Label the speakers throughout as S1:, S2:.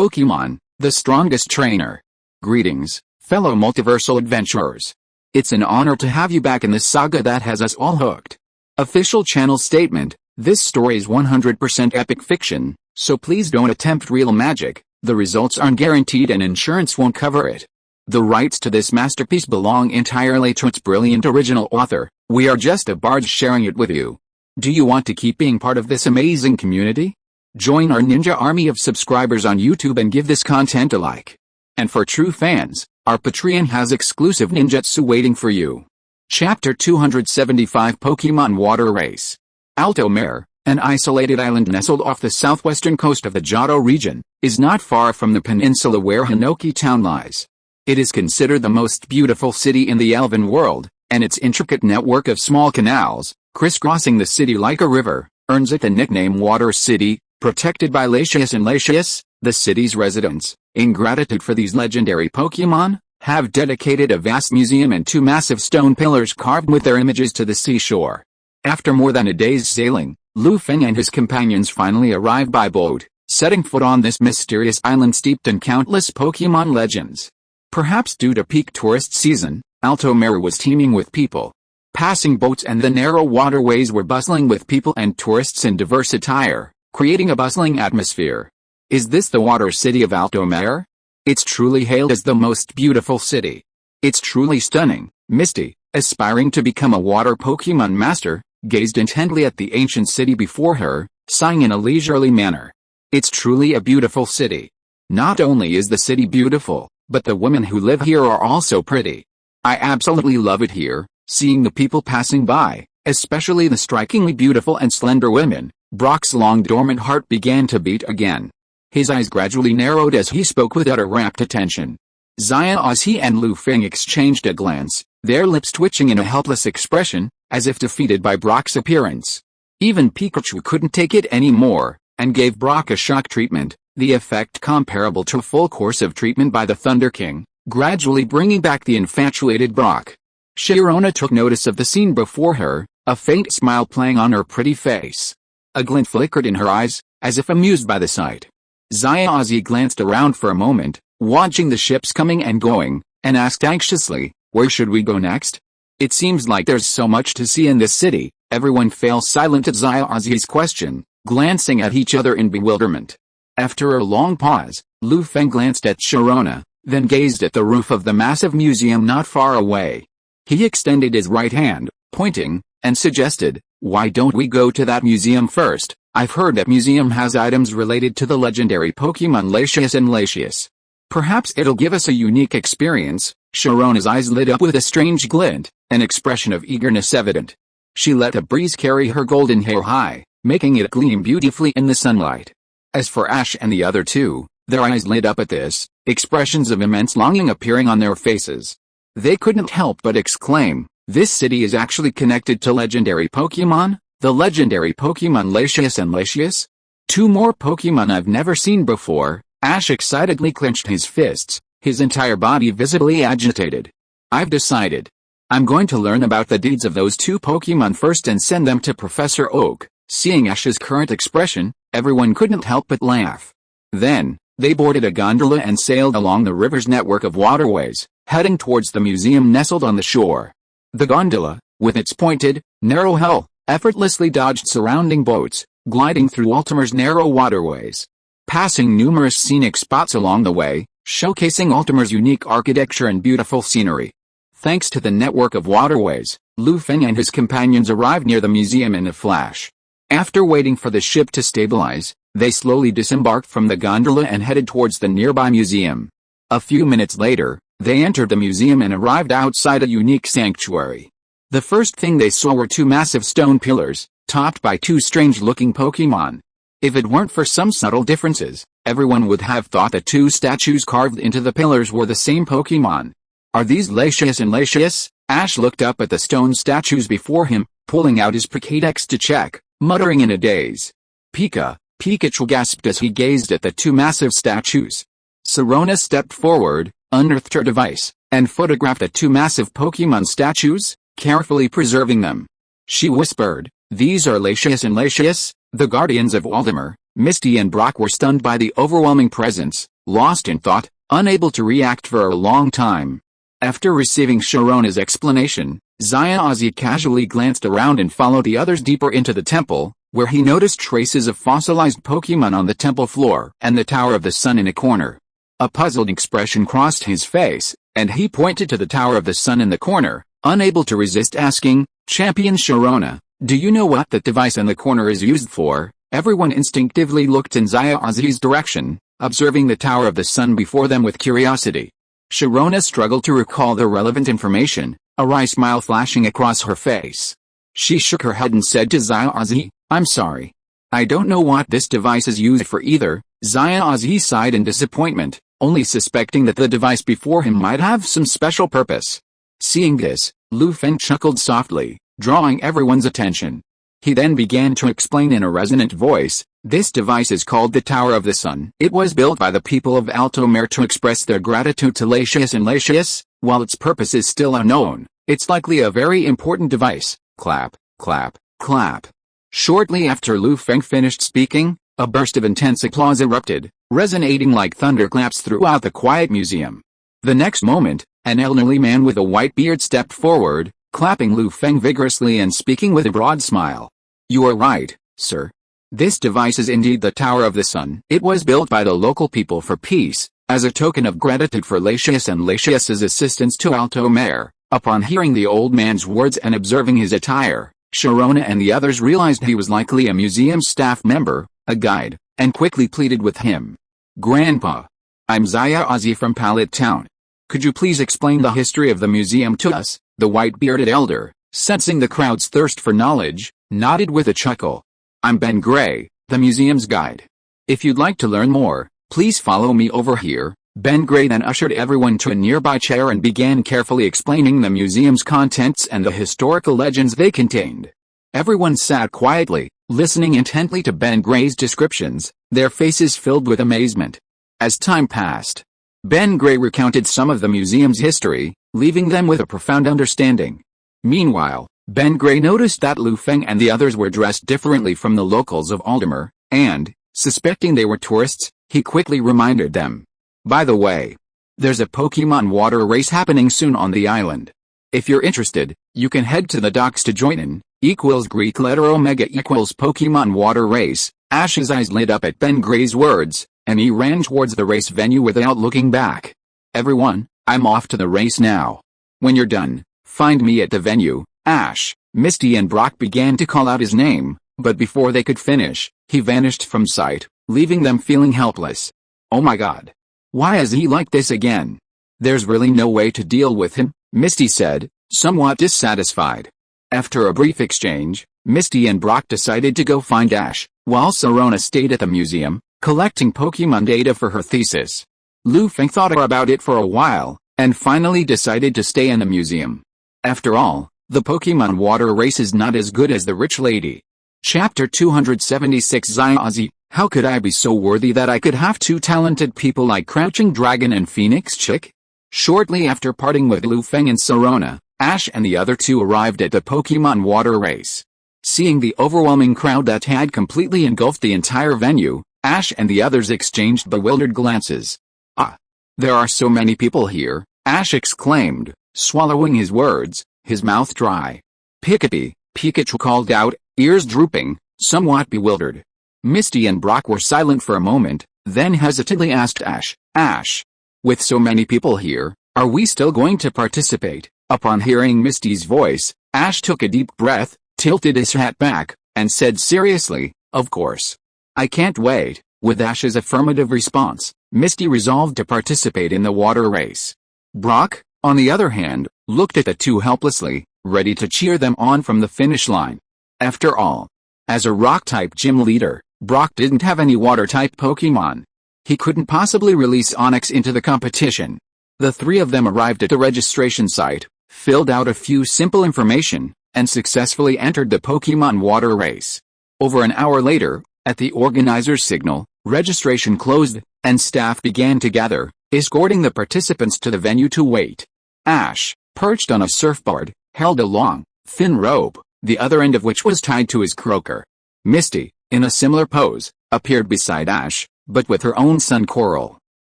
S1: Pokémon, the strongest trainer. Greetings, fellow multiversal adventurers. It's an honor to have you back in this saga that has us all hooked. Official channel statement: this story is 100% epic fiction, so please don't attempt real magic. The results aren't guaranteed and insurance won't cover it. The rights to this masterpiece belong entirely to its brilliant original author. We are just a barge sharing it with you. Do you want to keep being part of this amazing community? Join our ninja army of subscribers on YouTube and give this content a like. And for true fans, our Patreon has exclusive ninjutsu waiting for you. Chapter 275: Pokémon Water Race. Alto Mare, an isolated island nestled off the southwestern coast of the Johto region, is not far from the peninsula where Hinoki Town lies. It is considered the most beautiful city in the Elven world, and its intricate network of small canals, crisscrossing the city like a river, earns it the nickname Water City. Protected by Latias and Latias, the city's residents, in gratitude for these legendary Pokémon, have dedicated a vast museum and two massive stone pillars carved with their images to the seashore. After more than a day's sailing, Feng and his companions finally arrive by boat, setting foot on this mysterious island steeped in countless Pokémon legends. Perhaps due to peak tourist season, Alto Mare was teeming with people. Passing boats and the narrow waterways were bustling with people and tourists in diverse attire, creating a bustling atmosphere. Is this the water city of Alto Mare? It's truly hailed as the most beautiful city. It's truly stunning. Misty, aspiring to become a water Pokémon master, gazed intently at the ancient city before her, sighing in a leisurely manner. It's truly a beautiful city. Not only is the city beautiful, but the women who live here are also pretty. I absolutely love it here, seeing the people passing by, especially the strikingly beautiful and slender women. Brock's long dormant heart began to beat again. His eyes gradually narrowed as he spoke with utter rapt attention. As he and Feng exchanged a glance, their lips twitching in a helpless expression, as if defeated by Brock's appearance. Even Pikachu couldn't take it anymore, and gave Brock a shock treatment, the effect comparable to a full course of treatment by the Thunder King, gradually bringing back the infatuated Brock. Sharona took notice of the scene before her, a faint smile playing on her pretty face. A glint flickered in her eyes, as if amused by the sight. Ozzy glanced around for a moment, watching the ships coming and going, and asked anxiously, "Where should we go next? It seems like there's so much to see in this city." Everyone fell silent at Ozzy's question, glancing at each other in bewilderment. After a long pause, Feng glanced at Sharona, then gazed at the roof of the massive museum not far away. He extended his right hand, pointing, and suggested, "Why don't we go to that museum first? I've heard that museum has items related to the legendary Pokémon Latias and Latias. Perhaps it'll give us a unique experience." Sharona's eyes lit up with a strange glint, an expression of eagerness evident. She let the breeze carry her golden hair high, making it gleam beautifully in the sunlight. As for Ash and the other two, their eyes lit up at this, expressions of immense longing appearing on their faces. They couldn't help but exclaim, "This city is actually connected to legendary Pokémon? The legendary Pokémon Latias and Latias? Two more Pokémon I've never seen before." Ash excitedly clenched his fists, his entire body visibly agitated. "I've decided. I'm going to learn about the deeds of those two Pokémon first and send them to Professor Oak." Seeing Ash's current expression, everyone couldn't help but laugh. Then, they boarded a gondola and sailed along the river's network of waterways, heading towards the museum nestled on the shore. The gondola, with its pointed, narrow hull, effortlessly dodged surrounding boats, gliding through Altimer's narrow waterways. Passing numerous scenic spots along the way, showcasing Altimer's unique architecture and beautiful scenery. Thanks to the network of waterways, Feng and his companions arrived near the museum in a flash. After waiting for the ship to stabilize, they slowly disembarked from the gondola and headed towards the nearby museum. A few minutes later, they entered the museum and arrived outside a unique sanctuary. The first thing they saw were two massive stone pillars, topped by two strange-looking Pokémon. If it weren't for some subtle differences, everyone would have thought the two statues carved into the pillars were the same Pokémon. "Are these Latias and Latias?" Ash looked up at the stone statues before him, pulling out his Pokédex to check, muttering in a daze. Pikachu gasped as he gazed at the two massive statues. Sharona stepped forward, unearthed her device, and photographed the two massive Pokémon statues, carefully preserving them. She whispered, "These are Latias and Latias, the guardians of Altimer, Misty and Brock were stunned by the overwhelming presence, lost in thought, unable to react for a long time. After receiving Sharona's explanation, Ozzy casually glanced around and followed the others deeper into the temple, where he noticed traces of fossilized Pokémon on the temple floor and the Tower of the Sun in a corner. A puzzled expression crossed his face, and he pointed to the Tower of the Sun in the corner, unable to resist asking, "Champion Sharona, do you know what that device in the corner is used for?" Everyone instinctively looked in Ozzy's direction, observing the Tower of the Sun before them with curiosity. Sharona struggled to recall the relevant information, a wry smile flashing across her face. She shook her head and said to Ozzy, "I'm sorry. I don't know what this device is used for either." Ozzy sighed in disappointment, only suspecting that the device before him might have some special purpose. Seeing this, Feng chuckled softly, drawing everyone's attention. He then began to explain in a resonant voice, "This device is called the Tower of the Sun. It was built by the people of Altomare to express their gratitude to Latius and Latius. While its purpose is still unknown, it's likely a very important device." Clap, clap, clap. Shortly after Feng finished speaking, a burst of intense applause erupted, resonating like thunderclaps throughout the quiet museum. The next moment, an elderly man with a white beard stepped forward, clapping Feng vigorously and speaking with a broad smile. "You are right, sir. This device is indeed the Tower of the Sun. It was built by the local people for peace, as a token of gratitude for Latius and Latius's assistance to Altomare." Upon hearing the old man's words and observing his attire, Sharona and the others realized he was likely a museum staff member, a guide, and quickly pleaded with him. "Grandpa, I'm Ozzy from Pallet Town. Could you please explain the history of the museum to us?" The white-bearded elder, sensing the crowd's thirst for knowledge, nodded with a chuckle. "I'm Ben Gray, the museum's guide. If you'd like to learn more, please follow me over here." Ben Gray then ushered everyone to a nearby chair and began carefully explaining the museum's contents and the historical legends they contained. Everyone sat quietly, listening intently to Ben Gray's descriptions, their faces filled with amazement. As time passed, Ben Gray recounted some of the museum's history, leaving them with a profound understanding. Meanwhile, Ben Gray noticed that Feng and the others were dressed differently from the locals of Aldomar, and, suspecting they were tourists, he quickly reminded them. "By the way, there's a Pokémon water race happening soon on the island. If you're interested, you can head to the docks to join in. Equals Greek letter Omega equals Pokémon water race." Ash's eyes lit up at Ben Gray's words, and he ran towards the race venue without looking back. "Everyone, I'm off to the race now. When you're done, find me at the venue." Ash, Misty and Brock began to call out his name, but before they could finish, he vanished from sight, leaving them feeling helpless. "Oh my god. Why is he like this again? There's really no way to deal with him," Misty said, somewhat dissatisfied. After a brief exchange, Misty and Brock decided to go find Ash, while Sharona stayed at the museum, collecting Pokémon data for her thesis. Feng thought about it for a while, and finally decided to stay in the museum. After all, the Pokémon water race is not as good as the rich lady. Chapter 276 Ozzy, how could I be so worthy that I could have two talented people like Crouching Dragon and Phoenix Chick? Shortly after parting with Feng and Sharona, Ash and the other two arrived at the Pokémon water race. Seeing the overwhelming crowd that had completely engulfed the entire venue, Ash and the others exchanged bewildered glances. "Ah! There are so many people here," Ash exclaimed, swallowing his words, his mouth dry. "Pikachu!" Pikachu called out, ears drooping, somewhat bewildered. Misty and Brock were silent for a moment, then hesitantly asked Ash, "Ash, with so many people here, are we still going to participate?" Upon hearing Misty's voice, Ash took a deep breath, tilted his hat back, and said seriously, "Of course. I can't wait." With Ash's affirmative response, Misty resolved to participate in the water race. Brock, on the other hand, looked at the two helplessly, ready to cheer them on from the finish line. After all, as a rock-type gym leader, Brock didn't have any water-type Pokémon. He couldn't possibly release Onix into the competition. The three of them arrived at the registration site, filled out a few simple information, and successfully entered the Pokémon water race. Over an hour later, at the organizer's signal, registration closed, and staff began to gather, escorting the participants to the venue to wait. Ash, perched on a surfboard, held a long, thin rope, the other end of which was tied to his croaker. Misty, in a similar pose, appeared beside Ash, but with her own sun coral.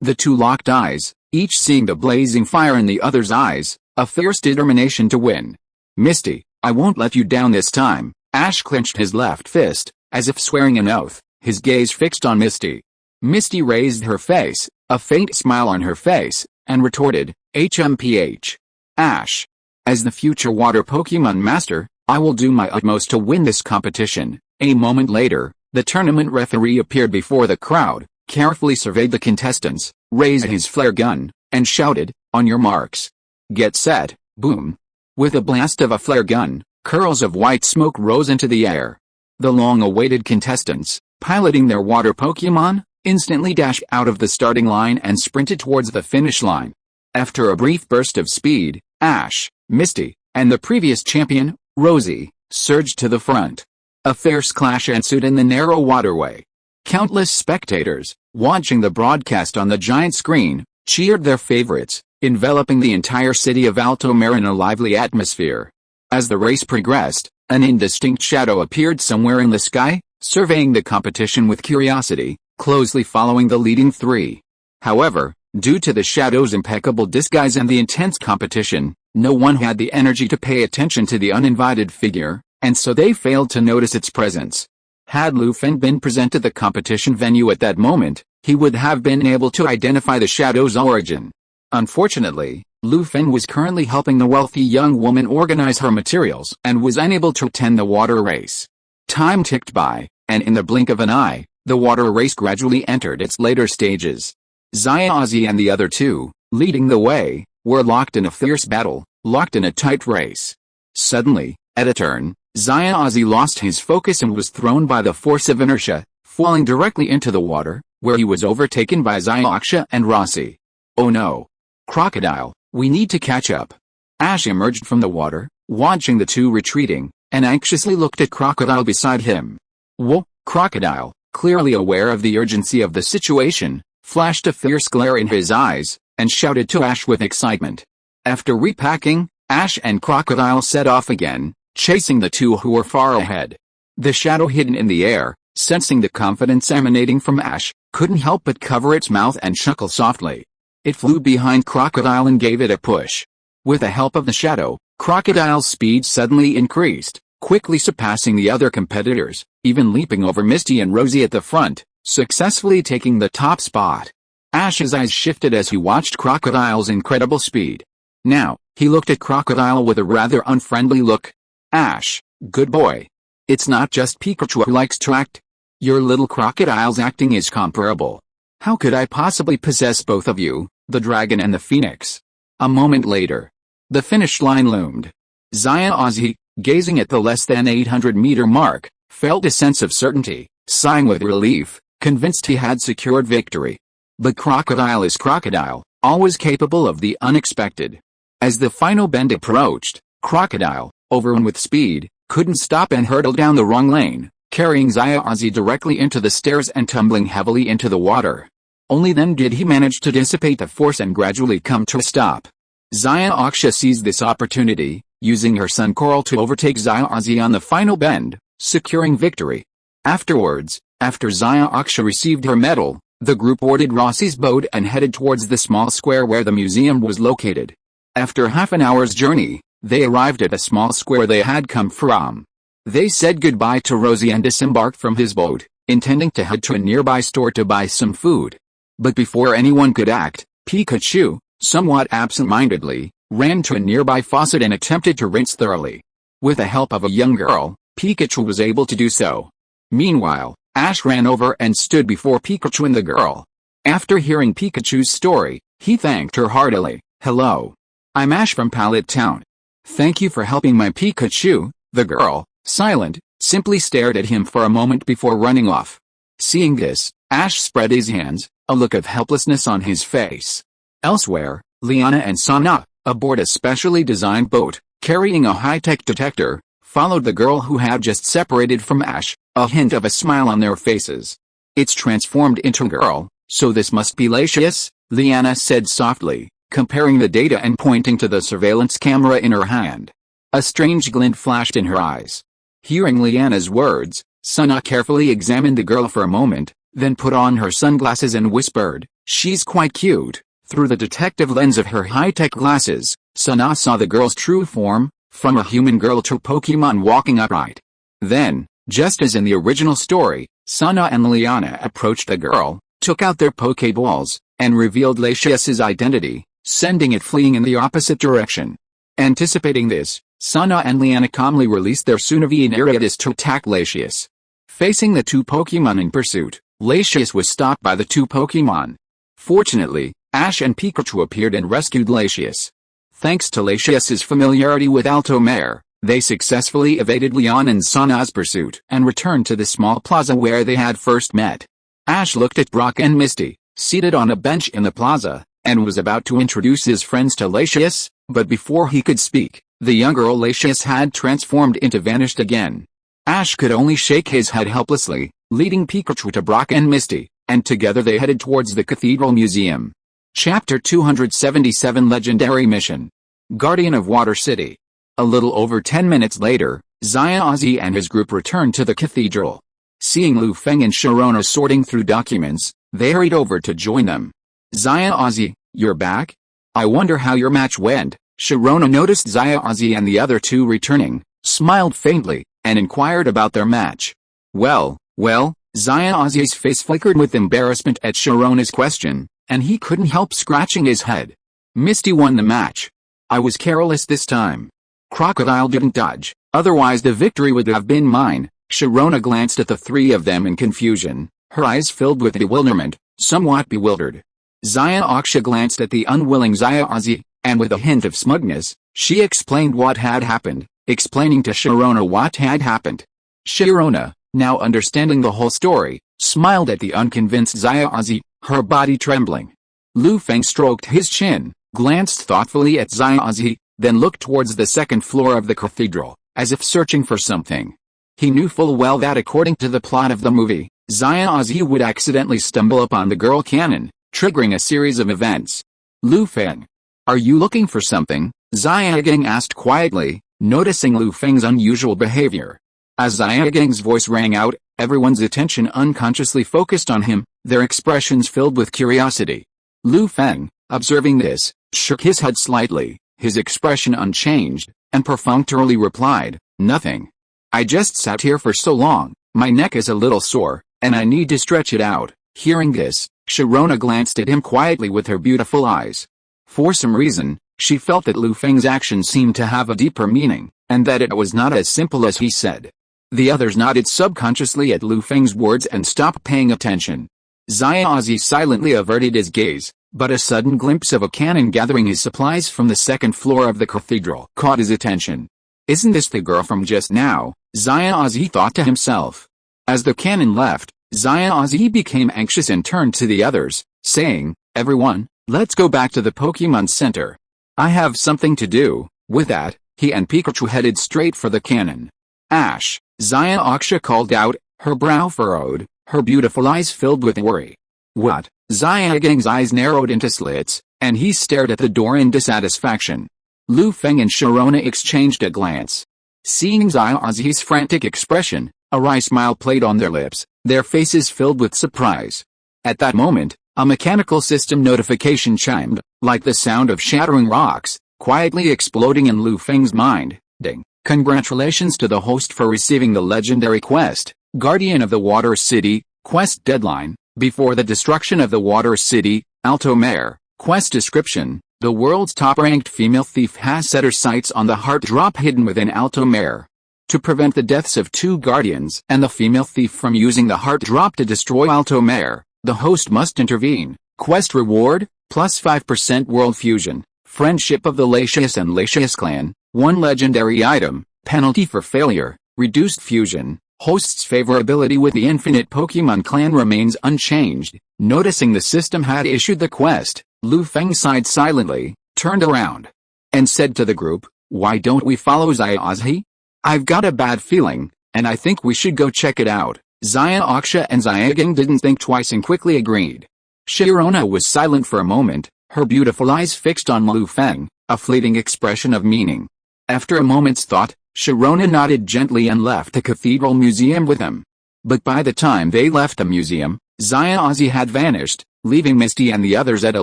S1: The two locked eyes, each seeing the blazing fire in the other's eyes, a fierce determination to win. "Misty, I won't let you down this time." Ash clenched his left fist, as if swearing an oath, his gaze fixed on Misty. Misty raised her face, a faint smile on her face, and retorted, "HMPH. Ash. As the future water Pokémon master, I will do my utmost to win this competition." A moment later, the tournament referee appeared before the crowd, carefully surveyed the contestants, raised his flare gun, and shouted, "On your marks. Get set." Boom. With a blast of a flare gun, curls of white smoke rose into the air. The long-awaited contestants, piloting their water Pokémon, instantly dashed out of the starting line and sprinted towards the finish line. After a brief burst of speed, Ash, Misty, and the previous champion, Rosie, surged to the front. A fierce clash ensued in the narrow waterway. Countless spectators, watching the broadcast on the giant screen, cheered their favorites, enveloping the entire city of Altomare in a lively atmosphere. As the race progressed, an indistinct shadow appeared somewhere in the sky, surveying the competition with curiosity, closely following the leading three. However, due to the shadow's impeccable disguise and the intense competition, no one had the energy to pay attention to the uninvited figure, and so they failed to notice its presence. Had Feng been present at the competition venue at that moment, he would have been able to identify the shadow's origin. Unfortunately, Feng was currently helping the wealthy young woman organize her materials and was unable to attend the water race. Time ticked by, and in the blink of an eye, the water race gradually entered its later stages. Ozzy and the other two, leading the way, were locked in a fierce battle, locked in a tight race. Suddenly, at a turn, Ozzy lost his focus and was thrown by the force of inertia, falling directly into the water, where he was overtaken by Zyuoxia and Rossi. "Oh no! Crocodile, we need to catch up." Ash emerged from the water, watching the two retreating, and anxiously looked at Crocodile beside him. "Whoa!" Crocodile, clearly aware of the urgency of the situation, flashed a fierce glare in his eyes, and shouted to Ash with excitement. After repacking, Ash and Crocodile set off again, chasing the two who were far ahead. The shadow hidden in the air, sensing the confidence emanating from Ash, couldn't help but cover its mouth and chuckle softly. It flew behind Crocodile and gave it a push. With the help of the shadow, Crocodile's speed suddenly increased, quickly surpassing the other competitors, even leaping over Misty and Rosie at the front, successfully taking the top spot. Ash's eyes shifted as he watched Crocodile's incredible speed. Now, he looked at Crocodile with a rather unfriendly look. "Ash, good boy. It's not just Pikachu who likes to act. Your little crocodile's acting is comparable. How could I possibly possess both of you, the dragon and the phoenix?" A moment later, the finish line loomed. Ozzy, gazing at the less than 800-meter mark, felt a sense of certainty, sighing with relief, convinced he had secured victory. But Crocodile is Crocodile, always capable of the unexpected. As the final bend approached, Crocodile, overrun with speed, couldn't stop and hurtled down the wrong lane, carrying Ozzy directly into the stairs and tumbling heavily into the water. Only then did he manage to dissipate the force and gradually come to a stop. Zyuoxia seized this opportunity, using her sun coral to overtake Ozzy on the final bend, securing victory. Afterwards, after Zyuoxia received her medal, the group boarded Rossi's boat and headed towards the small square where the museum was located. After half an hour's journey, they arrived at a small square they had come from. They said goodbye to Rosie and disembarked from his boat, intending to head to a nearby store to buy some food. But before anyone could act, Pikachu, somewhat absent-mindedly, ran to a nearby faucet and attempted to rinse thoroughly. With the help of a young girl, Pikachu was able to do so. Meanwhile, Ash ran over and stood before Pikachu and the girl. After hearing Pikachu's story, he thanked her heartily. "Hello. I'm Ash from Pallet Town. Thank you for helping my Pikachu." The girl, silent, simply stared at him for a moment before running off. Seeing this, Ash spread his hands, a look of helplessness on his face. Elsewhere, Liana and Sana, aboard a specially designed boat, carrying a high-tech detector, followed the girl who had just separated from Ash, a hint of a smile on their faces. "It's transformed into a girl, so this must be Latius," Liana said softly, comparing the data and pointing to the surveillance camera in her hand. A strange glint flashed in her eyes. Hearing Liana's words, Sana carefully examined the girl for a moment, then put on her sunglasses and whispered, "She's quite cute." Through the detective lens of her high-tech glasses, Sana saw the girl's true form, from a human girl to Pokémon walking upright. Then, just as in the original story, Sana and Liana approached the girl, took out their Pokéballs, and revealed Lacius's identity, sending it fleeing in the opposite direction. Anticipating this, Sana and Liana calmly released their Sunavi and Ariatis to attack Lacius. Facing the two Pokémon in pursuit, Lacius was stopped by the two Pokémon. Fortunately, Ash and Pikachu appeared and rescued Lacius. Thanks to Lacius's familiarity with Altomare, they successfully evaded Leon and Sana's pursuit and returned to the small plaza where they had first met. Ash looked at Brock and Misty, seated on a bench in the plaza, and was about to introduce his friends to Lacius, but before he could speak, the young girl Lacius had transformed into vanished again. Ash could only shake his head helplessly, leading Pikachu to Brock and Misty, and together they headed towards the Cathedral Museum. Chapter 277 Legendary Mission. Guardian of Water City. A little over 10 minutes later, Ozzy and his group returned to the cathedral. Seeing Lu Feng and Sharona sorting through documents, they hurried over to join them. Ozzy, you're back? I wonder how your match went. Sharona noticed Ozzy and the other two returning, smiled faintly, and inquired about their match. Well, Ozzy's face flickered with embarrassment at Sharona's question, and he couldn't help scratching his head. Misty won the match. I was careless this time. Crocodile didn't dodge, otherwise the victory would have been mine. Sharona glanced at the three of them in confusion, her eyes filled with bewilderment, somewhat bewildered. Aksha glanced at the unwilling Ozzy, and with a hint of smugness, she explained what had happened, explaining to Sharona what had happened. Sharona, now understanding the whole story, smiled at the unconvinced Ozzy, her body trembling. Lu Feng stroked his chin, glanced thoughtfully at Ozzy, then looked towards the second floor of the cathedral, as if searching for something. He knew full well that according to the plot of the movie, Ozzy would accidentally stumble upon the girl cannon, triggering a series of events. Lu Feng, are you looking for something? Xiagang asked quietly, noticing Lu Feng's unusual behavior. As Xiagang's voice rang out, everyone's attention unconsciously focused on him, their expressions filled with curiosity. Lu Feng, observing this, shook his head slightly, his expression unchanged, and perfunctorily replied, "Nothing. I just sat here for so long, my neck is a little sore, and I need to stretch it out." Hearing this, Sharona glanced at him quietly with her beautiful eyes. For some reason, she felt that Lu Feng's action seemed to have a deeper meaning, and that it was not as simple as he said. The others nodded subconsciously at Lu Feng's words and stopped paying attention. Ozzy silently averted his gaze, but a sudden glimpse of a cannon gathering his supplies from the second floor of the cathedral caught his attention. Isn't this the girl from just now? Ozzy thought to himself. As the cannon left, Ozzy became anxious and turned to the others, saying, "Everyone, let's go back to the Pokémon Center. I have something to do." With that, he and Pikachu headed straight for the cannon. Ash, Aksha called out, her brow furrowed, her beautiful eyes filled with worry. What? Xiagang's eyes narrowed into slits, and he stared at the door in dissatisfaction. Lu Feng and Sharona exchanged a glance. Seeing Ozzy's frantic expression, a wry smile played on their lips, their faces filled with surprise. At that moment, a mechanical system notification chimed, like the sound of shattering rocks, quietly exploding in Lu Feng's mind. Ding! Congratulations to the host for receiving the legendary quest, Guardian of the Water City. Quest deadline: before the destruction of the Water City, Altomare. Quest description: the world's top-ranked female thief has set her sights on the heart drop hidden within Altomare. To prevent the deaths of two guardians and the female thief from using the heart drop to destroy Altomare, the host must intervene. Quest reward: plus 5% world fusion, friendship of the Lacius and Lacius clan, 1 legendary item, penalty for failure, reduced fusion. Host's favorability with the Infinite Pokémon clan remains unchanged. Noticing the system had issued the quest, Lu Feng sighed silently, turned around, and said to the group, "Why don't we follow Ozzy? I've got a bad feeling, and I think we should go check it out." Aksha and Xiagang didn't think twice and quickly agreed. Sharona was silent for a moment, her beautiful eyes fixed on Lu Feng, a fleeting expression of meaning. After a moment's thought, Sharona nodded gently and left the Cathedral Museum with him. But by the time they left the museum, Ozzy had vanished, leaving Misty and the others at a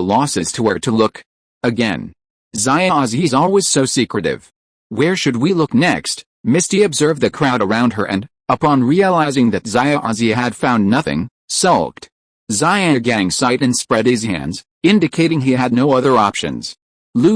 S1: loss as to where to look. Again. Ozzy's always so secretive. Where should we look next? Misty observed the crowd around her and, upon realizing that Ozzy had found nothing, sulked. Gang sighed and spread his hands, indicating he had no other options.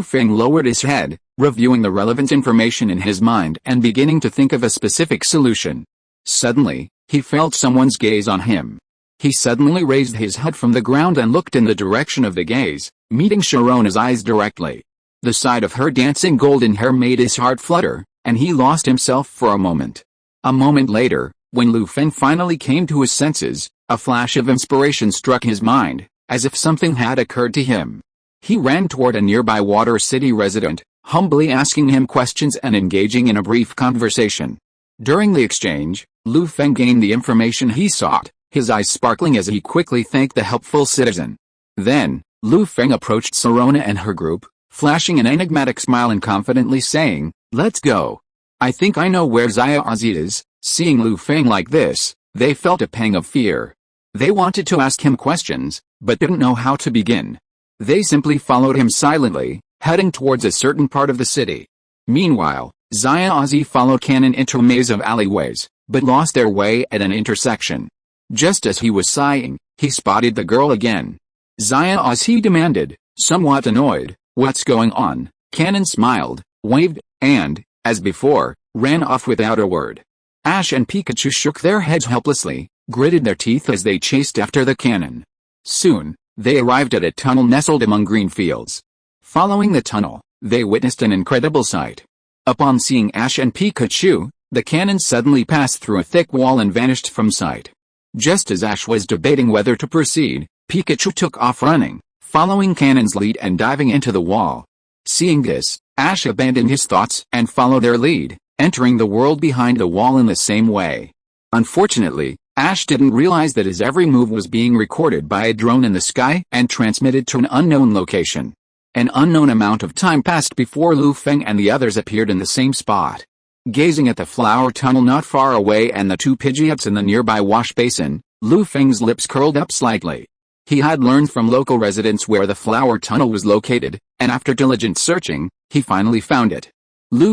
S1: Feng lowered his head, reviewing the relevant information in his mind and beginning to think of a specific solution. Suddenly, he felt someone's gaze on him. He suddenly raised his head from the ground and looked in the direction of the gaze, meeting Sharona's eyes directly. The sight of her dancing golden hair made his heart flutter, and he lost himself for a moment. A moment later, when Feng finally came to his senses, a flash of inspiration struck his mind, as if something had occurred to him. He ran toward a nearby Water City resident, humbly asking him questions and engaging in a brief conversation. During the exchange, Feng gained the information he sought, his eyes sparkling as he quickly thanked the helpful citizen. Then, Feng approached Sharona and her group, flashing an enigmatic smile and confidently saying, "Let's go. I think I know where Ozzy is." Seeing Feng like this, they felt a pang of fear. They wanted to ask him questions, but didn't know how to begin. They simply followed him silently, heading towards a certain part of the city. Meanwhile, Ozzy followed Cannon into a maze of alleyways, but lost their way at an intersection. Just as he was sighing, he spotted the girl again. Ozzy demanded, somewhat annoyed, "What's going on?" Cannon smiled, waved, and, as before, ran off without a word. Ash and Pikachu shook their heads helplessly, gritted their teeth as they chased after the cannon. Soon, they arrived at a tunnel nestled among green fields. Following the tunnel, they witnessed an incredible sight. Upon seeing Ash and Pikachu, the cannon suddenly passed through a thick wall and vanished from sight. Just as Ash was debating whether to proceed, Pikachu took off running, following Cannon's lead and diving into the wall. Seeing this, Ash abandoned his thoughts and followed their lead, entering the world behind the wall in the same way. Unfortunately, Ash didn't realize that his every move was being recorded by a drone in the sky and transmitted to an unknown location. An unknown amount of time passed before Feng and the others appeared in the same spot. Gazing at the flower tunnel not far away and the two Pidgeots in the nearby wash basin, Feng's lips curled up slightly. He had learned from local residents where the flower tunnel was located, and after diligent searching, he finally found it.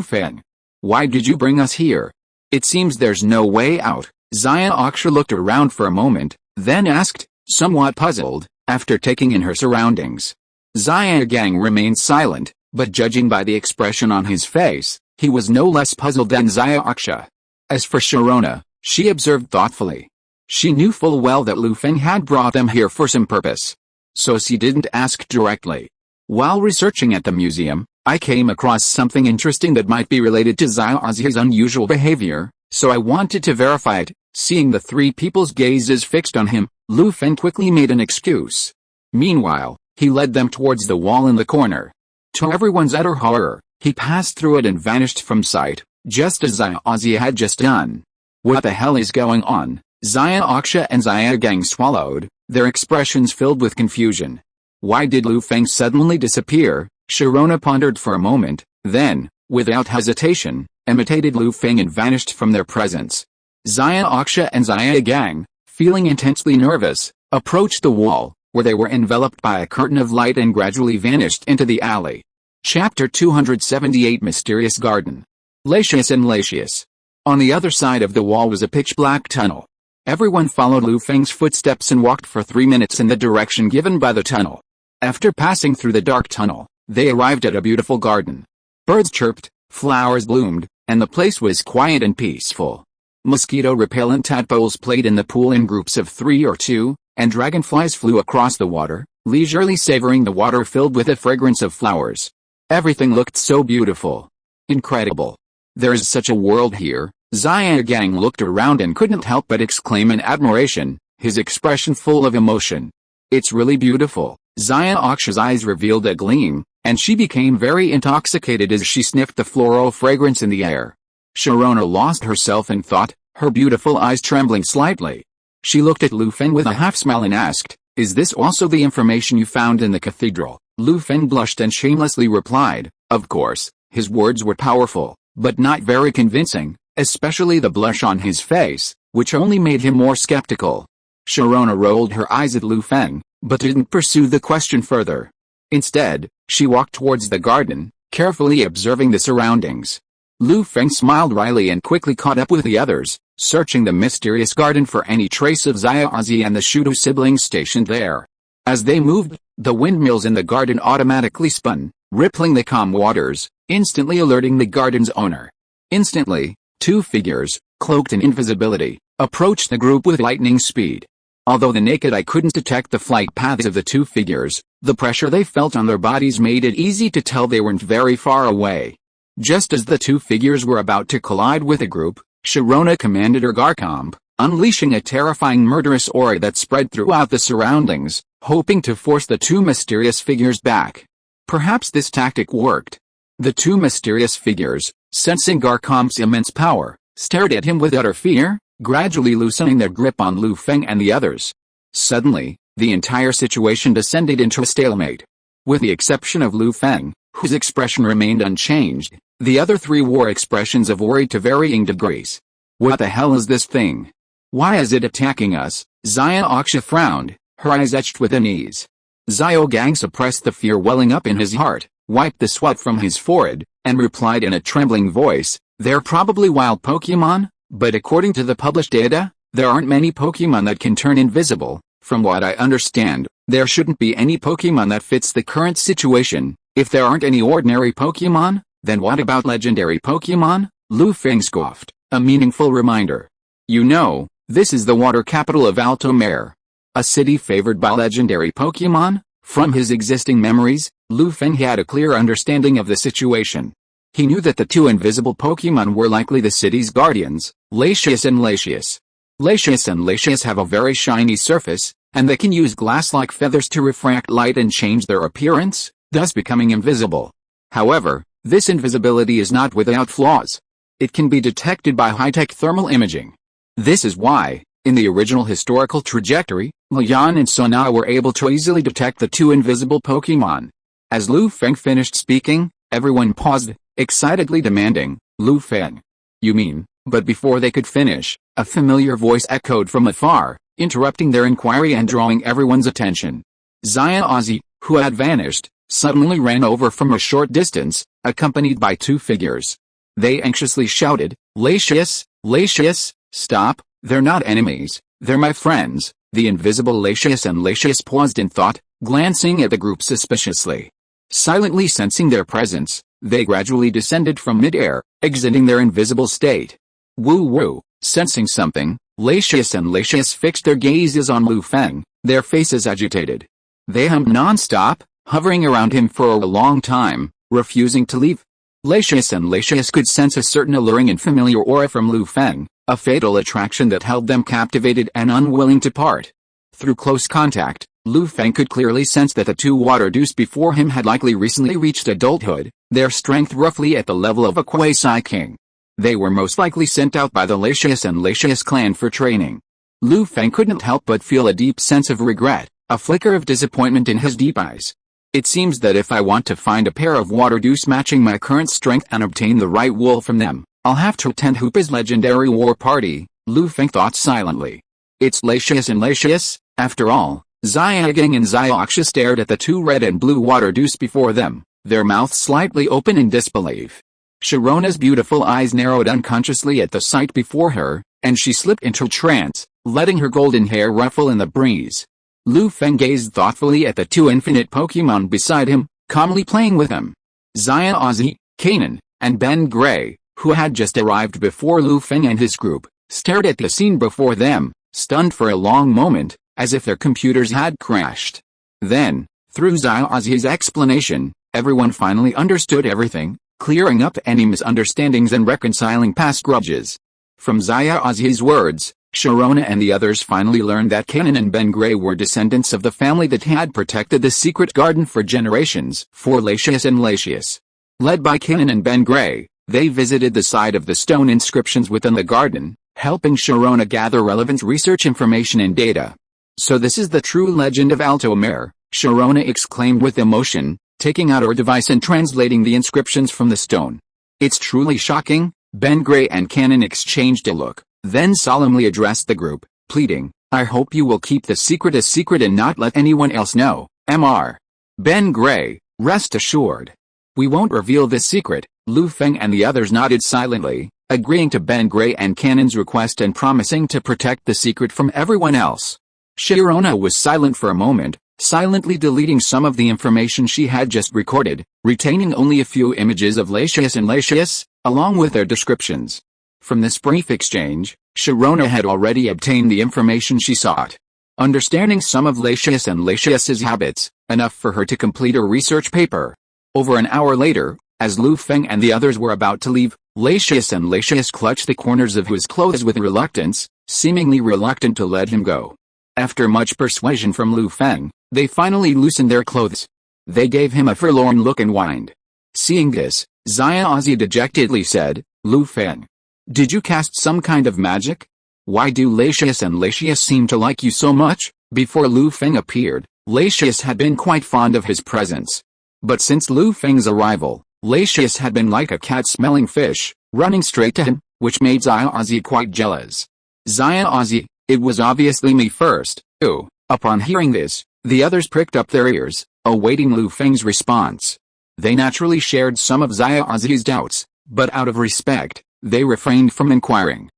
S1: "Feng, why did you bring us here? It seems there's no way out." Ozzy looked around for a moment, then asked, somewhat puzzled, after taking in her surroundings. Gang remained silent, but judging by the expression on his face, he was no less puzzled than Ozzy. As for Sharona, she observed thoughtfully. She knew full well that Feng had brought them here for some purpose. So she didn't ask directly. "While researching at the museum, I came across something interesting that might be related to Ozzy's unusual behavior, so I wanted to verify it." Seeing the three people's gazes fixed on him, Feng quickly made an excuse. Meanwhile, he led them towards the wall in the corner. To everyone's utter horror, he passed through it and vanished from sight, just as Ozzy had just done. "What the hell is going on?" Ozzy and Gang swallowed, their expressions filled with confusion. Why did Feng suddenly disappear? Sharona pondered for a moment, then, without hesitation, imitated Feng and vanished from their presence. Ozzy and Gang, feeling intensely nervous, approached the wall, where they were enveloped by a curtain of light and gradually vanished into the alley. Chapter 278 Mysterious Garden. Latius and Latius. On the other side of the wall was a pitch-black tunnel. Everyone followed Feng's footsteps and walked for 3 minutes in the direction given by the tunnel. After passing through the dark tunnel, they arrived at a beautiful garden. Birds chirped, flowers bloomed, and the place was quiet and peaceful. Mosquito-repellent tadpoles played in the pool in groups of 3 or 2, and dragonflies flew across the water, leisurely savoring the water filled with the fragrance of flowers. Everything looked so beautiful. Incredible. There is such a world here. Gang looked around and couldn't help but exclaim in admiration, his expression full of emotion. "It's really beautiful." Ozzy's eyes revealed a gleam, and she became very intoxicated as she sniffed the floral fragrance in the air. Sharona lost herself in thought, her beautiful eyes trembling slightly. She looked at Feng with a half-smile and asked, "Is this also the information you found in the cathedral?" Feng blushed and shamelessly replied, "Of course." His words were powerful, but not very convincing, especially the blush on his face, which only made him more skeptical. Sharona rolled her eyes at Lu Feng, but didn't pursue the question further. Instead, she walked towards the garden, carefully observing the surroundings. Lu Feng smiled wryly and quickly caught up with the others, searching the mysterious garden for any trace of Xiaozi and the Shudu siblings stationed there. As they moved, the windmills in the garden automatically spun, rippling the calm waters, instantly alerting the garden's owner. Instantly, two figures, cloaked in invisibility, approached the group with lightning speed. Although the naked eye couldn't detect the flight paths of the two figures, the pressure they felt on their bodies made it easy to tell they weren't very far away. Just as the two figures were about to collide with the group, Sharona commanded her Garcomb, unleashing a terrifying murderous aura that spread throughout the surroundings, hoping to force the two mysterious figures back. Perhaps this tactic worked. The two mysterious figures, sensing Garcomb's immense power, stared at him with utter fear, gradually loosening their grip on Lu Feng and the others. Suddenly, the entire situation descended into a stalemate. With the exception of Lu Feng, whose expression remained unchanged, the other three wore expressions of worry to varying degrees. What the hell is this thing? Why is it attacking us? Xiaoxia frowned, her eyes etched with unease. Xiao Gang suppressed the fear welling up in his heart, wiped the sweat from his forehead, and replied in a trembling voice, "They're probably wild Pokémon, but according to the published data, there aren't many Pokémon that can turn invisible. From what I understand, there shouldn't be any Pokémon that fits the current situation. If there aren't any ordinary Pokémon, then what about legendary Pokémon?" Lu Feng scoffed, a meaningful reminder. "You know, this is the water capital of Alto Mare. A city favored by legendary Pokémon?" From his existing memories, Lu Feng had a clear understanding of the situation. He knew that the two invisible Pokémon were likely the city's guardians, Latius and Latius. Latius and Latius have a very shiny surface, and they can use glass-like feathers to refract light and change their appearance, thus becoming invisible. However, this invisibility is not without flaws. It can be detected by high-tech thermal imaging. This is why, in the original historical trajectory, Lian and Sona were able to easily detect the two invisible Pokémon. As Lu Feng finished speaking, everyone paused, excitedly demanding, "Lu Feng. You mean?" But before they could finish, a familiar voice echoed from afar, interrupting their inquiry and drawing everyone's attention. Xiaozi, who had vanished, suddenly ran over from a short distance, accompanied by two figures. They anxiously shouted, "Latius, Latius, stop, they're not enemies, they're my friends." The invisible Latius and Latius paused in thought, glancing at the group suspiciously. Silently sensing their presence, they gradually descended from mid-air, exiting their invisible state. Woo-woo, sensing something, Latius and Latius fixed their gazes on Lu Feng, their faces agitated. They hummed non-stop, hovering around him for a long time, refusing to leave. Latius and Latius could sense a certain alluring and familiar aura from Lu Feng, a fatal attraction that held them captivated and unwilling to part. Through close contact, Lu Feng could clearly sense that the two water deuce before him had likely recently reached adulthood, their strength roughly at the level of a quasi-king. They were most likely sent out by the Latius and Latius clan for training. Lu Feng couldn't help but feel a deep sense of regret, a flicker of disappointment in his deep eyes. It seems that if I want to find a pair of water deuce matching my current strength and obtain the right wool from them, I'll have to attend Hoopa's legendary war party, Lu Feng thought silently. It's Latius and Latius, after all. Xiagang and Xiaoxia stared at the two red and blue water deuce before them, their mouths slightly open in disbelief. Sharona's beautiful eyes narrowed unconsciously at the sight before her, and she slipped into trance, letting her golden hair ruffle in the breeze. Lu Feng gazed thoughtfully at the two infinite Pokémon beside him, calmly playing with them. Xiaozi, Kanan, and Ben Gray, who had just arrived before Lu Feng and his group, stared at the scene before them, stunned for a long moment, as if their computers had crashed. Then, through Xiaozi's explanation, everyone finally understood everything, clearing up any misunderstandings and reconciling past grudges. From Xiaozi's words, Sharona and the others finally learned that Kanan and Ben Gray were descendants of the family that had protected the secret garden for generations, for Latius and Latius. Led by Kanan and Ben Gray, they visited the site of the stone inscriptions within the garden, helping Sharona gather relevant research information and data. "So this is the true legend of Alto Mare," Sharona exclaimed with emotion, taking out her device and translating the inscriptions from the stone. "It's truly shocking, Ben Gray and Cannon exchanged a look, then solemnly addressed the group, pleading, I hope you will keep the secret a secret and not let anyone else know, Mr. Ben Gray, rest assured. We won't reveal this secret. Feng and the others nodded silently, agreeing to Ben Gray and Cannon's request and promising to protect the secret from everyone else. Sharona was silent for a moment, silently deleting some of the information she had just recorded, retaining only a few images of Lacius and Lacius, along with their descriptions. From this brief exchange, Sharona had already obtained the information she sought. Understanding some of Lacius and Lacius's habits, enough for her to complete a research paper. Over an hour later, as Feng and the others were about to leave, Lacius and Lacius clutched the corners of his clothes with reluctance, seemingly reluctant to let him go. After much persuasion from Feng, they finally loosened their clothes. They gave him a forlorn look and whined. Seeing this, Ozzy dejectedly said, Feng, did you cast some kind of magic? Why do Lacius and Lacius seem to like you so much? Before Feng appeared, Lacius had been quite fond of his presence. But since Feng's arrival, Lacius had been like a cat smelling fish, running straight to him, which made Ozzy quite jealous. Ozzy, it was obviously me first. Ooh. Upon hearing this, the others pricked up their ears, awaiting Feng's response. They naturally shared some of Ozzy's doubts, but out of respect, they refrained from inquiring.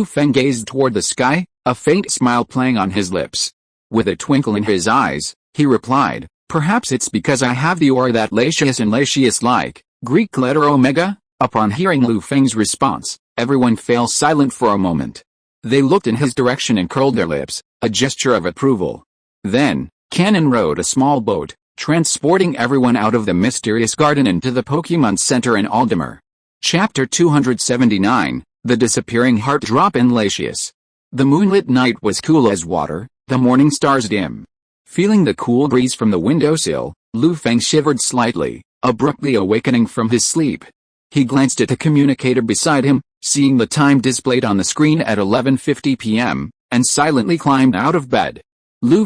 S1: Feng gazed toward the sky, a faint smile playing on his lips. With a twinkle in his eyes, he replied, perhaps it's because I have the aura that Lacius and Lacius like, Greek letter omega? Upon hearing Feng's response, everyone fell silent for a moment. They looked in his direction and curled their lips, a gesture of approval. Then, Cannon rowed a small boat, transporting everyone out of the mysterious garden into the Pokémon Center in Aldemer. Chapter 279, The Disappearing Heart Drop in Lacius. The moonlit night was cool as water, the morning stars dim. Feeling the cool breeze from the windowsill, Feng shivered slightly, abruptly awakening from his sleep. He glanced at the communicator beside him, seeing the time displayed on the screen at 11:50 p.m., and silently climbed out of bed.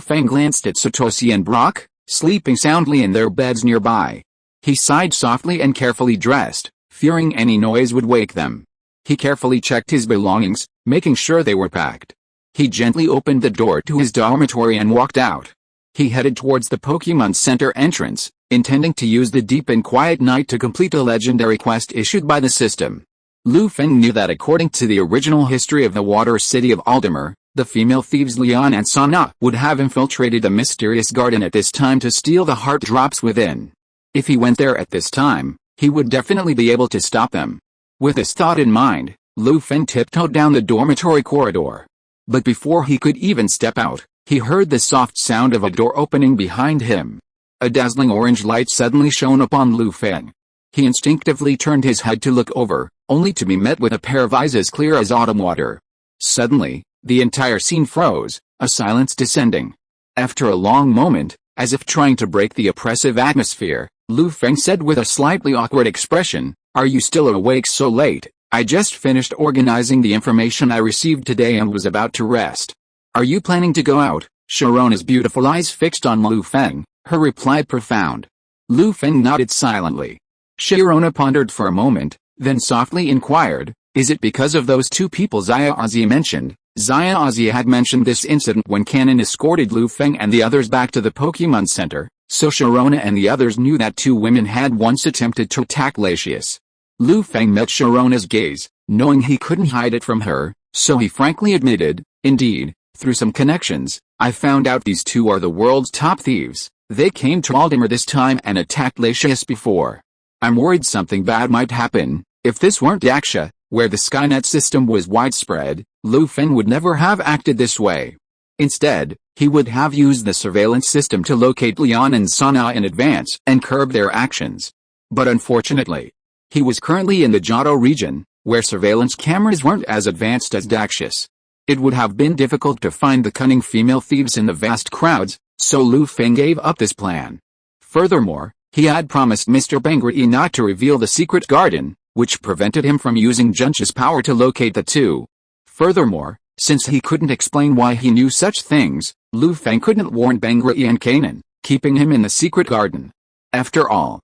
S1: Feng glanced at Satoshi and Brock, sleeping soundly in their beds nearby. He sighed softly and carefully dressed, fearing any noise would wake them. He carefully checked his belongings, making sure they were packed. He gently opened the door to his dormitory and walked out. He headed towards the Pokémon Center entrance, intending to use the deep and quiet night to complete a legendary quest issued by the system. Feng knew that according to the original history of the water city of Aldemer, the female thieves Leon and Sana would have infiltrated the mysterious garden at this time to steal the heart drops within. If he went there at this time, he would definitely be able to stop them. With this thought in mind, Feng tiptoed down the dormitory corridor. But before he could even step out, he heard the soft sound of a door opening behind him. A dazzling orange light suddenly shone upon Feng. He instinctively turned his head to look over, only to be met with a pair of eyes as clear as autumn water. Suddenly, the entire scene froze, a silence descending. After a long moment, as if trying to break the oppressive atmosphere, Feng said with a slightly awkward expression, "Are you still awake so late? I just finished organizing the information I received today and was about to rest." "Are you planning to go out?" Sharona's beautiful eyes fixed on Feng, her reply profound. Feng nodded silently. Sharona pondered for a moment, then softly inquired, "Is it because of those two people Ozzy mentioned?" Ozzy had mentioned this incident when Cannon escorted Feng and the others back to the Pokémon Center, so Sharona and the others knew that two women had once attempted to attack Lacius. Feng met Sharona's gaze, knowing he couldn't hide it from her, so he frankly admitted, "Indeed, through some connections, I found out these two are the world's top thieves. They came to Aldemer this time and attacked Lacius before. I'm worried something bad might happen. If this weren't Daksha, where the Skynet system was widespread, Feng would never have acted this way. Instead, he would have used the surveillance system to locate Leon and Sana in advance and curb their actions. But unfortunately, he was currently in the Johto region, where surveillance cameras weren't as advanced as Daksha's. It would have been difficult to find the cunning female thieves in the vast crowds, so Feng gave up this plan. Furthermore, he had promised Mr. Bengri not to reveal the secret garden, which prevented him from using Junch's power to locate the two. Furthermore, since he couldn't explain why he knew such things, Feng couldn't warn Bengri and Canaan, keeping him in the secret garden. After all,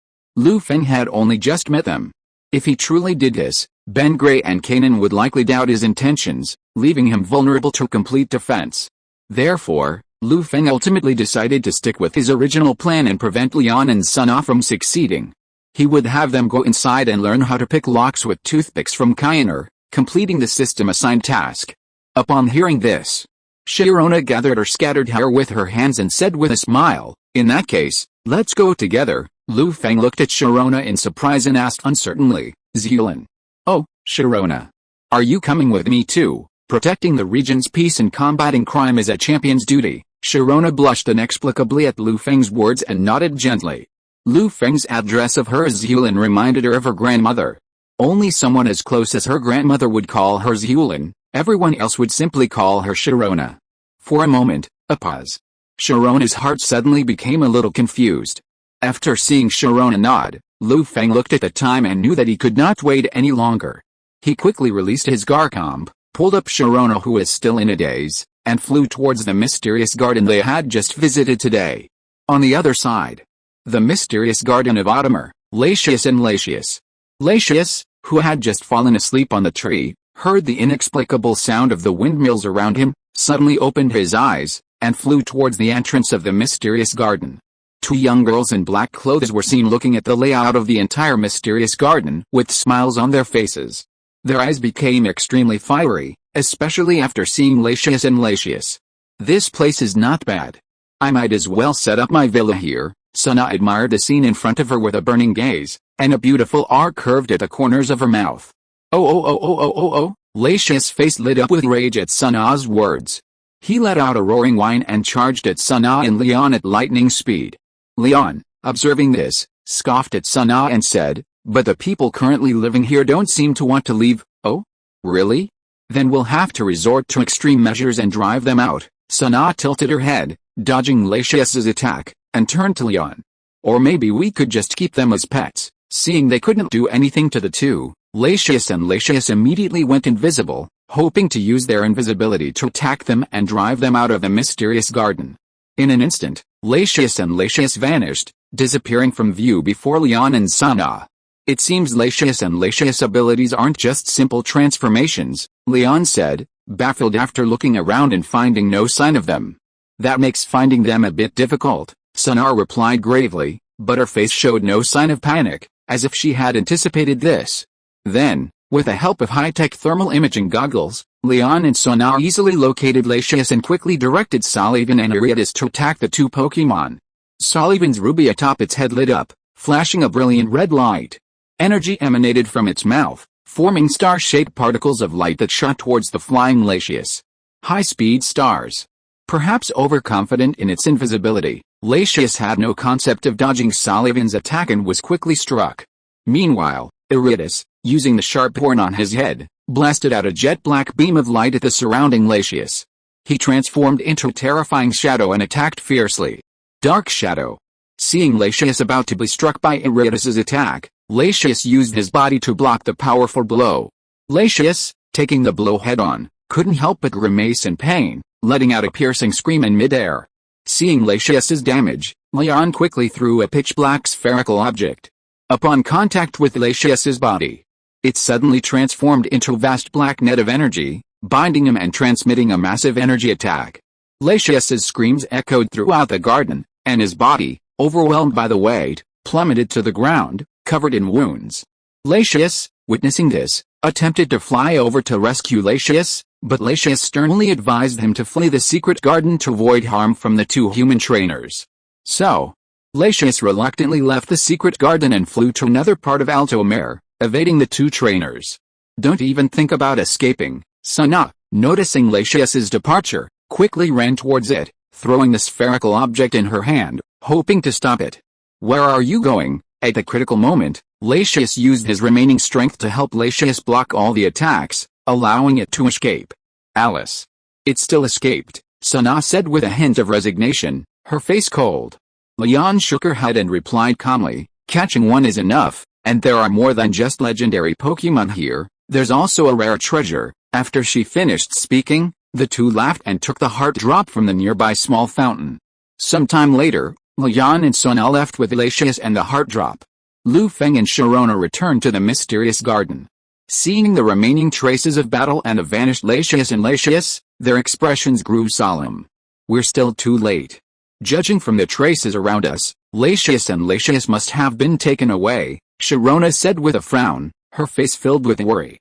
S1: Feng had only just met them. If he truly did this, Ben Gray and Kanan would likely doubt his intentions, leaving him vulnerable to complete defense. Therefore, Lu Feng ultimately decided to stick with his original plan and prevent Leon and Sun Ah from succeeding. He would have them go inside and learn how to pick locks with toothpicks from Kyaner, completing the system-assigned task. Upon hearing this, Sharona gathered her scattered hair with her hands and said with a smile, "In that case, let's go together." Lu Feng looked at Sharona in surprise and asked uncertainly, "Zhulin? Oh, Sharona. Are you coming with me too? Protecting the region's peace and combating crime is a champion's duty." Sharona blushed inexplicably at Lu Feng's words and nodded gently. Lu Feng's address of her as Zhulin reminded her of her grandmother. Only someone as close as her grandmother would call her Zhulin, everyone else would simply call her Sharona. For a moment, a pause. Sharona's heart suddenly became a little confused. After seeing Sharona nod, Lu Feng looked at the time and knew that he could not wait any longer. He quickly released his Garcomb, pulled up Sharona, who was still in a daze, and flew towards the mysterious garden they had just visited today. On the other side, the mysterious garden of Autumner, Latius and Latius. Latius, who had just fallen asleep on the tree, heard the inexplicable sound of the windmills around him, suddenly opened his eyes, and flew towards the entrance of the mysterious garden. Two young girls in black clothes were seen looking at the layout of the entire mysterious garden with smiles on their faces. Their eyes became extremely fiery, especially after seeing Latius and Latius. "This place is not bad. I might as well set up my villa here." Sana admired the scene in front of her with a burning gaze, and a beautiful arc curved at the corners of her mouth. Oh. Latius' face lit up with rage at Sana's words. He let out a roaring whine and charged at Sana and Leon at lightning speed. Leon, observing this, scoffed at Sana and said, "But the people currently living here don't seem to want to leave." "Oh? Really? Then we'll have to resort to extreme measures and drive them out." Sana tilted her head, dodging Latius's attack, and turned to Leon. "Or maybe we could just keep them as pets." Seeing they couldn't do anything to the two, Latius and Latius immediately went invisible, hoping to use their invisibility to attack them and drive them out of the mysterious garden. In an instant, Latius and Latius vanished, disappearing from view before Leon and Sana. "It seems Latius and Latius' abilities aren't just simple transformations," Leon said, baffled after looking around and finding no sign of them. "That makes finding them a bit difficult," Sana replied gravely, but her face showed no sign of panic, as if she had anticipated this. Then, with the help of high-tech thermal imaging goggles, Leon and Sana easily located Latius and quickly directed Sullivan and Ariadis to attack the two Pokémon. Sullivan's ruby atop its head lit up, flashing a brilliant red light. Energy emanated from its mouth, forming star-shaped particles of light that shot towards the flying Latius. High-speed stars. Perhaps overconfident in its invisibility, Latius had no concept of dodging Sullivan's attack and was quickly struck. Meanwhile, Ariadis, using the sharp horn on his head, blasted out a jet-black beam of light at the surrounding Latius. He transformed into a terrifying shadow and attacked fiercely. Dark Shadow. Seeing Latius about to be struck by Ariadis's attack, Latius used his body to block the powerful blow. Latius, taking the blow head-on, couldn't help but grimace in pain, letting out a piercing scream in midair. Seeing Latius's damage, Leon quickly threw a pitch-black spherical object. Upon contact with Latius's body, it suddenly transformed into a vast black net of energy, binding him and transmitting a massive energy attack. Latius's screams echoed throughout the garden, and his body, overwhelmed by the weight, plummeted to the ground, covered in wounds. Latius, witnessing this, attempted to fly over to rescue Latius, but Latius sternly advised him to flee the secret garden to avoid harm from the two human trainers. So, Latius reluctantly left the secret garden and flew to another part of Altomare, evading the two trainers. "Don't even think about escaping." Sana, noticing Latius's departure, quickly ran towards it, throwing the spherical object in her hand, hoping to stop it. "Where are you going?" At the critical moment, Latius used his remaining strength to help Latius block all the attacks, allowing it to escape. "Alice." "It still escaped," Sana said with a hint of resignation, her face cold. Leon shook her head and replied calmly, "Catching one is enough, and there are more than just legendary Pokémon here, there's also a rare treasure." After she finished speaking, the two laughed and took the heart drop from the nearby small fountain. Sometime later, Leon and Sana left with Latius and the heart drop. Lu Feng and Sharona returned to the mysterious garden. Seeing the remaining traces of battle and a vanished Latius and Latius, their expressions grew solemn. We're still too late. Judging from the traces around us, Latius and Latius must have been taken away, Sharona said with a frown, her face filled with worry.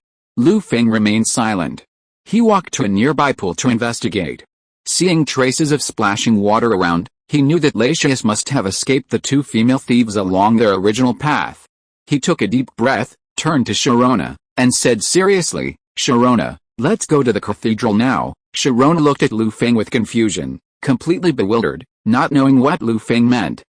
S1: Feng remained silent. He walked to a nearby pool to investigate. Seeing traces of splashing water around, he knew that Latius must have escaped the two female thieves along their original path. He took a deep breath, turned to Sharona, and said seriously, Sharona, let's go to the cathedral now. Sharona looked at Feng with confusion, completely bewildered, not knowing what Feng meant.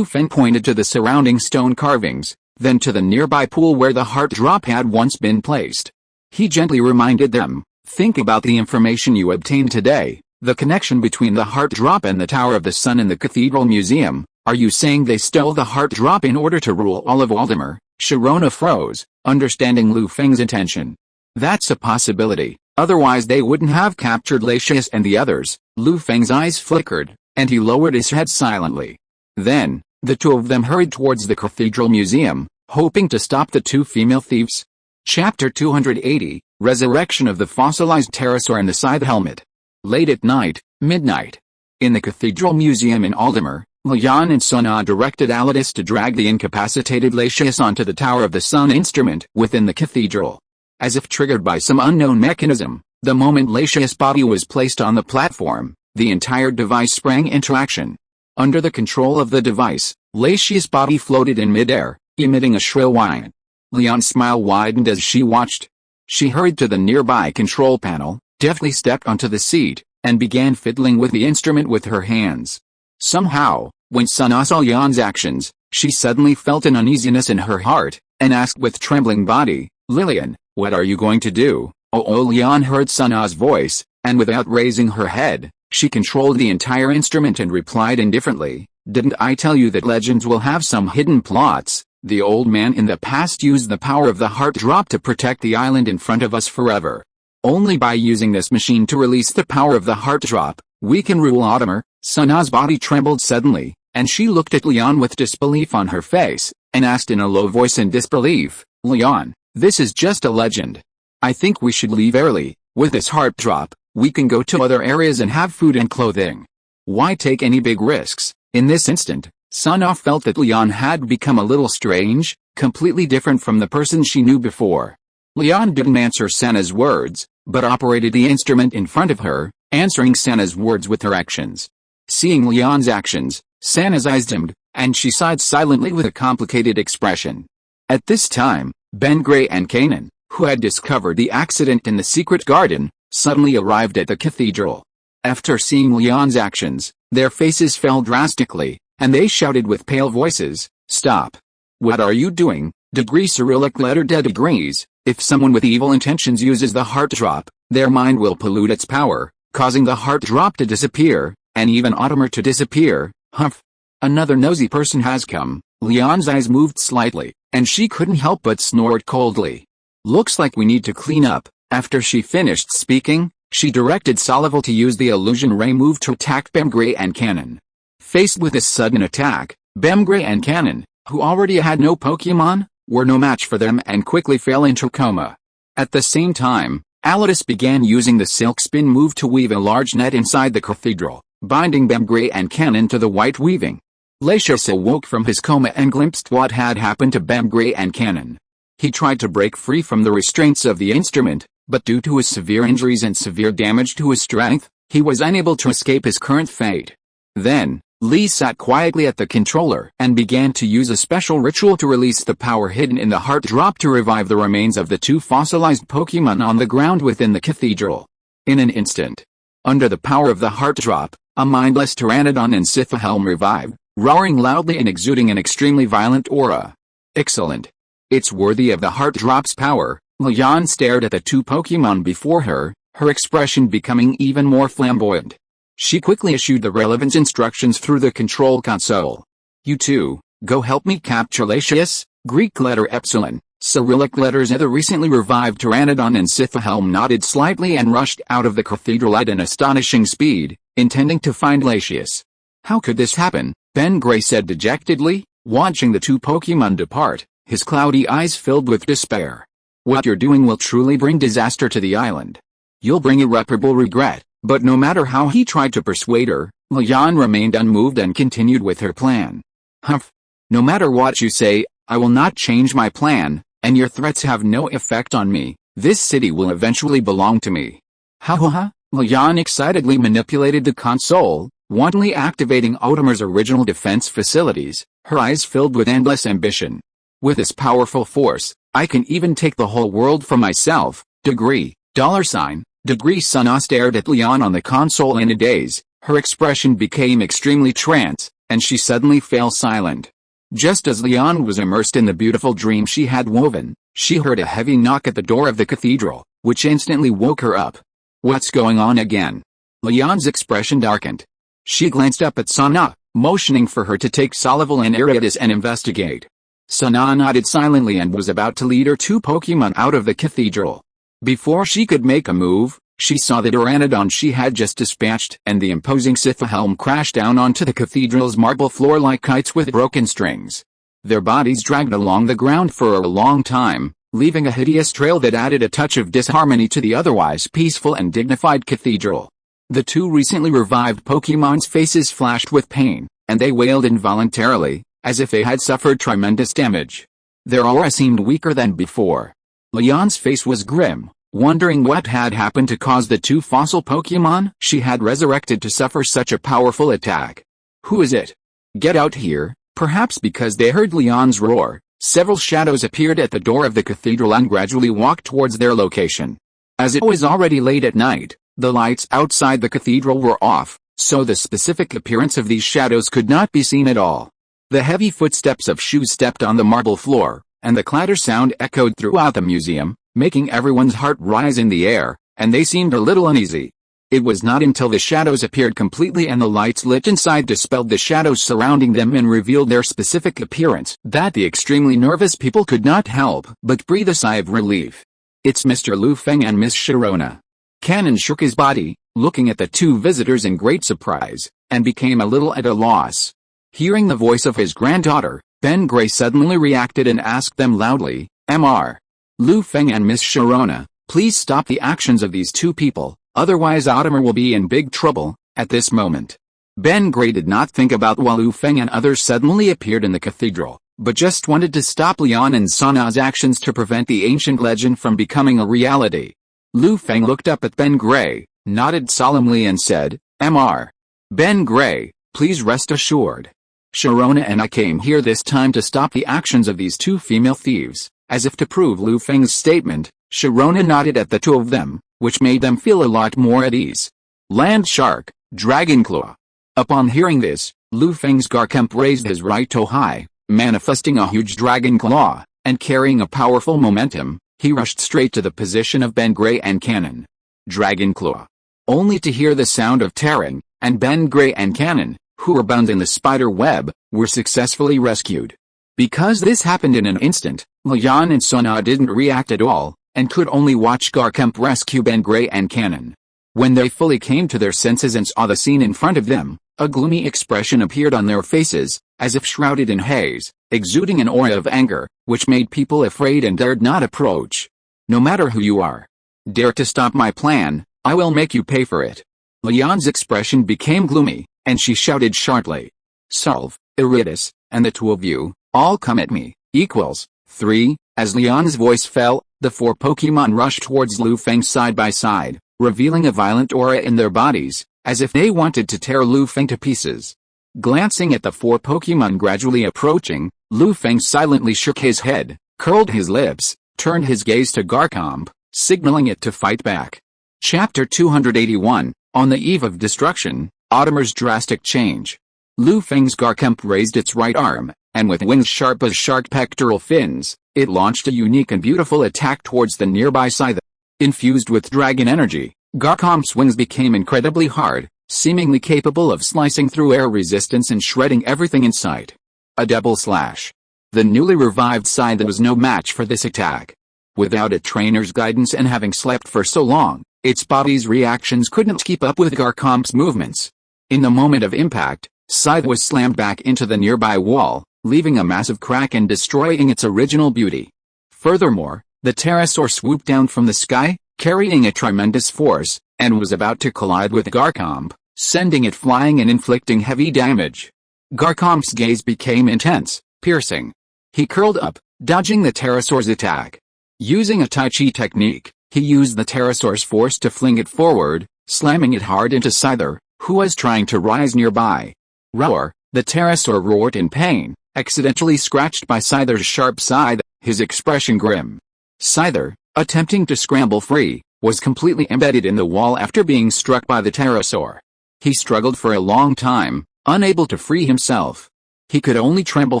S1: Feng pointed to the surrounding stone carvings, then to the nearby pool where the heart drop had once been placed. He gently reminded them, think about the information you obtained today, the connection between the heart drop and the Tower of the Sun in the Cathedral Museum. Are you saying they stole the heart drop in order to rule all of Waldemar? Sharona froze, understanding Feng's intention. That's a possibility, otherwise they wouldn't have captured Latius and the others. Feng's eyes flickered, and he lowered his head silently. Then, the two of them hurried towards the Cathedral Museum, hoping to stop the two female thieves. Chapter 280, Resurrection of the Fossilized Pterosaur and the Scythe Helmet. Late at night, midnight. In the Cathedral Museum in Waldemar, Leon and Sona directed Alidus to drag the incapacitated Latius onto the Tower of the Sun instrument within the cathedral. As if triggered by some unknown mechanism, the moment Latius' body was placed on the platform, the entire device sprang into action. Under the control of the device, Latius' body floated in midair, emitting a shrill whine. Leon's smile widened as she watched. She hurried to the nearby control panel, deftly stepped onto the seat, and began fiddling with the instrument with her hands. Somehow, when Sona saw Leon's actions, she suddenly felt an uneasiness in her heart, and asked with trembling body, Lillian, what are you going to do? Leon heard Sona's voice, and without raising her head, she controlled the entire instrument and replied indifferently, didn't I tell you that legends will have some hidden plots? The old man in the past used the power of the heart drop to protect the island in front of us forever. Only by using this machine to release the power of the heart drop, we can rule Waldemar. Sona's body trembled suddenly, and she looked at Leon with disbelief on her face, and asked in a low voice in disbelief, Leon, this is just a legend. I think we should leave early. With this heart drop, we can go to other areas and have food and clothing. Why take any big risks? In this instant, Sona felt that Leon had become a little strange, completely different from the person she knew before. Leon didn't answer Sana's words, but operated the instrument in front of her, answering Sana's words with her actions. Seeing Leon's actions, Sana's eyes dimmed, and she sighed silently with a complicated expression. At this time, Ben Gray and Kanan, who had discovered the accident in the secret garden, suddenly arrived at the cathedral. After seeing Leon's actions, their faces fell drastically, and they shouted with pale voices, Stop! What are you doing? Degree Cyrillic letter D degrees. If someone with evil intentions uses the heart drop, their mind will pollute its power, causing the heart drop to disappear, and even Waldemar to disappear. Humph! Another nosy person has come. Leon's eyes moved slightly, and she couldn't help but snort coldly. Looks like we need to clean up. After she finished speaking, she directed Solival to use the illusion ray move to attack Bemgray and Kanan. Faced with this sudden attack, Bemgray and Kanan, who already had no Pokémon, were no match for them and quickly fell into coma. At the same time, Alidus began using the silk spin move to weave a large net inside the cathedral, binding Bemgray and Kanan to the white weaving. Latius awoke from his coma and glimpsed what had happened to Bemgray and Kanan. He tried to break free from the restraints of the instrument, but due to his severe injuries and severe damage to his strength, he was unable to escape his current fate. Then, Lee sat quietly at the controller and began to use a special ritual to release the power hidden in the heart drop to revive the remains of the two fossilized Pokémon on the ground within the cathedral. In an instant, under the power of the heart drop, a mindless Pteranodon and Scythohelm revived, roaring loudly and exuding an extremely violent aura. Excellent. It's worthy of the heart drop's power. Leon stared at the two Pokémon before her, her expression becoming even more flamboyant. She quickly issued the relevant instructions through the control console. You two, go help me capture Latius. Greek letter Epsilon, Cyrillic letters The recently revived Pteranodon and Scythohelm nodded slightly and rushed out of the cathedral at an astonishing speed, intending to find Latius. How could this happen? Ben Gray said dejectedly, watching the two Pokémon depart, his cloudy eyes filled with despair. What you're doing will truly bring disaster to the island. You'll bring irreparable regret." But no matter how he tried to persuade her, Leon remained unmoved and continued with her plan. "Humph. No matter what you say, I will not change my plan, and your threats have no effect on me. This city will eventually belong to me." Ha ha ha. Leon excitedly manipulated the console, wantonly activating Otimer's original defense facilities, her eyes filled with endless ambition. "With this powerful force, I can even take the whole world for myself. Degree, $. Degree Sana stared at Leon on the console in a daze. Her expression became extremely trance, and she suddenly fell silent. Just as Leon was immersed in the beautiful dream she had woven, she heard a heavy knock at the door of the cathedral, which instantly woke her up. "What's going on again?" Leon's expression darkened. She glanced up at Sana, motioning for her to take Solival and Iridius and investigate. Sana nodded silently and was about to lead her two Pokémon out of the cathedral. Before she could make a move, she saw the Pteranodon she had just dispatched, and the imposing Scythohelm crash down onto the cathedral's marble floor like kites with broken strings. Their bodies dragged along the ground for a long time, leaving a hideous trail that added a touch of disharmony to the otherwise peaceful and dignified cathedral. The two recently revived Pokémon's faces flashed with pain, and they wailed involuntarily, as if they had suffered tremendous damage. Their aura seemed weaker than before. Leon's face was grim, wondering what had happened to cause the two fossil Pokémon she had resurrected to suffer such a powerful attack. "Who is it? Get out here." Perhaps because they heard Leon's roar, several shadows appeared at the door of the cathedral and gradually walked towards their location. As it was already late at night, the lights outside the cathedral were off, so the specific appearance of these shadows could not be seen at all. The heavy footsteps of shoes stepped on the marble floor, and the clatter sound echoed throughout the museum, making everyone's heart rise in the air, and they seemed a little uneasy. It was not until the shadows appeared completely and the lights lit inside dispelled the shadows surrounding them and revealed their specific appearance that the extremely nervous people could not help but breathe a sigh of relief. "It's Mr. Lu Feng and Miss Sharona." Cannon shook his body, looking at the two visitors in great surprise, and became a little at a loss. Hearing the voice of his granddaughter, Ben Gray suddenly reacted and asked them loudly, "Mr. Lu Feng and Miss Sharona, please stop the actions of these two people, otherwise Otimer will be in big trouble." At this moment, Ben Gray did not think about why Lu Feng and others suddenly appeared in the cathedral, but just wanted to stop Leon and Sana's actions to prevent the ancient legend from becoming a reality. Lu Feng looked up at Ben Gray, nodded solemnly and said, "Mr. Ben Gray, please rest assured. Sharona and I came here this time to stop the actions of these two female thieves." As if to prove Lu Feng's statement, Sharona nodded at the two of them, which made them feel a lot more at ease. "Land Shark, Dragon Claw." Upon hearing this, Lu Feng's Garchomp raised his right toe high, manifesting a huge dragon claw, and carrying a powerful momentum, he rushed straight to the position of Ben Gray and Cannon. Dragon Claw. Only to hear the sound of tearing, and Ben Gray and Cannon, who were bound in the spider web, were successfully rescued. Because this happened in an instant, Leon and Sana didn't react at all, and could only watch Garchomp rescue Ben Gray and Cannon. When they fully came to their senses and saw the scene in front of them, a gloomy expression appeared on their faces, as if shrouded in haze, exuding an aura of anger, which made people afraid and dared not approach. "No matter who you are, dare to stop my plan, I will make you pay for it." Leon's expression became gloomy, and she shouted sharply, "Solve, Iridius, and the two of you, all come at me, equals 3. As Leon's voice fell, the four Pokémon rushed towards Lu Feng side by side, revealing a violent aura in their bodies, as if they wanted to tear Lu Feng to pieces. Glancing at the four Pokémon gradually approaching, Lu Feng silently shook his head, curled his lips, turned his gaze to Garchomp, signaling it to fight back. Chapter 281, On the Eve of Destruction, Otimer's Drastic Change. Lu Feng's Garchomp raised its right arm, and with wings sharp as shark pectoral fins, it launched a unique and beautiful attack towards the nearby scythe. Infused with dragon energy, Garchomp's wings became incredibly hard, seemingly capable of slicing through air resistance and shredding everything in sight. A double slash. The newly revived scythe was no match for this attack. Without a trainer's guidance and having slept for so long, its body's reactions couldn't keep up with Garchomp's movements. In the moment of impact, scythe was slammed back into the nearby wall, leaving a massive crack and destroying its original beauty. Furthermore, The pterosaur swooped down from the sky, carrying a tremendous force, and was about to collide with Garchomp, sending it flying and inflicting heavy damage. Garchomp's gaze became intense, piercing. He curled up, dodging the pterosaur's attack. Using a Tai Chi technique, he used the pterosaur's force to fling it forward, slamming it hard into Scyther, who was trying to rise nearby. Roar! The pterosaur roared in pain, accidentally scratched by Scyther's sharp side, his expression grim. Scyther, attempting to scramble free, was completely embedded in the wall after being struck by the pterosaur. He struggled for a long time, unable to free himself. He could only tremble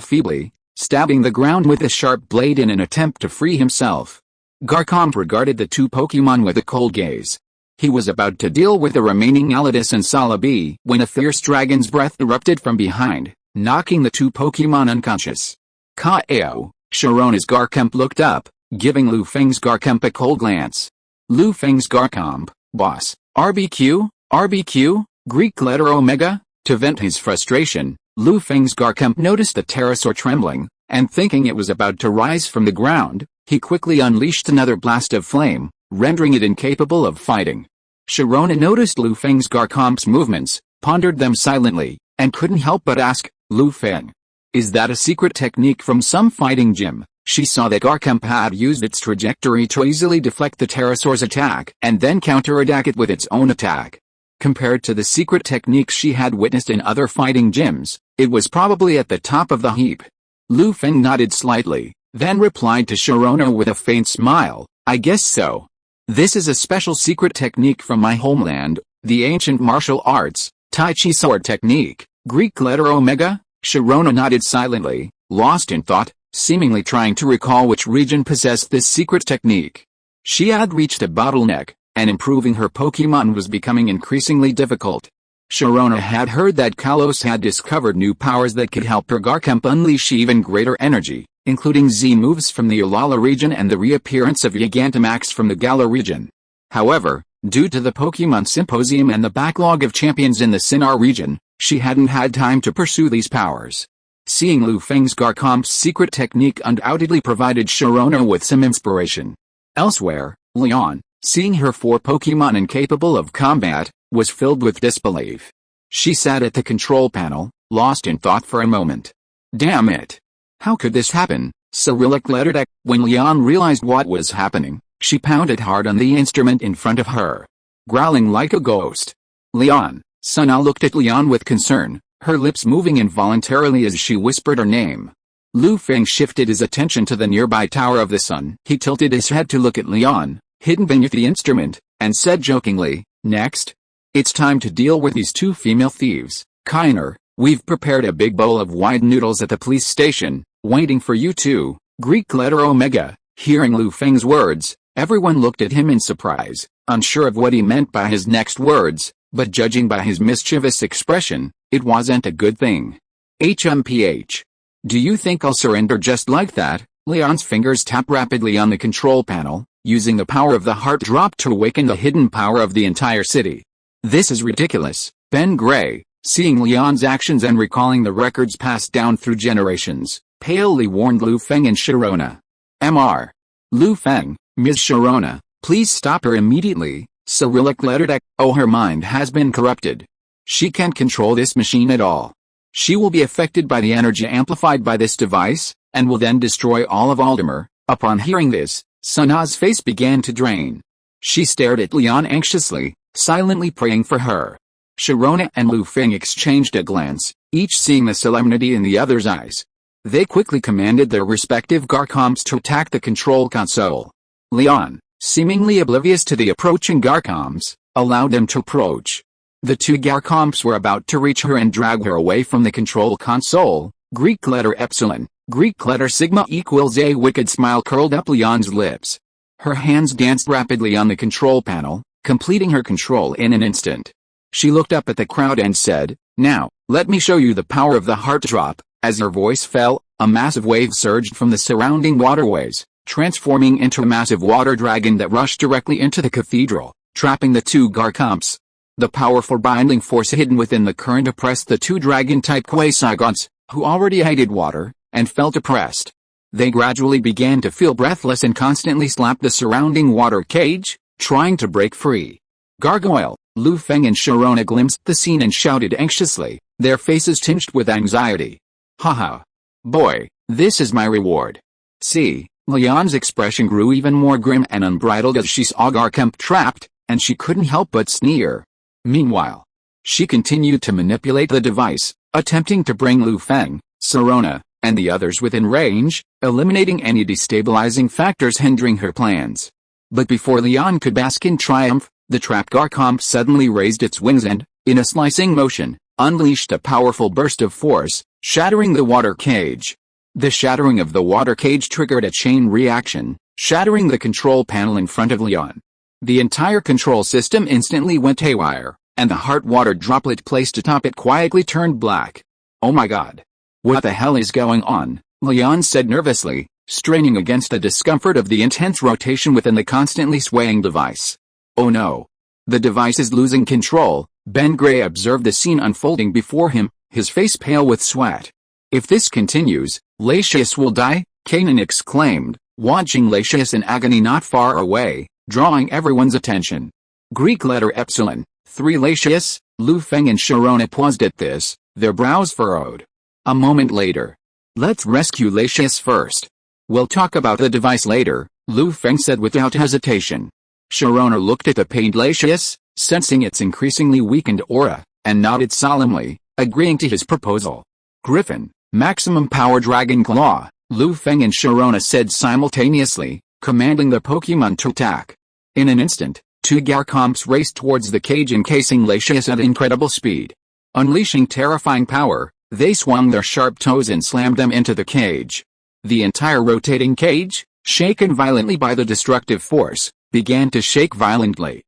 S1: feebly, stabbing the ground with a sharp blade in an attempt to free himself. Garchomp regarded the two Pokémon with a cold gaze. He was about to deal with the remaining Alidus and Celebi when a fierce dragon's breath erupted from behind, knocking the two Pokémon unconscious. K.O. Sharona's Garchomp looked up, giving Lu Feng's Garchomp a cold glance. Lu Feng's Garchomp, boss, RBQ, RBQ, Greek letter Omega? To vent his frustration, Lu Feng's Garchomp noticed the pterosaur trembling, and thinking it was about to rise from the ground, he quickly unleashed another blast of flame, rendering it incapable of fighting. Sharona noticed Lu Feng's Garchomp's movements, pondered them silently, and couldn't help but ask, Lu Feng, is that a secret technique from some fighting gym? She saw that Garchomp had used its trajectory to easily deflect the pterosaur's attack and then counterattack it with its own attack. Compared to the secret techniques she had witnessed in other fighting gyms, it was probably at the top of the heap. Lu Feng nodded slightly, then replied to Sharona with a faint smile, I guess so. This is a special secret technique from my homeland, the ancient martial arts, Tai Chi sword technique, Greek letter Omega? Sharona nodded silently, lost in thought, seemingly trying to recall which region possessed this secret technique. She had reached a bottleneck, and improving her Pokémon was becoming increasingly difficult. Sharona had heard that Kalos had discovered new powers that could help her Garchomp unleash even greater energy, including Z moves from the Ulala region and the reappearance of Gigantamax from the Galar region. However, due to the Pokémon Symposium and the backlog of champions in the Sinnoh region, she hadn't had time to pursue these powers. Seeing Lu Feng's Garchomp's secret technique undoubtedly provided Sharona with some inspiration. Elsewhere, Leon, seeing her four Pokémon incapable of combat, was filled with disbelief. She sat at the control panel, lost in thought for a moment. Damn it! How could this happen? Cyrillic letter deck. When Leon realized what was happening, she pounded hard on the instrument in front of her, growling like a ghost. Leon. Sana looked at Leon with concern, her lips moving involuntarily as she whispered her name. Lu Feng shifted his attention to the nearby Tower of the Sun. He tilted his head to look at Leon, hidden beneath the instrument, and said jokingly, Next. It's time to deal with these two female thieves. Kiner, we've prepared a big bowl of wide noodles at the police station, waiting for you two. Greek letter Omega. Hearing Lu Feng's words, everyone looked at him in surprise, unsure of what he meant by his next words, but judging by his mischievous expression, it wasn't a good thing. HMPH. Do you think I'll surrender just like that? Leon's fingers tapped rapidly on the control panel, using the power of the heart drop to awaken the hidden power of the entire city. This is ridiculous. Ben Gray, seeing Leon's actions and recalling the records passed down through generations, palely warned Lu Feng and Sharona. Mr. Lu Feng, Ms. Sharona, please stop her immediately. Cyrillic letter deck. Oh, her mind has been corrupted. She can't control this machine at all. She will be affected by the energy amplified by this device, and will then destroy all of Aldemer. Upon hearing this, Sana's face began to drain. She stared at Leon anxiously, silently praying for her. Sharona and Lu Feng exchanged a glance, each seeing the solemnity in the other's eyes. They quickly commanded their respective Garchomps to attack the control console. Leon, seemingly oblivious to the approaching Garchomps, allowed them to approach. The two Garchomps were about to reach her and drag her away from the control console. Greek letter Epsilon, Greek letter Sigma equals. A wicked smile curled up Leon's lips. Her hands danced rapidly on the control panel, completing her control in an instant. She looked up at the crowd and said, Now, let me show you the power of the heart drop. As her voice fell, a massive wave surged from the surrounding waterways, transforming into a massive water dragon that rushed directly into the cathedral, trapping the two Garchomps. The powerful binding force hidden within the current oppressed the two dragon-type Quasi-Gods, who already hated water, and felt oppressed. They gradually began to feel breathless and constantly slapped the surrounding water cage, trying to break free. Gargoyle, Feng and Sharona glimpsed the scene and shouted anxiously, their faces tinged with anxiety. Haha. Boy, this is my reward. See, Leon's expression grew even more grim and unbridled as she saw Garcump trapped, and she couldn't help but sneer. Meanwhile, she continued to manipulate the device, attempting to bring Feng, Sharona, and the others within range, eliminating any destabilizing factors hindering her plans. But before Leon could bask in triumph, the trapped Garcomp suddenly raised its wings and, in a slicing motion, unleashed a powerful burst of force, shattering the water cage. The shattering of the water cage triggered a chain reaction, shattering the control panel in front of Leon. The entire control system instantly went haywire, and the heart water droplet placed atop it quietly turned black. Oh my god. What the hell is going on? Leon said nervously, straining against the discomfort of the intense rotation within the constantly swaying device. Oh no. The device is losing control. Ben Gray observed the scene unfolding before him, his face pale with sweat. If this continues, Latius will die, Kanan exclaimed, watching Latius in agony not far away, drawing everyone's attention. Greek letter Epsilon, 3 Latius, Feng and Sharona paused at this, their brows furrowed. A moment later. Let's rescue Latius first. We'll talk about the device later, Feng said without hesitation. Sharona looked at the pained Latius, sensing its increasingly weakened aura, and nodded solemnly, agreeing to his proposal. Griffin, maximum power Dragon Claw, Feng and Sharona said simultaneously, commanding the Pokémon to attack. In an instant, 2 Garcomps raced towards the cage encasing Latius at incredible speed. Unleashing terrifying power, they swung their sharp toes and slammed them into the cage. The entire rotating cage, shaken violently by the destructive force, began to shake violently.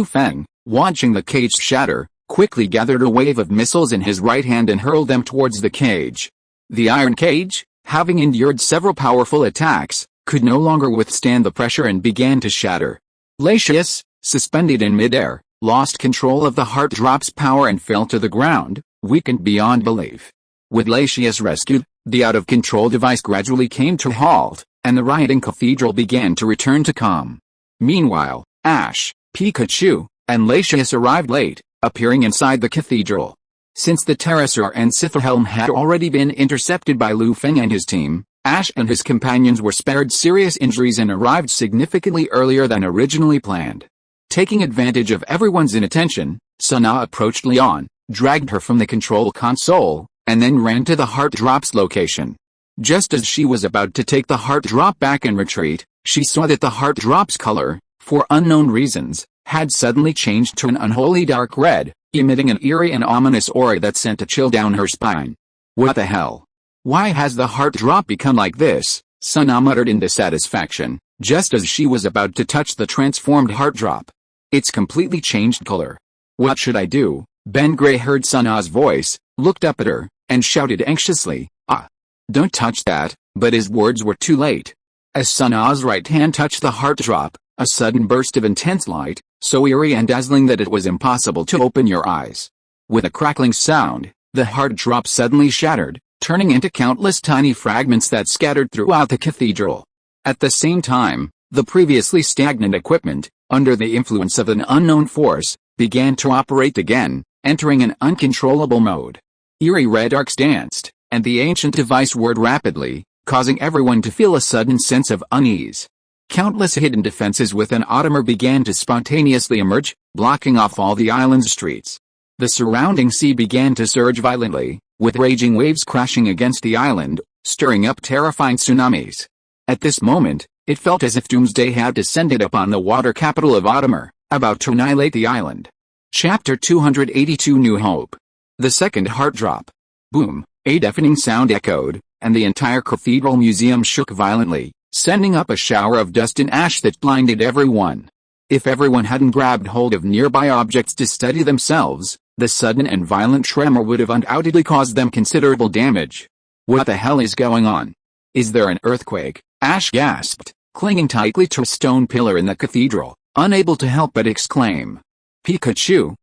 S1: Feng, watching the cage shatter, quickly gathered a wave of missiles in his right hand and hurled them towards the cage. The iron cage, having endured several powerful attacks, could no longer withstand the pressure and began to shatter. Latius, suspended in midair, lost control of the heart drop's power and fell to the ground, weakened beyond belief. With Latius rescued, the out-of-control device gradually came to a halt, and the rioting cathedral began to return to calm. Meanwhile, Ash, Pikachu, and Latius arrived late, appearing inside the cathedral. Since the Pterosaur and Scytherhelm had already been intercepted by Feng and his team, Ash and his companions were spared serious injuries and arrived significantly earlier than originally planned. Taking advantage of everyone's inattention, Sana approached Leon, dragged her from the control console, and then ran to the heart drop's location. Just as she was about to take the heart drop back and retreat, she saw that the heart drop's color, for unknown reasons, had suddenly changed to an unholy dark red, emitting an eerie and ominous aura that sent a chill down her spine. What the hell? Why has the heart drop become like this? Sana muttered in dissatisfaction, just as she was about to touch the transformed heart drop. It's completely changed color. What should I do? Ben Gray heard Sana's voice, looked up at her, and shouted anxiously, "Ah! Don't touch that," but his words were too late. As Sana's right hand touched the heart drop, a sudden burst of intense light, so eerie and dazzling that it was impossible to open your eyes. With a crackling sound, the heart drop suddenly shattered, turning into countless tiny fragments that scattered throughout the cathedral. At the same time, the previously stagnant equipment, under the influence of an unknown force, began to operate again, entering an uncontrollable mode. Eerie red arcs danced, and the ancient device whirred rapidly, causing everyone to feel a sudden sense of unease. Countless hidden defenses within Ottomer began to spontaneously emerge, blocking off all the island's streets. The surrounding sea began to surge violently, with raging waves crashing against the island, stirring up terrifying tsunamis. At this moment, it felt as if doomsday had descended upon the water capital of Ottomer, about to annihilate the island. Chapter 282 New Hope. The second heart drop. Boom, a deafening sound echoed, and the entire cathedral museum shook violently, sending up a shower of dust and ash that blinded everyone. If everyone hadn't grabbed hold of nearby objects to steady themselves, the sudden and violent tremor would have undoubtedly caused them considerable damage. What the hell is going on? Is there an earthquake? Ash gasped, clinging tightly to a stone pillar in the cathedral, unable to help but exclaim. Pikachu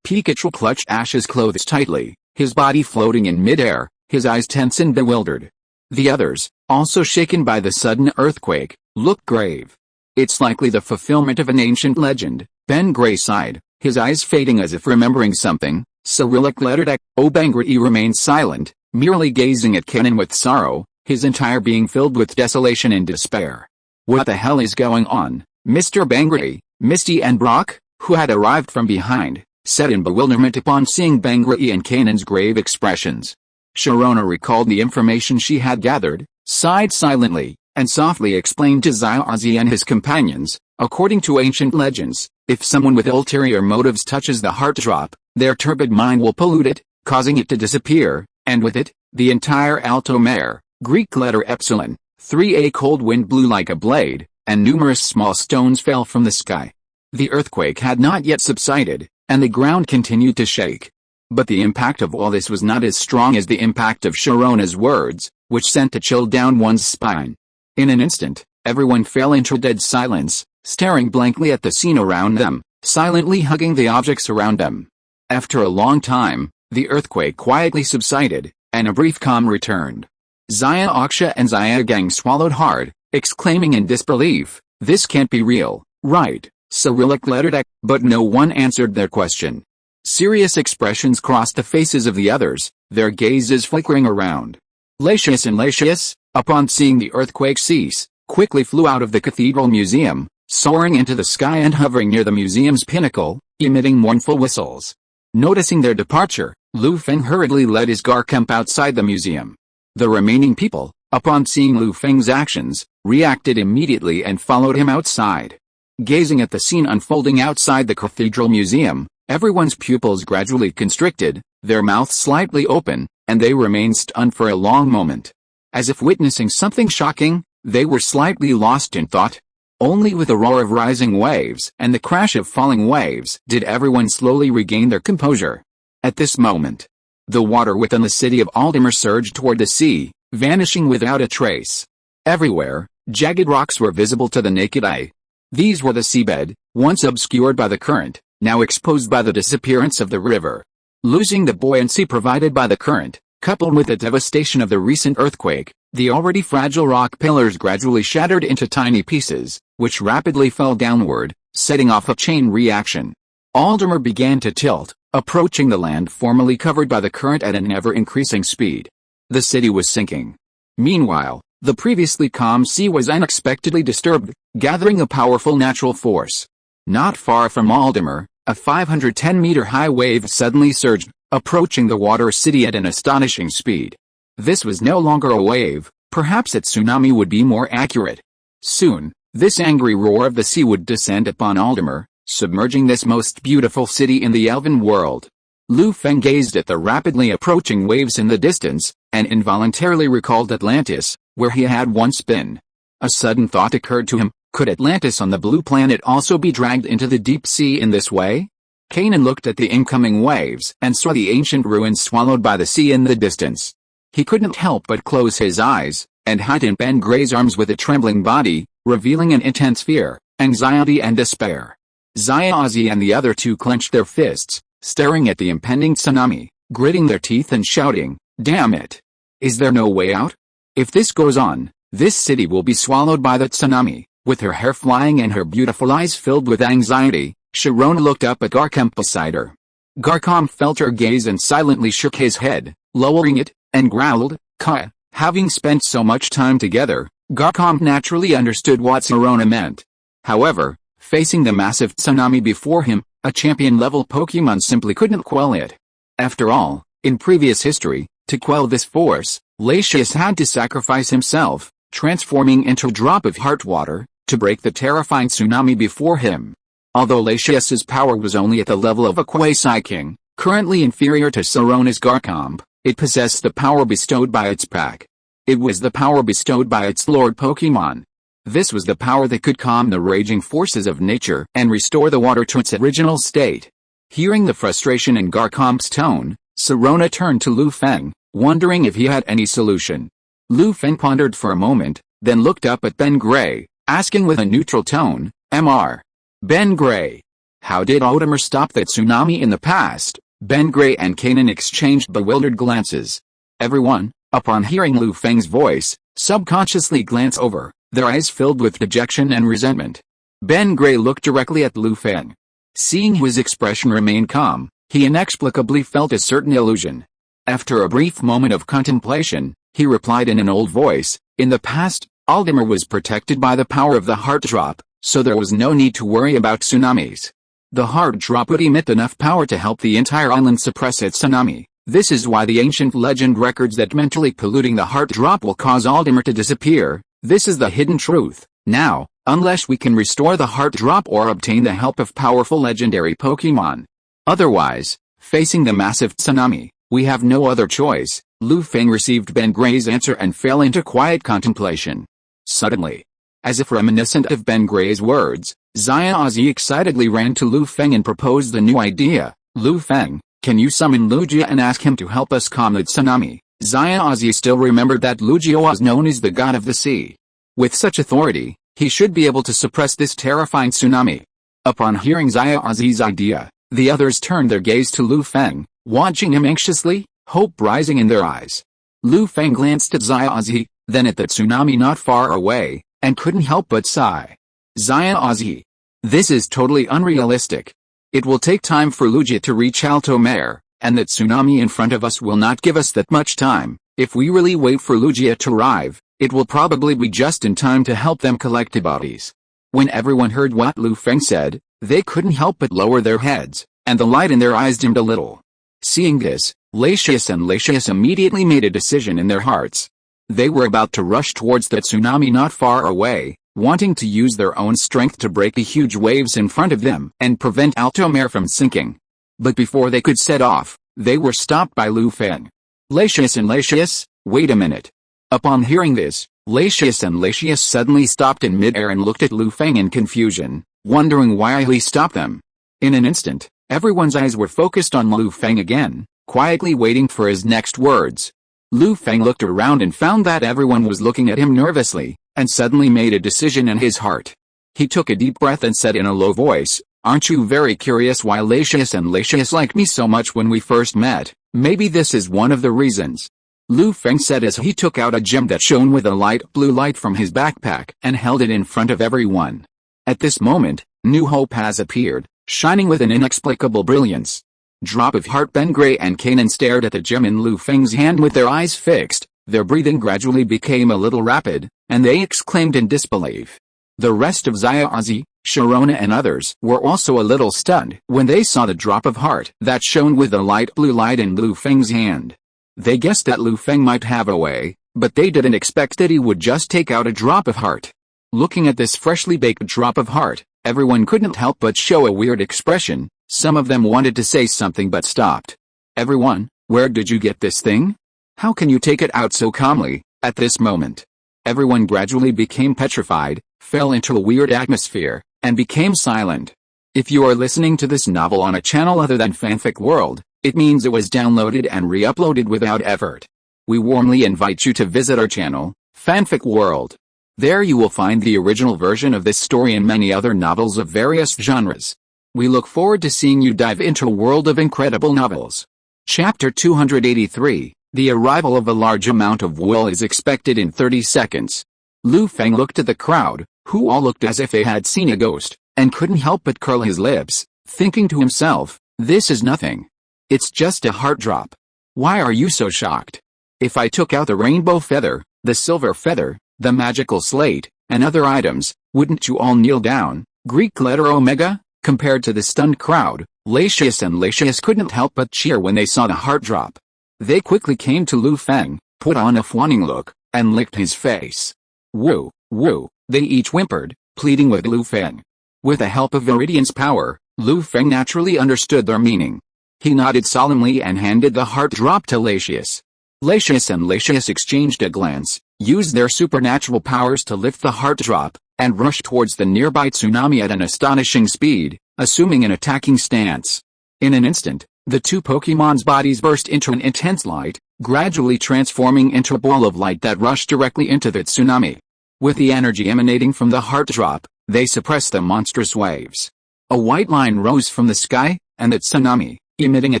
S1: clutched Ash's clothes tightly, his body floating in midair, his eyes tense and bewildered. The others, also shaken by the sudden earthquake, looked grave. "It's likely the fulfillment of an ancient legend," Ben Gray sighed, his eyes fading as if remembering something. Cyrillic lettered Obangri remained silent, merely gazing at Kanan with sorrow, his entire being filled with desolation and despair. "What the hell is going on, Mr. Bangri?" Misty and Brock, who had arrived from behind, said in bewilderment upon seeing Bangri and Kanan's grave expressions. Sharona recalled the information she had gathered, sighed silently, and softly explained to Xiaozi and his companions, according to ancient legends, if someone with ulterior motives touches the heart drop, their turbid mind will pollute it, causing it to disappear, and with it, the entire Alto Mare, Greek letter epsilon. 3 A cold wind blew like a blade, and numerous small stones fell from the sky. The earthquake had not yet subsided, and the ground continued to shake. But the impact of all this was not as strong as the impact of Sharona's words, which sent a chill down one's spine. In an instant, everyone fell into dead silence, staring blankly at the scene around them, silently hugging the objects around them. After a long time, the earthquake quietly subsided, and a brief calm returned. Zaya Aksha and Zaya Gang swallowed hard, exclaiming in disbelief, "This can't be real, right?" Cyrillic lettered, but no one answered their question. Serious expressions crossed the faces of the others, their gazes flickering around. Latius and Latius, upon seeing the earthquake cease, quickly flew out of the cathedral museum, soaring into the sky and hovering near the museum's pinnacle, emitting mournful whistles. Noticing their departure, Lu Feng hurriedly led his Garkump outside the museum. The remaining people, upon seeing Lu Feng's actions, reacted immediately and followed him outside. Gazing at the scene unfolding outside the cathedral museum, everyone's pupils gradually constricted, their mouths slightly open, and they remained stunned for a long moment. As if witnessing something shocking, they were slightly lost in thought. Only with the roar of rising waves and the crash of falling waves did everyone slowly regain their composure. At this moment, the water within the city of Aldemar surged toward the sea, vanishing without a trace. Everywhere, jagged rocks were visible to the naked eye. These were the seabed, once obscured by the current, now exposed by the disappearance of the river. Losing the buoyancy provided by the current, coupled with the devastation of the recent earthquake, the already fragile rock pillars gradually shattered into tiny pieces, which rapidly fell downward, setting off a chain reaction. Aldemar began to tilt, approaching the land formerly covered by the current at an ever-increasing speed. The city was sinking. Meanwhile, the previously calm sea was unexpectedly disturbed, gathering a powerful natural force. Not far from Aldemar, a 510-meter-high wave suddenly surged, approaching the water city at an astonishing speed. This was no longer a wave, perhaps a tsunami would be more accurate. Soon, this angry roar of the sea would descend upon Aldemar, submerging this most beautiful city in the elven world. Lu Feng gazed at the rapidly approaching waves in the distance, and involuntarily recalled Atlantis, where he had once been. A sudden thought occurred to him, could Atlantis on the blue planet also be dragged into the deep sea in this way? Kanan looked at the incoming waves and saw the ancient ruins swallowed by the sea in the distance. He couldn't help but close his eyes, and hide in Ben Gray's arms with a trembling body, revealing an intense fear, anxiety and despair. Xiaozi and the other two clenched their fists, staring at the impending tsunami, gritting their teeth and shouting, "Damn it! Is there no way out? If this goes on, this city will be swallowed by the tsunami." With her hair flying and her beautiful eyes filled with anxiety, Sharona looked up at Garkump beside her. Garkump felt her gaze and silently shook his head, lowering it, and growled, "Kaya." Having spent so much time together, Garkump naturally understood what Sharona meant. However, facing the massive tsunami before him, a champion-level Pokémon simply couldn't quell it. After all, in previous history, to quell this force, Latius had to sacrifice himself, transforming into a drop of heart water, to break the terrifying tsunami before him. Although Latius's power was only at the level of a quasi-king, currently inferior to Sharona's Garkump, it possessed the power bestowed by its pack. It was the power bestowed by its Lord Pokémon. This was the power that could calm the raging forces of nature and restore the water to its original state. Hearing the frustration in Garkump's tone, Sharona turned to Lu Feng, wondering if he had any solution. Lu Feng pondered for a moment, then looked up at Ben Gray, asking with a neutral tone, "Mr. Ben Gray, how did Aldemar stop that tsunami in the past?" Ben Gray and Kanan exchanged bewildered glances. Everyone, Upon hearing Lu Feng's voice, subconsciously glance over, their eyes filled with dejection and resentment. Ben Gray looked directly at Lu Feng. Seeing his expression remain calm, he inexplicably felt a certain illusion. After a brief moment of contemplation, he replied in an old voice, "In the past, Aldemir was protected by the power of the heart drop, so there was no need to worry about tsunamis. The heart drop would emit enough power to help the entire island suppress its tsunami. This is why the ancient legend records that mentally polluting the heart drop will cause Aldemir to disappear. This is the hidden truth. Now, unless we can restore the heart drop or obtain the help of powerful legendary Pokémon. Otherwise, facing the massive tsunami, we have no other choice." Lu Feng received Ben Gray's answer and fell into quiet contemplation. Suddenly, as if reminiscent of Ben Gray's words, Xiaozi excitedly ran to Lu Feng and proposed a new idea. "Lu Feng, can you summon Lujia and ask him to help us calm the tsunami?" Xiaozi still remembered that Lujia was known as the god of the sea. With such authority, he should be able to suppress this terrifying tsunami. Upon hearing Xiaozi's idea, the others turned their gaze to Lu Feng, watching him anxiously, hope rising in their eyes. Lu Feng glanced at Xiaozi, then at the tsunami not far away, and couldn't help but sigh. "Xiaozi, this is totally unrealistic. It will take time for Lujia to reach Alto Mare, and the tsunami in front of us will not give us that much time. If we really wait for Lujia to arrive, it will probably be just in time to help them collect bodies." When everyone heard what Lu Feng said, they couldn't help but lower their heads, and the light in their eyes dimmed a little. Seeing this, Lacius and Lacius immediately made a decision in their hearts. They were about to rush towards the tsunami not far away, wanting to use their own strength to break the huge waves in front of them and prevent Alto Mare from sinking. But before they could set off, they were stopped by Lu Feng. "Lacius and Lacius, wait a minute." Upon hearing this, Lacius and Lacius suddenly stopped in midair and looked at Lu Feng in confusion, wondering why he stopped them. In an instant, everyone's eyes were focused on Lu Feng again, quietly waiting for his next words. Lu Feng looked around and found that everyone was looking at him nervously, and suddenly made a decision in his heart. He took a deep breath and said in a low voice, "Aren't you very curious why Lacius and Lacius liked me so much when we first met? Maybe this is one of the reasons." Lu Feng said as he took out a gem that shone with a light blue light from his backpack and held it in front of everyone. At this moment, new hope has appeared, shining with an inexplicable brilliance. Drop of Heart. Ben Gray and Kanan stared at the gem in Lu Feng's hand with their eyes fixed. Their breathing gradually became a little rapid, and they exclaimed in disbelief. The rest of Xiaozi, Sharona and others were also a little stunned when they saw the drop of heart that shone with a light blue light in Lu Feng's hand. They guessed that Lu Feng might have a way, but they didn't expect that he would just take out a drop of heart. Looking at this freshly baked drop of heart, everyone couldn't help but show a weird expression. Some of them wanted to say something but stopped. "Everyone, where did you get this thing? How can you take it out so calmly?" At this moment, everyone gradually became petrified, fell into a weird atmosphere, and became silent. If you are listening to this novel on a channel other than Fanfic World, it means it was downloaded and re-uploaded without effort. We warmly invite you to visit our channel, Fanfic World. There you will find the original version of this story and many other novels of various genres. We look forward to seeing you dive into a world of incredible novels. Chapter 283, The arrival of a large amount of wool is expected in 30 seconds. Lu Feng looked at the crowd, who all looked as if they had seen a ghost, and couldn't help but curl his lips, thinking to himself, "This is nothing. It's just a heart drop. Why are you so shocked? If I took out the rainbow feather, the silver feather, the magical slate, and other items, wouldn't you all kneel down?" Greek letter Omega. Compared to the stunned crowd, Lacius and Lacius couldn't help but cheer when they saw the heart drop. They quickly came to Lu Feng, put on a fawning look, and licked his face. "Woo, woo," they each whimpered, pleading with Lu Feng. With the help of Viridian's power, Lu Feng naturally understood their meaning. He nodded solemnly and handed the heart drop to Lacius. Lacius and Lacius exchanged a glance, used their supernatural powers to lift the heart drop, and rushed towards the nearby tsunami at an astonishing speed, assuming an attacking stance. In an instant, the two Pokemon's bodies burst into an intense light, gradually transforming into a ball of light that rushed directly into the tsunami. With the energy emanating from the heart drop, they suppressed the monstrous waves. A white line rose from the sky, and the tsunami, emitting a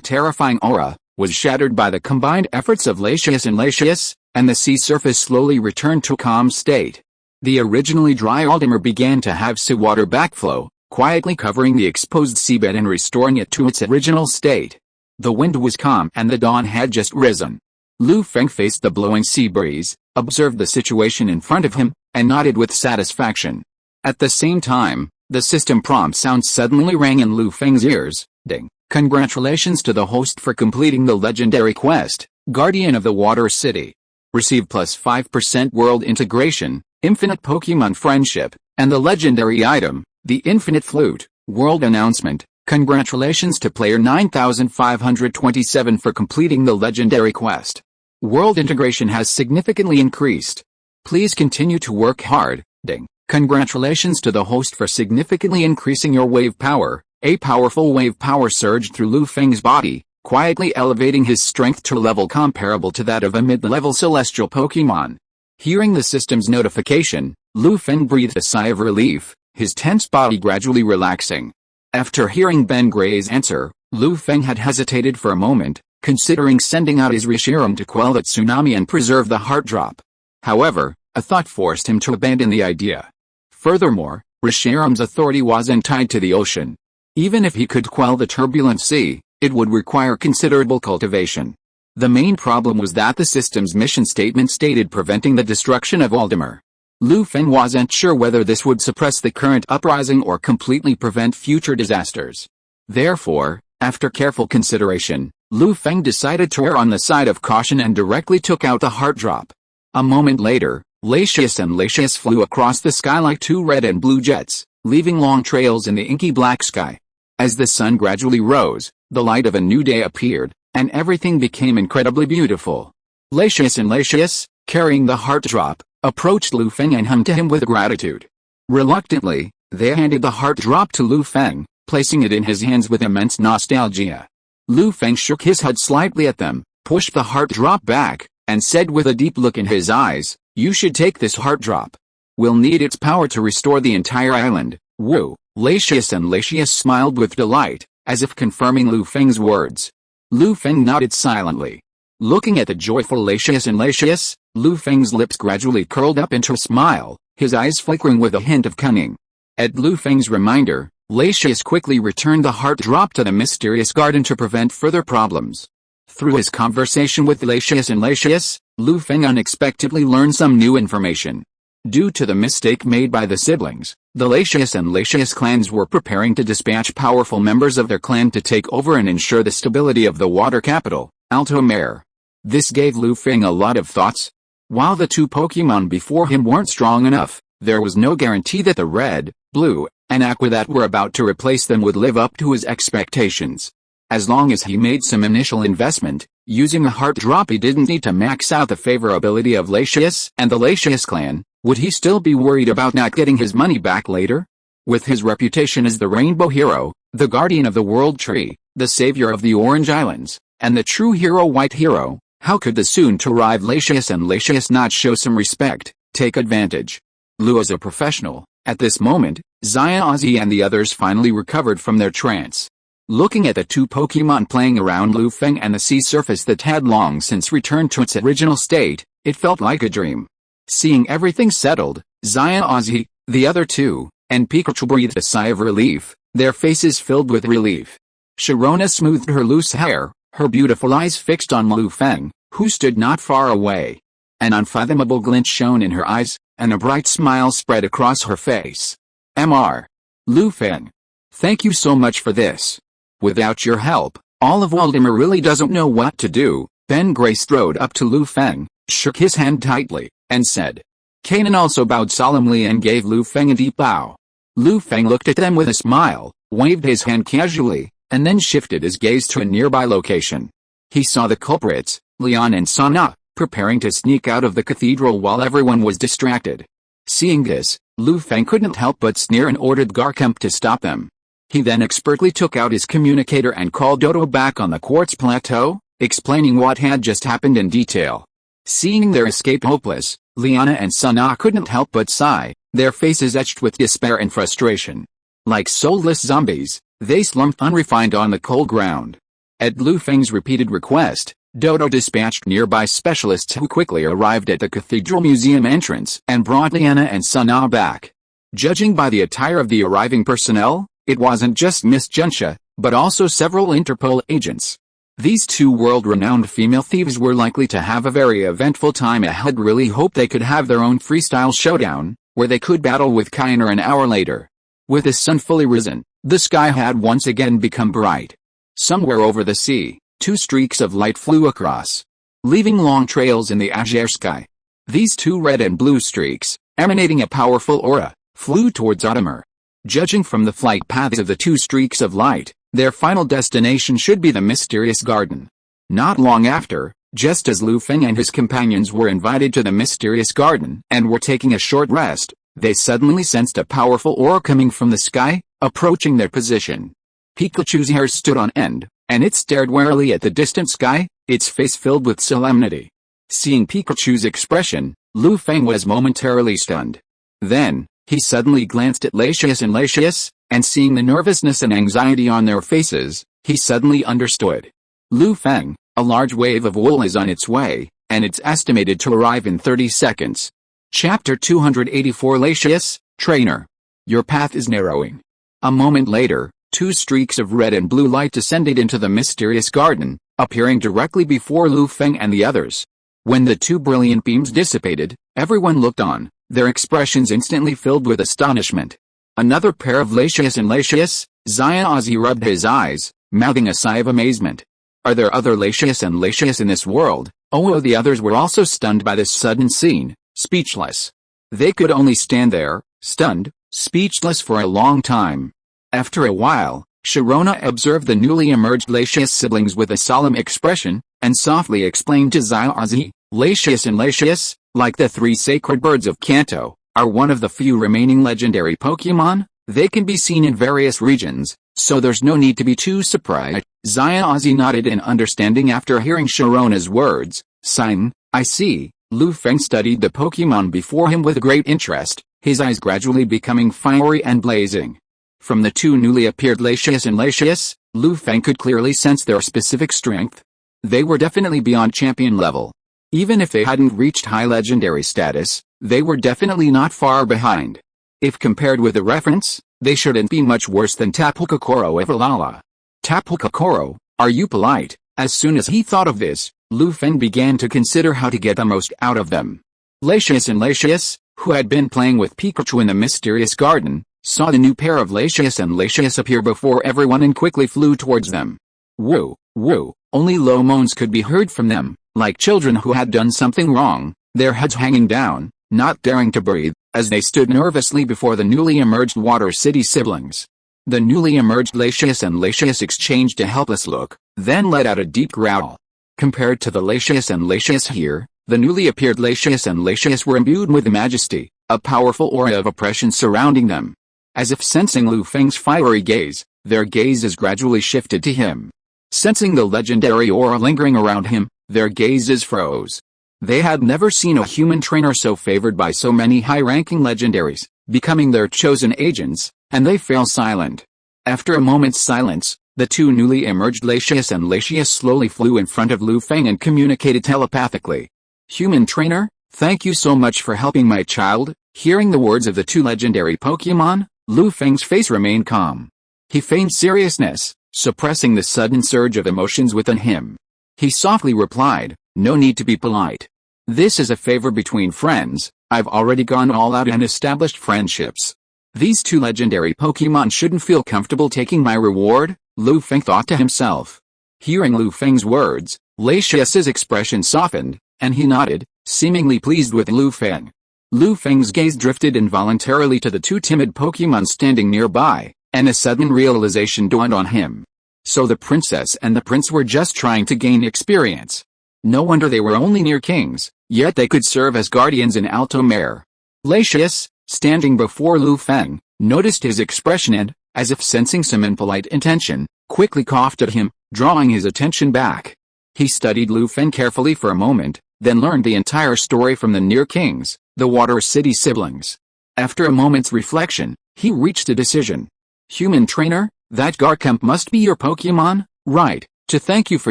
S1: terrifying aura, was shattered by the combined efforts of Lacius and Lacius. and the sea surface slowly returned to a calm state. The originally dry Aldemer began to have seawater backflow, quietly covering the exposed seabed and restoring it to its original state. The wind was calm and the dawn had just risen. Lu Feng faced the blowing sea breeze, observed the situation in front of him, and nodded with satisfaction. At the same time, the system prompt sound suddenly rang in Lu Feng's ears. Ding! Congratulations to the host for completing the legendary quest, Guardian of the Water City. Receive plus 5% world integration, infinite Pokémon friendship, and the legendary item, the Infinite Flute. World announcement. Congratulations to player 9527 for completing the legendary quest. World integration has significantly increased. Please continue to work hard. Ding. Congratulations to the host for significantly increasing your wave power. A powerful wave power surged through Lu Feng's body, quietly elevating his strength to a level comparable to that of a mid-level celestial Pokémon. Hearing the system's notification, Lu Feng breathed a sigh of relief, his tense body gradually relaxing. After hearing Ben Gray's answer, Lu Feng had hesitated for a moment, considering sending out his Reshiram to quell that tsunami and preserve the heart drop. However, a thought forced him to abandon the idea. Furthermore, Reshiram's authority wasn't tied to the ocean. Even if he could quell the turbulent sea, it would require considerable cultivation. The main problem was that the system's mission statement stated preventing the destruction of Aldemer. Lu Feng wasn't sure whether this would suppress the current uprising or completely prevent future disasters. Therefore, after careful consideration, Lu Feng decided to err on the side of caution and directly took out the heart drop. A moment later, Latius and Latius flew across the sky like two red and blue jets, leaving long trails in the inky black sky. As the sun gradually rose, the light of a new day appeared, and everything became incredibly beautiful. Latius and Latius, carrying the heart drop, approached Lu Feng and hummed to him with gratitude. Reluctantly, they handed the heart drop to Lu Feng, placing it in his hands with immense nostalgia. Lu Feng shook his head slightly at them, pushed the heart drop back, and said with a deep look in his eyes, "You should take this heart drop. We'll need its power to restore the entire island." Woo! Latius and Latius smiled with delight, as if confirming Lu Feng's words. Lu Feng nodded silently. Looking at the joyful Latius and Latius, Lu Feng's lips gradually curled up into a smile, his eyes flickering with a hint of cunning. At Lu Feng's reminder, Latius quickly returned the heart drop to the mysterious garden to prevent further problems. Through his conversation with Latius and Latius, Lu Feng unexpectedly learned some new information. Due to the mistake made by the siblings, the Latius and Latius clans were preparing to dispatch powerful members of their clan to take over and ensure the stability of the water capital, Alto-Mare. This gave Lu Feng a lot of thoughts. While the two Pokémon before him weren't strong enough, there was no guarantee that the red, blue, and aqua that were about to replace them would live up to his expectations. As long as he made some initial investment, using a heart drop, he didn't need to max out the favorability of Latius and the Latius clan. Would he still be worried about not getting his money back later? With his reputation as the Rainbow Hero, the Guardian of the World Tree, the Savior of the Orange Islands, and the true hero White Hero, how could the soon-to-arrive Latius and Latius not show some respect, take advantage? Lu is a professional. At this moment, Zaya Ozzy and the others finally recovered from their trance. Looking at the two Pokémon playing around Lu Feng and the sea surface that had long since returned to its original state, it felt like a dream. Seeing everything settled, Zaya Ozzy, the other two, and Pikachu breathed a sigh of relief, their faces filled with relief. Sharona smoothed her loose hair, her beautiful eyes fixed on Lu Feng, who stood not far away. An unfathomable glint shone in her eyes, and a bright smile spread across her face. Mr. Lu Feng. Thank you so much for this. Without your help, all of Aldemer really doesn't know what to do. Ben Gray strode up to Lu Feng, shook his hand tightly, and said. Kanan also bowed solemnly and gave Lu Feng a deep bow. Lu Feng looked at them with a smile, waved his hand casually, and then shifted his gaze to a nearby location. He saw the culprits, Leon and Sana, preparing to sneak out of the cathedral while everyone was distracted. Seeing this, Lu Feng couldn't help but sneer and ordered Garchomp to stop them. He then expertly took out his communicator and called Dodo back on the quartz plateau, explaining what had just happened in detail. Seeing their escape hopeless, Liana and Sana couldn't help but sigh, their faces etched with despair and frustration. Like soulless zombies, they slumped unrefined on the cold ground. At Lu Feng's repeated request, Dodo dispatched nearby specialists who quickly arrived at the Cathedral Museum entrance and brought Liana and Sana back. Judging by the attire of the arriving personnel, it wasn't just Miss Junsha, but also several Interpol agents. These two world-renowned female thieves were likely to have a very eventful time ahead. Really hoped they could have their own freestyle showdown, where they could battle with Kainer an hour later. With the sun fully risen, the sky had once again become bright. Somewhere over the sea, two streaks of light flew across, leaving long trails in the azure sky. These two red and blue streaks, emanating a powerful aura, flew towards Ottomer. Judging from the flight paths of the two streaks of light, their final destination should be the mysterious garden. Not long after, just as Lu Feng and his companions were invited to the mysterious garden and were taking a short rest, they suddenly sensed a powerful aura coming from the sky, approaching their position. Pikachu's hair stood on end, and it stared warily at the distant sky, its face filled with solemnity. Seeing Pikachu's expression, Lu Feng was momentarily stunned. Then, he suddenly glanced at Latius and Latius, and seeing the nervousness and anxiety on their faces, he suddenly understood. Lu Feng, a large wave of wool is on its way, and it's estimated to arrive in 30 seconds. Chapter 284 Latius, Trainer. Your path is narrowing. A moment later, two streaks of red and blue light descended into the mysterious garden, appearing directly before Lu Feng and the others. When the two brilliant beams dissipated, everyone looked on, their expressions instantly filled with astonishment. Another pair of Latius and Latius, Ozzy rubbed his eyes, mouthing a sigh of amazement. Are there other Latius and Latius in this world? Oh, the others were also stunned by this sudden scene, speechless. They could only stand there, stunned, speechless for a long time. After a while, Sharona observed the newly emerged Latius siblings with a solemn expression, and softly explained to Ozzy, Latius and Latius, like the three sacred birds of Kanto, are one of the few remaining legendary Pokémon. They can be seen in various regions, so there's no need to be too surprised. Ozzy nodded in understanding after hearing Sharona's words. Sighing, I see. Lu Feng studied the Pokémon before him with great interest, his eyes gradually becoming fiery and blazing. From the two newly appeared Latius and Latius, Lu Feng could clearly sense their specific strength. They were definitely beyond champion level. Even if they hadn't reached high legendary status, they were definitely not far behind. If compared with the reference, they shouldn't be much worse than Tapu Koko of Alala. Tapu Koko, are you polite? As soon as he thought of this, Lu Feng began to consider how to get the most out of them. Latius and Latius, who had been playing with Pikachu in the mysterious garden, saw the new pair of Latius and Latius appear before everyone and quickly flew towards them. Woo, woo, only low moans could be heard from them, like children who had done something wrong, their heads hanging down, not daring to breathe, as they stood nervously before the newly emerged Water City siblings. The newly emerged Latius and Latius exchanged a helpless look, then let out a deep growl. Compared to the Latius and Latius here, the newly appeared Latius and Latius were imbued with majesty, a powerful aura of oppression surrounding them. As if sensing Lu Feng's fiery gaze, their gazes gradually shifted to him. Sensing the legendary aura lingering around him, their gazes froze. They had never seen a human trainer so favored by so many high-ranking legendaries, becoming their chosen agents, and they fell silent. After a moment's silence, the two newly emerged Latius and Latius slowly flew in front of Lu Feng and communicated telepathically. Human trainer, thank you so much for helping my child. Hearing the words of the two legendary Pokémon, Lu Feng's face remained calm. He feigned seriousness, suppressing the sudden surge of emotions within him. He softly replied, no need to be polite. This is a favor between friends. I've already gone all out and established friendships. These two legendary Pokémon shouldn't feel comfortable taking my reward, Lu Feng thought to himself. Hearing Lu Feng's words, Latius's expression softened, and he nodded, seemingly pleased with Lu Feng. Lu Feng's gaze drifted involuntarily to the two timid Pokémon standing nearby, and a sudden realization dawned on him. So the princess and the prince were just trying to gain experience. No wonder they were only near kings, yet they could serve as guardians in Alto Mare. Latius, standing before Lu Feng, noticed his expression and, as if sensing some impolite intention, quickly coughed at him, drawing his attention back. He studied Lu Feng carefully for a moment, then learned the entire story from the near kings, the Water City siblings. After a moment's reflection, he reached a decision. Human trainer, that Garchomp must be your Pokémon, right? To thank you for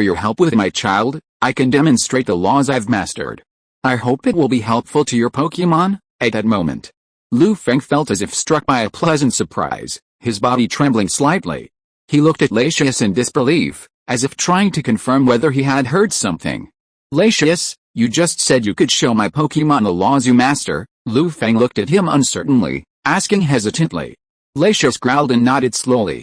S1: your help with my child, I can demonstrate the laws I've mastered. I hope it will be helpful to your Pokémon." At that moment, Lu Feng felt as if struck by a pleasant surprise, his body trembling slightly. He looked at Latius in disbelief, as if trying to confirm whether he had heard something. "Latius, you just said you could show my Pokémon the laws you master." Lu Feng looked at him uncertainly, asking hesitantly. Latius growled and nodded slowly.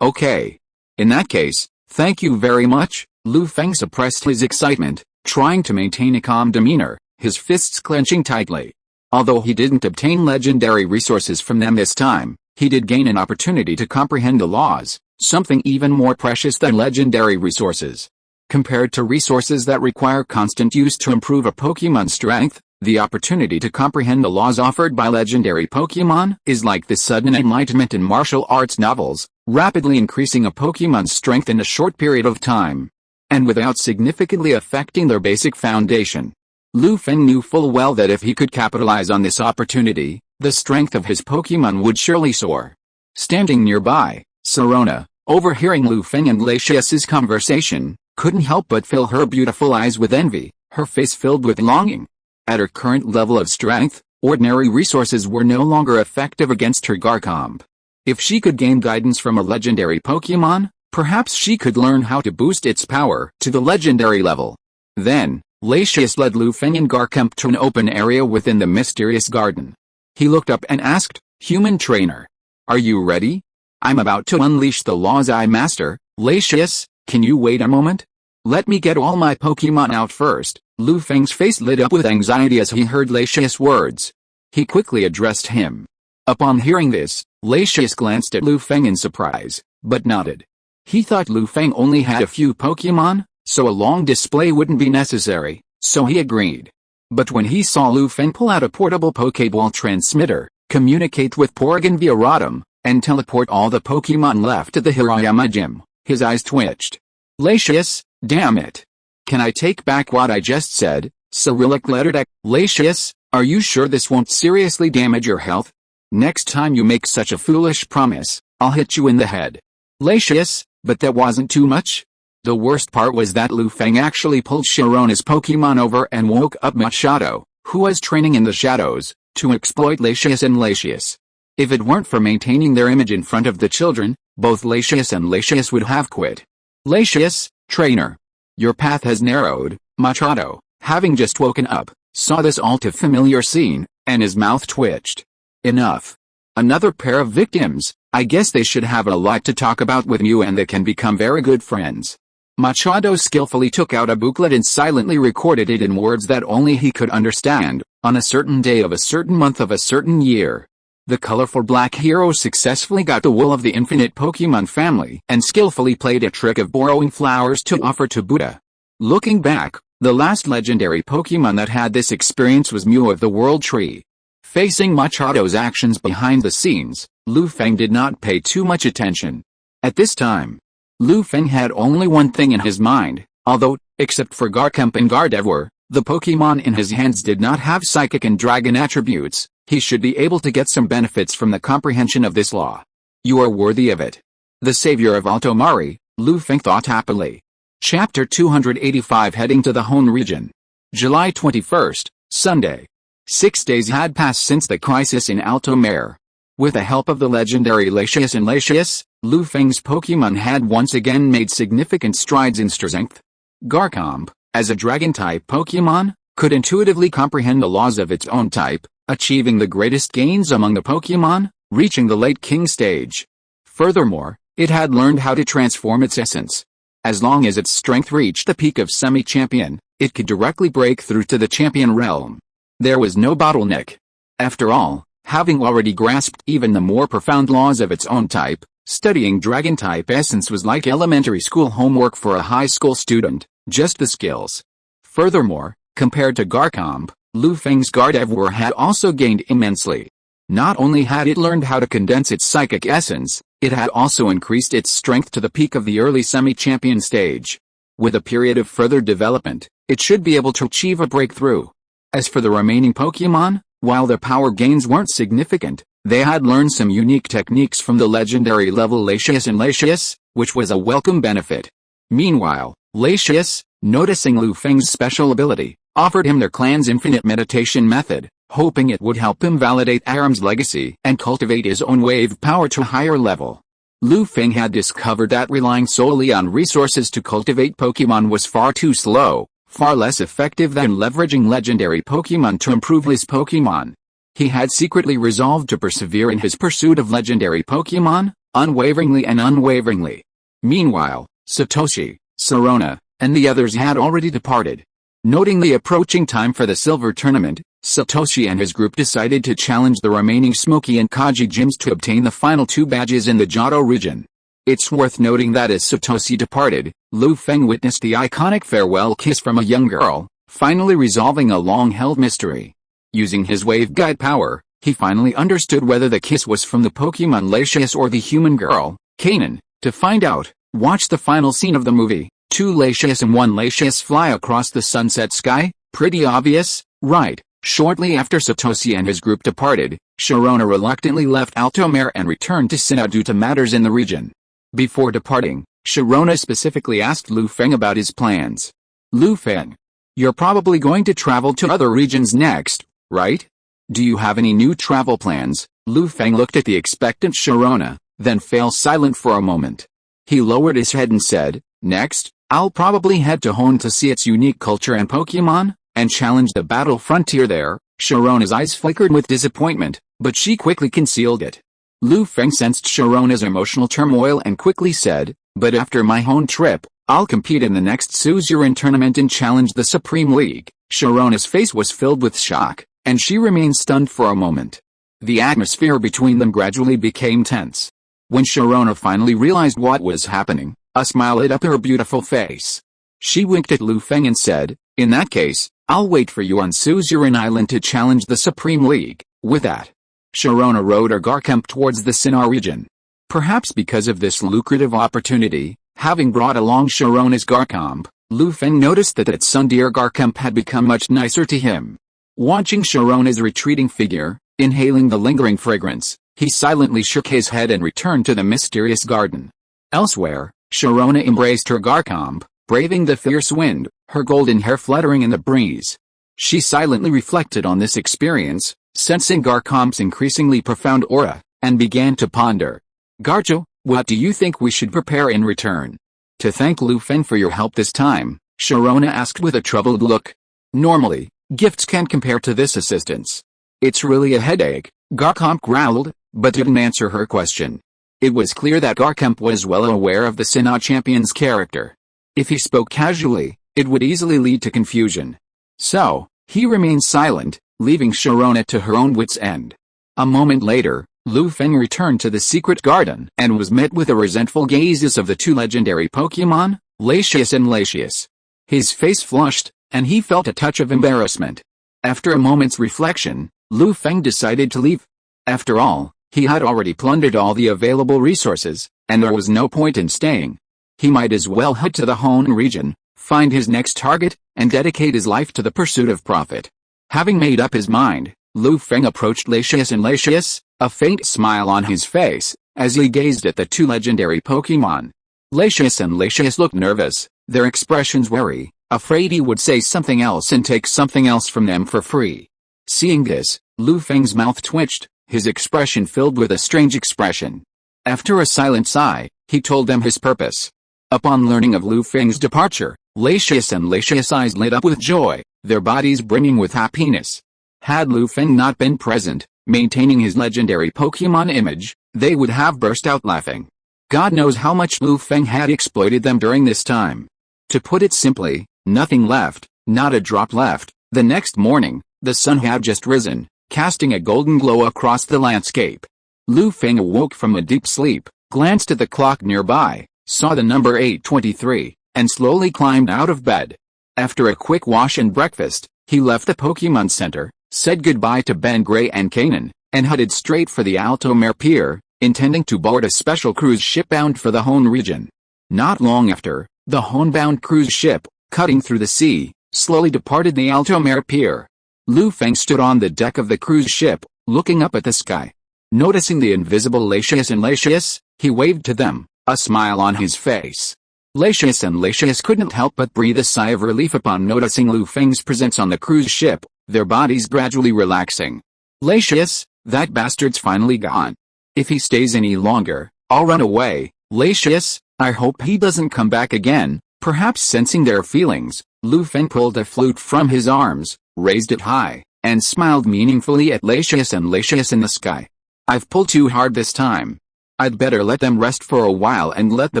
S1: "Okay. In that case, thank you very much." Lu Feng suppressed his excitement, trying to maintain a calm demeanor, his fists clenching tightly. Although he didn't obtain legendary resources from them this time, he did gain an opportunity to comprehend the laws, something even more precious than legendary resources. Compared to resources that require constant use to improve a Pokémon's strength, the opportunity to comprehend the laws offered by legendary Pokémon is like the sudden enlightenment in martial arts novels, rapidly increasing a Pokémon's strength in a short period of time, and without significantly affecting their basic foundation. Lu Feng knew full well that if he could capitalize on this opportunity, the strength of his Pokémon would surely soar. Standing nearby, Serona, overhearing Lu Feng and Latius's conversation, couldn't help but fill her beautiful eyes with envy, her face filled with longing. At her current level of strength, ordinary resources were no longer effective against her Garchomp. If she could gain guidance from a legendary Pokémon, perhaps she could learn how to boost its power to the legendary level. Then, Latius led Lu Feng and Garchomp to an open area within the mysterious garden. He looked up and asked, "Human trainer, are you ready? I'm about to unleash the laws I master." "Latius, can you wait a moment? Let me get all my Pokémon out first." Lu Feng's face lit up with anxiety as he heard Latius' words. He quickly addressed him. Upon hearing this, Latius glanced at Lu Feng in surprise, but nodded. He thought Lu Feng only had a few Pokémon, so a long display wouldn't be necessary, so he agreed. But when he saw Lu Feng pull out a portable Pokéball transmitter, communicate with Porygon via Rotom, and teleport all the Pokémon left to the Hirayama gym, his eyes twitched. "Latius, damn it. Can I take back what I just said?" Cyrillic lettered at Latius, "are you sure this won't seriously damage your health? Next time you make such a foolish promise, I'll hit you in the head." "Latius, but that wasn't too much?" The worst part was that Lu Feng actually pulled Sharona's Pokémon over and woke up Machado, who was training in the shadows, to exploit Latius and Latius. If it weren't for maintaining their image in front of the children, both Latius and Latius would have quit. "Latius, trainer. Your path has narrowed." Machado, having just woken up, saw this all too familiar scene, and his mouth twitched. "Enough. Another pair of victims. I guess they should have a lot to talk about with you and they can become very good friends." Machado skillfully took out a booklet and silently recorded it in words that only he could understand. "On a certain day of a certain month of a certain year, the colorful black hero successfully got the wool of the infinite Pokémon family and skillfully played a trick of borrowing flowers to offer to Buddha." Looking back, the last legendary Pokémon that had this experience was Mew of the World Tree. Facing Machado's actions behind the scenes, Lu Feng did not pay too much attention. At this time, Lu Feng had only one thing in his mind, although, except for Garchomp and Gardevoir, the Pokémon in his hands did not have psychic and dragon attributes. He should be able to get some benefits from the comprehension of this law. "You are worthy of it." The savior of Altomari, Lu Feng thought happily. Chapter 285 Heading to the Hoenn region. July 21st, Sunday. 6 days had passed since the crisis in Altomare. With the help of the legendary Latius and Latius, Lu Feng's Pokémon had once again made significant strides in strength. Garchomp, as a dragon-type Pokémon, could intuitively comprehend the laws of its own type, achieving the greatest gains among the Pokémon, reaching the late King stage. Furthermore, it had learned how to transform its essence. As long as its strength reached the peak of semi-champion, it could directly break through to the champion realm. There was no bottleneck. After all, having already grasped even the more profound laws of its own type, studying dragon-type essence was like elementary school homework for a high school student, just the skills. Furthermore, compared to Garchomp, Lu Feng's Gardevoir had also gained immensely. Not only had it learned how to condense its psychic essence, it had also increased its strength to the peak of the early semi-champion stage. With a period of further development, it should be able to achieve a breakthrough. As for the remaining Pokémon, while their power gains weren't significant, they had learned some unique techniques from the legendary level Latius and Latius, which was a welcome benefit. Meanwhile, Latius, noticing Lu Feng's special ability, offered him their clan's infinite meditation method, hoping it would help him validate Aram's legacy and cultivate his own wave power to a higher level. Lu Feng had discovered that relying solely on resources to cultivate Pokémon was far too slow, far less effective than leveraging legendary Pokémon to improve his Pokémon. He had secretly resolved to persevere in his pursuit of legendary Pokémon, unwaveringly. Meanwhile, Satoshi, Sirona, and the others had already departed. Noting the approaching time for the Silver Tournament, Satoshi and his group decided to challenge the remaining Smoky and Kaji gyms to obtain the final 2 badges in the Johto region. It's worth noting that as Satoshi departed, Lu Feng witnessed the iconic farewell kiss from a young girl, finally resolving a long-held mystery. Using his wave guide power, he finally understood whether the kiss was from the Pokémon Latias or the human girl, Kanon. To find out, watch the final scene of the movie. 2 Latias and 1 Latias fly across the sunset sky. Pretty obvious, right? Shortly after Satoshi and his group departed, Sharona reluctantly left Altomare and returned to Sinnoh due to matters in the region. Before departing, Sharona specifically asked Lu Feng about his plans. Lu Feng, you're probably going to travel to other regions next, right? Do you have any new travel plans? Lu Feng looked at the expectant Sharona, then fell silent for a moment. He lowered his head and said, next, I'll probably head to Hoenn to see its unique culture and Pokémon, and challenge the battle frontier there. Sharona's eyes flickered with disappointment, but she quickly concealed it. Lu Feng sensed Sharona's emotional turmoil and quickly said, but after my Hoenn trip, I'll compete in the next Suzerain tournament and challenge the Supreme League. Sharona's face was filled with shock, and she remained stunned for a moment. The atmosphere between them gradually became tense. When Sharona finally realized what was happening, a smile lit up her beautiful face. She winked at Lu Feng and said, in that case, I'll wait for you on Suzerain Island to challenge the Supreme League. With that, Sharona rode her Garchomp towards the Sinnoh region. Perhaps because of this lucrative opportunity, having brought along Sharona's Garchomp, Lu Feng noticed that its Sundeer Garchomp had become much nicer to him. Watching Sharona's retreating figure, inhaling the lingering fragrance, he silently shook his head and returned to the mysterious garden. Elsewhere, Sharona embraced her Garchomp, braving the fierce wind, her golden hair fluttering in the breeze. She silently reflected on this experience, sensing Garchomp's increasingly profound aura, and began to ponder. Garcho, what do you think we should prepare in return? To thank Lu Feng for your help this time, Sharona asked with a troubled look. Normally, gifts can't compare to this assistance. It's really a headache, Garchomp growled, but didn't answer her question. It was clear that Garchomp was well aware of the Sinnoh champion's character. If he spoke casually, it would easily lead to confusion. So, he remained silent, leaving Sharona to her own wits' end. A moment later, Lu Feng returned to the secret garden and was met with the resentful gazes of the 2 legendary Pokémon, Latias and Latias. His face flushed, and he felt a touch of embarrassment. After a moment's reflection, Lu Feng decided to leave. After all, he had already plundered all the available resources, and there was no point in staying. He might as well head to the Hoenn region, find his next target, and dedicate his life to the pursuit of profit. Having made up his mind, Lu Feng approached Latias and Latias, a faint smile on his face, as he gazed at the 2 legendary Pokémon. Latias and Latias looked nervous, their expressions wary, afraid he would say something else and take something else from them for free. Seeing this, Lu Feng's mouth twitched, his expression filled with a strange expression. After a silent sigh, he told them his purpose. Upon learning of Lu Feng's departure, Latias and Latias' eyes lit up with joy, their bodies brimming with happiness. Had Lu Feng not been present, maintaining his legendary Pokémon image, they would have burst out laughing. God knows how much Lu Feng had exploited them during this time. To put it simply, nothing left, not a drop left. The next morning, the sun had just risen, casting a golden glow across the landscape. Lu Feng awoke from a deep sleep, glanced at the clock nearby, saw the number 8:23, and slowly climbed out of bed. After a quick wash and breakfast, he left the Pokémon Center, said goodbye to Ben Gray and Kanon, and headed straight for the Altomare Pier, intending to board a special cruise ship bound for the Hoenn region. Not long after, the Hoenn-bound cruise ship, cutting through the sea, slowly departed the Altomare Pier. Lu Feng stood on the deck of the cruise ship, looking up at the sky. Noticing the invisible Latias and Latias, he waved to them, a smile on his face. Lacius and Lacius couldn't help but breathe a sigh of relief upon noticing Lu Feng's presence on the cruise ship, their bodies gradually relaxing. Lacius, that bastard's finally gone. If he stays any longer, I'll run away. Lacius, I hope he doesn't come back again. Perhaps sensing their feelings, Lu Feng pulled a flute from his arms, raised it high, and smiled meaningfully at Lacius and Lacius in the sky. I've pulled too hard this time. I'd better let them rest for a while and let the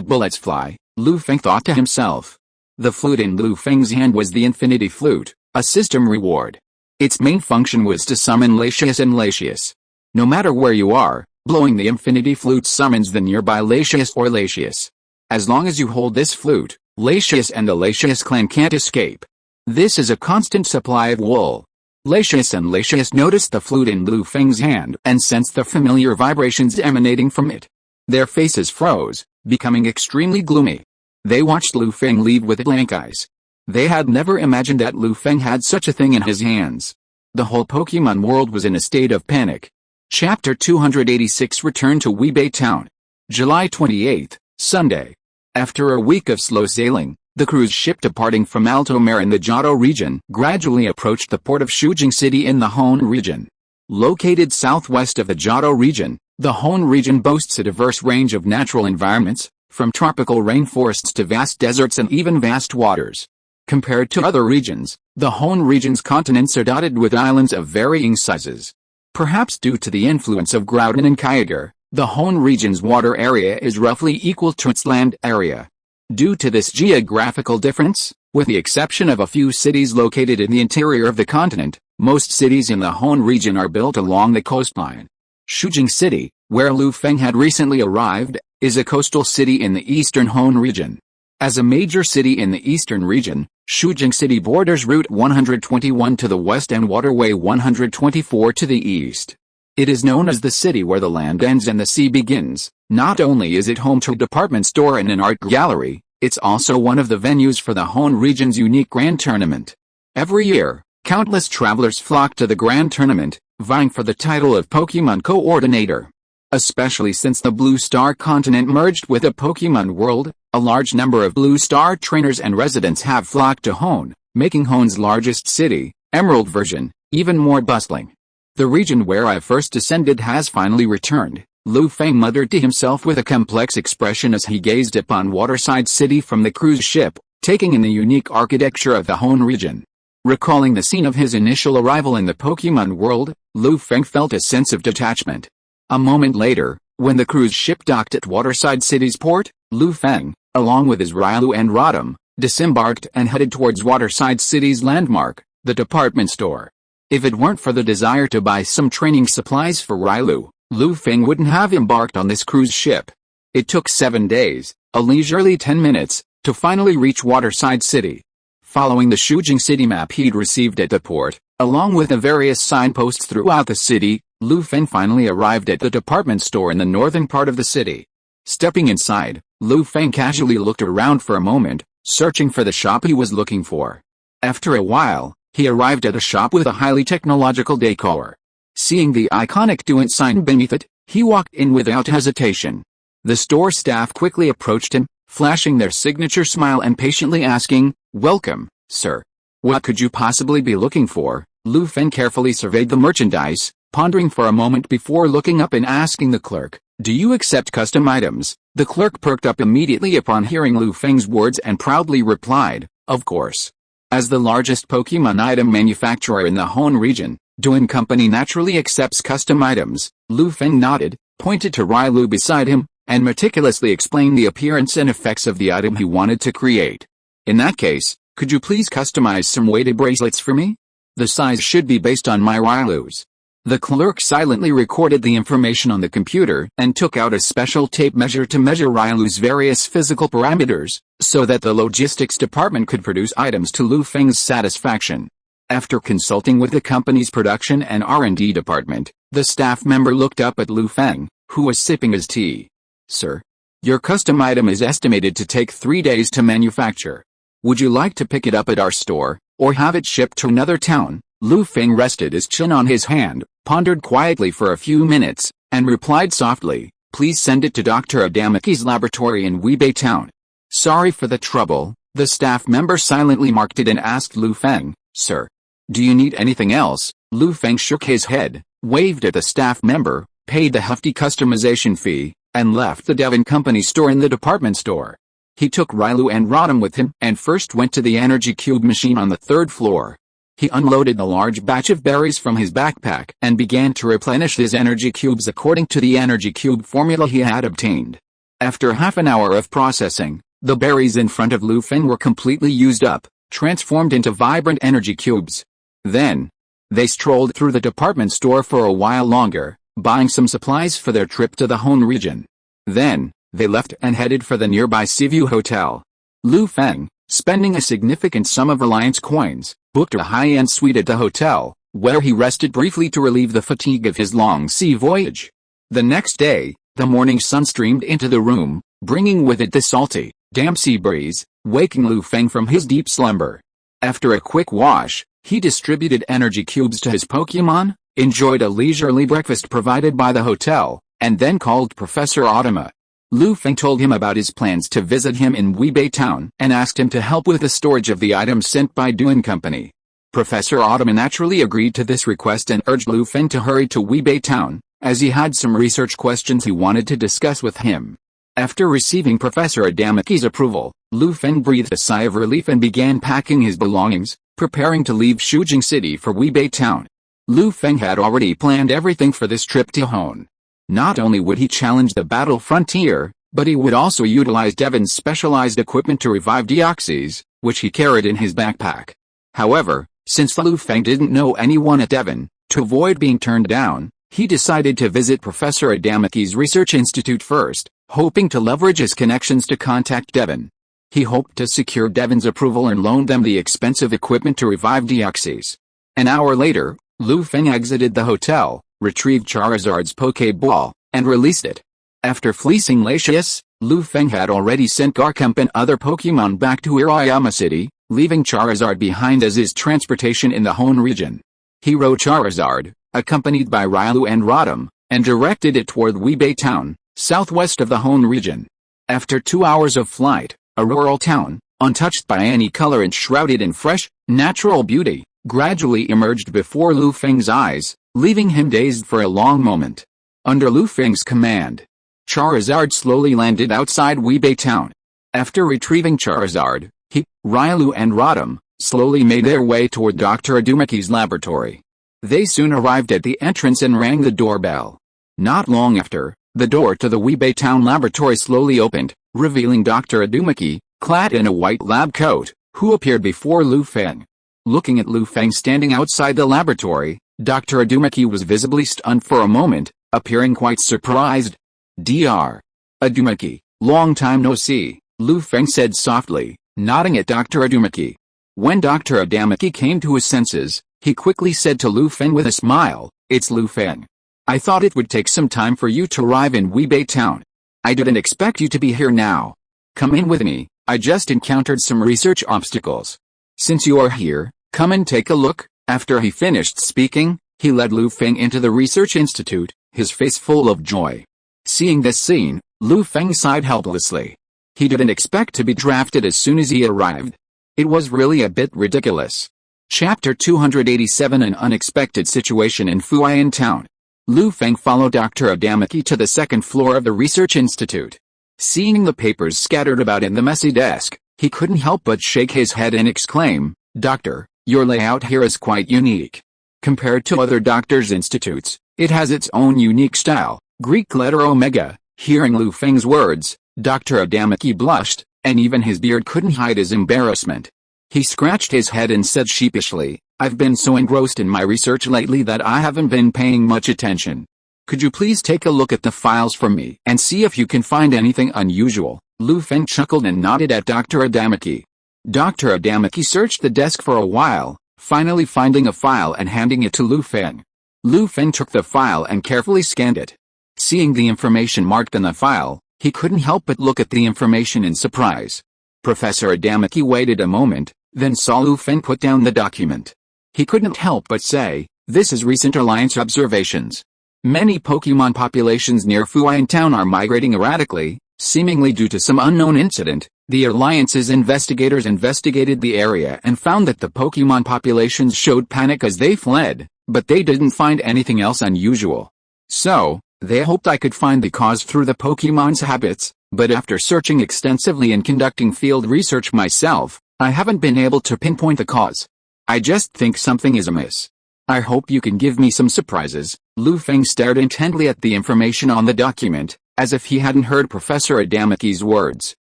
S1: bullets fly, Lu Feng thought to himself. The flute in Lu Feng's hand was the Infinity Flute, a system reward. Its main function was to summon Lacius and Lacius. No matter where you are, blowing the Infinity Flute summons the nearby Lacius or Lacius. As long as you hold this flute, Lacius and the Lacius clan can't escape. This is a constant supply of wool. Lacius and Lacius noticed the flute in Lu Feng's hand and sensed the familiar vibrations emanating from it. Their faces froze, becoming extremely gloomy. They watched Lu Feng leave with blank eyes. They had never imagined that Lu Feng had such a thing in his hands. The whole Pokémon world was in a state of panic. Chapter 286 Return to Weebay Town. July 28, Sunday. After a week of slow sailing, the cruise ship departing from Alto Mare in the Johto region gradually approached the port of Shujing City in the Hoenn region. Located southwest of the Johto region, the Hoenn region boasts a diverse range of natural environments, from tropical rainforests to vast deserts and even vast waters. Compared to other regions, the Hoenn region's continents are dotted with islands of varying sizes. Perhaps due to the influence of Groudon and Kyogre, the Hoenn region's water area is roughly equal to its land area. Due to this geographical difference, with the exception of a few cities located in the interior of the continent, most cities in the Hoenn region are built along the coastline. Shujing City, where Lu Feng had recently arrived, is a coastal city in the eastern Hoenn region. As a major city in the eastern region, Shujing City borders Route 121 to the west and Waterway 124 to the east. It is known as the city where the land ends and the sea begins. Not only is it home to a department store and an art gallery, it's also one of the venues for the Hoenn region's unique Grand Tournament. Every year, countless travelers flock to the Grand Tournament, vying for the title of Pokémon Coordinator. Especially since the Blue Star continent merged with the Pokémon world, a large number of Blue Star trainers and residents have flocked to Hoenn, making Hoenn's largest city, Emerald version, even more bustling. The region where I first descended has finally returned, Lu Feng muttered to himself with a complex expression as he gazed upon Waterside City from the cruise ship, taking in the unique architecture of the Hoenn region. Recalling the scene of his initial arrival in the Pokémon world, Lu Feng felt a sense of detachment. A moment later, when the cruise ship docked at Waterside City's port, Lu Feng, along with his Railu and Rotom, disembarked and headed towards Waterside City's landmark, the department store. If it weren't for the desire to buy some training supplies for Railu, Lu Feng wouldn't have embarked on this cruise ship. It took 7 days, a leisurely 10 minutes, to finally reach Waterside City. Following the Shujing City map he'd received at the port, along with the various signposts throughout the city, Lu Feng finally arrived at the department store in the northern part of the city. Stepping inside, Lu Feng casually looked around for a moment, searching for the shop he was looking for. After a while, he arrived at a shop with a highly technological decor. Seeing the iconic Duant sign beneath it, he walked in without hesitation. The store staff quickly approached him, flashing their signature smile and patiently asking, "Welcome, sir. What could you possibly be looking for?" Lu Feng carefully surveyed the merchandise, pondering for a moment before looking up and asking the clerk, "Do you accept custom items?" The clerk perked up immediately upon hearing Lu Feng's words and proudly replied, "Of course." As the largest Pokémon item manufacturer in the Hoenn region, Duan Company naturally accepts custom items. Lu Feng nodded, pointed to Railu beside him, and meticulously explained the appearance and effects of the item he wanted to create. "In that case, could you please customize some weighted bracelets for me? The size should be based on my Railu's." The clerk silently recorded the information on the computer and took out a special tape measure to measure Railu's various physical parameters, so that the logistics department could produce items to Lu Feng's satisfaction. After consulting with the company's production and R&D department, the staff member looked up at Lu Feng, who was sipping his tea. "Sir, your custom item is estimated to take 3 days to manufacture. Would you like to pick it up at our store, or have it shipped to another town?" Lu Feng rested his chin on his hand, pondered quietly for a few minutes, and replied softly, "Please send it to Dr. Adamaki's laboratory in Weebay Town." Sorry for the trouble, the staff member silently marked it and asked Lu Feng, Sir, do you need anything else? Lu Feng shook his head, waved at the staff member, paid the hefty customization fee, and left the Devon Company store in the department store. He took Rylou and Rodham with him and first went to the energy cube machine on the third floor. He unloaded the large batch of berries from his backpack and began to replenish his energy cubes according to the energy cube formula he had obtained. After half an hour of processing, the berries in front of Lu Feng were completely used up, transformed into vibrant energy cubes. Then, they strolled through the department store for a while longer, buying some supplies for their trip to the Hoenn region. Then, they left and headed for the nearby Seaview Hotel. Lu Feng, spending a significant sum of Reliance coins, booked a high-end suite at the hotel, where he rested briefly to relieve the fatigue of his long sea voyage. The next day, the morning sun streamed into the room, bringing with it the salty, damp sea breeze, waking Lu Feng from his deep slumber. After a quick wash, he distributed energy cubes to his Pokémon, enjoyed a leisurely breakfast provided by the hotel, and then called Professor Otama. Lu Feng told him about his plans to visit him in Weibei Town and asked him to help with the storage of the items sent by Hoenn Company. Professor Otama naturally agreed to this request and urged Lu Feng to hurry to Weibei Town, as he had some research questions he wanted to discuss with him. After receiving Professor Adamaki's approval, Lu Feng breathed a sigh of relief and began packing his belongings, preparing to leave Shujing City for Weibei Town. Lu Feng had already planned everything for this trip to Hoenn. Not only would he challenge the battle frontier, but he would also utilize Devon's specialized equipment to revive Deoxys, which he carried in his backpack. However, since Lu Feng didn't know anyone at Devon, to avoid being turned down, he decided to visit Professor Adamaki's research institute first, hoping to leverage his connections to contact Devon. He hoped to secure Devon's approval and loaned them the expensive equipment to revive Deoxys. An hour later, Lu Feng exited the hotel, retrieved Charizard's Pokéball, and released it. After fleecing Latius, Lu Feng had already sent Garchomp and other Pokémon back to Irayama City, leaving Charizard behind as his transportation in the Hoenn region. He rode Charizard, accompanied by Rylou and Rodham, and directed it toward Weibei Town, southwest of the Hoenn region. After 2 hours of flight, a rural town, untouched by any color and shrouded in fresh, natural beauty, gradually emerged before Lu Feng's eyes, leaving him dazed for a long moment. Under Lu Feng's command, Charizard slowly landed outside Weibei Town. After retrieving Charizard, he, Rylou and Rodham, slowly made their way toward Dr. Adumaki's laboratory. They soon arrived at the entrance and rang the doorbell. Not long after, the door to the Weibei Town laboratory slowly opened, revealing Dr. Adumaki, clad in a white lab coat, who appeared before Lu Feng. Looking at Lu Feng standing outside the laboratory, Dr. Adumaki was visibly stunned for a moment, appearing quite surprised. Dr. Adumaki, long time no see, Lu Feng said softly, nodding at Dr. Adumaki. When Dr. Adumaki came to his senses, he quickly said to Lu Feng with a smile, "It's Lu Feng. I thought it would take some time for you to arrive in Weibei Town. I didn't expect you to be here now. Come in with me, I just encountered some research obstacles. Since you are here, come and take a look." After he finished speaking, he led Lu Feng into the research institute, his face full of joy. Seeing this scene, Lu Feng sighed helplessly. He didn't expect to be drafted as soon as he arrived. It was really a bit ridiculous. Chapter 287 An unexpected situation in Fuyan Town. Lu Feng followed Dr. Adamaki to the second floor of the research institute. Seeing the papers scattered about in the messy desk, he couldn't help but shake his head and exclaim, "Doctor, your layout here is quite unique. Compared to other doctors' institutes, it has its own unique style." Greek letter Omega. Hearing Lu Feng's words, Dr. Adamaki blushed, and even his beard couldn't hide his embarrassment. He scratched his head and said sheepishly, "I've been so engrossed in my research lately that I haven't been paying much attention. Could you please take a look at the files for me and see if you can find anything unusual?" Lu Feng chuckled and nodded at Dr. Adamaki. Dr. Adamaki searched the desk for a while, finally finding a file and handing it to Lu Feng. Lu Feng took the file and carefully scanned it. Seeing the information marked in the file, he couldn't help but look at the information in surprise. Professor Adamaki waited a moment, then saw Lu Feng put down the document. He couldn't help but say, "This is recent Alliance observations. Many Pokémon populations near Fuyan Town are migrating erratically, Seemingly due to some unknown incident, the Alliance's investigators investigated the area and found that the Pokémon populations showed panic as they fled, but they didn't find anything else unusual. So, they hoped I could find the cause through the Pokémon's habits, but after searching extensively and conducting field research myself, I haven't been able to pinpoint the cause. I just think something is amiss. I hope you can give me some surprises. Feng stared intently at the information on the document, as if he hadn't heard Professor Adamaki's words.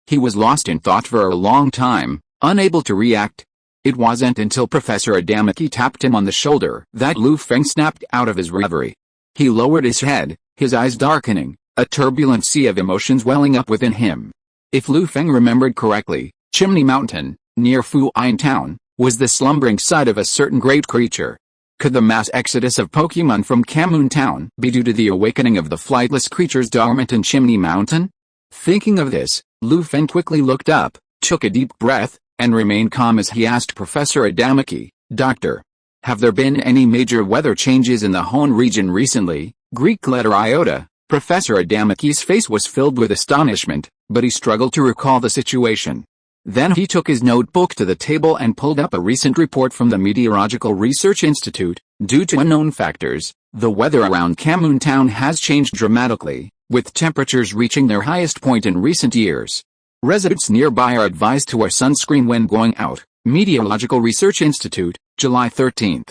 S1: He was lost in thought for a long time, unable to react. It wasn't until Professor Adamaki tapped him on the shoulder that Feng snapped out of his reverie. He lowered his head, his eyes darkening, a turbulent sea of emotions welling up within him. If Feng remembered correctly, Chimney Mountain, near Fuyin Town, was the slumbering site of a certain great creature. Could the mass exodus of Pokémon from Kamun Town be due to the awakening of the flightless creatures dormant in Chimney Mountain? Thinking of this, Feng quickly looked up, took a deep breath, and remained calm as he asked Professor Adamaki, "Doctor, have there been any major weather changes in the Hoenn region recently?" Greek letter iota. Professor Adamaki's face was filled with astonishment, but he struggled to recall the situation. Then he took his notebook to the table and pulled up a recent report from the Meteorological Research Institute. Due to unknown factors, the weather around Kamun Town has changed dramatically, with temperatures reaching their highest point in recent years. Residents nearby are advised to wear sunscreen when going out. Meteorological Research Institute, July 13.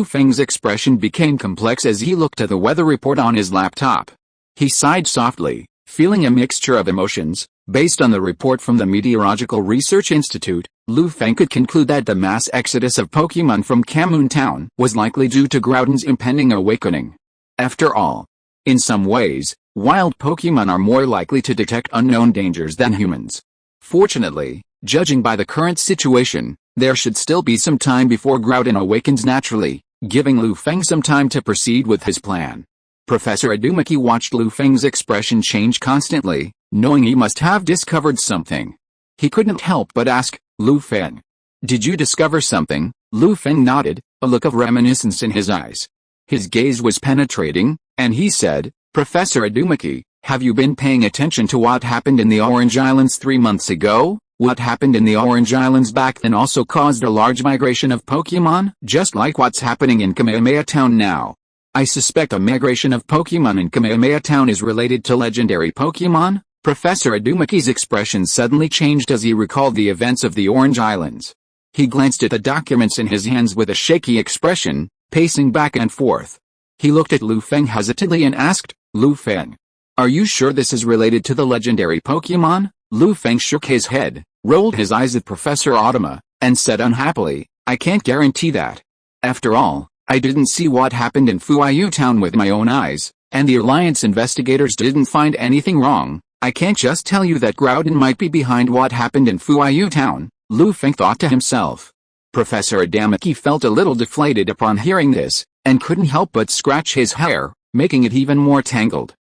S1: Feng's expression became complex as he looked at the weather report on his laptop. He sighed softly, feeling a mixture of emotions. Based on the report from the Meteorological Research Institute, Feng could conclude that the mass exodus of Pokémon from Kamun Town was likely due to Groudon's impending awakening. After all, in some ways, wild Pokémon are more likely to detect unknown dangers than humans. Fortunately, judging by the current situation, there should still be some time before Groudon awakens naturally, giving Feng some time to proceed with his plan. Professor Adamaki watched Feng's expression change constantly, knowing he must have discovered something. He couldn't help but ask, "Feng, did you discover something?" Feng nodded, a look of reminiscence in his eyes. His gaze was penetrating, and he said, "Professor Adamaki, have you been paying attention to what happened in the Orange Islands 3 months ago? What happened in the Orange Islands back then also caused a large migration of Pokémon, just like what's happening in Kamehameha Town now. I suspect a migration of Pokémon in Kamehameha Town is related to legendary Pokémon." Professor Adamaki's expression suddenly changed as he recalled the events of the Orange Islands. He glanced at the documents in his hands with a shaky expression, pacing back and forth. He looked at Feng hesitantly and asked, "Feng, are you sure this is related to the legendary Pokémon?" Feng shook his head, rolled his eyes at Professor Adama, and said unhappily, "I can't guarantee that. After all, I didn't see what happened in Fuyin Town with my own eyes, and the Alliance investigators didn't find anything wrong. I can't just tell you that Groudon might be behind what happened in Fuyin Town," Feng thought to himself. Professor Adamaki felt a little deflated upon hearing this, and couldn't help but scratch his hair, making it even more tangled.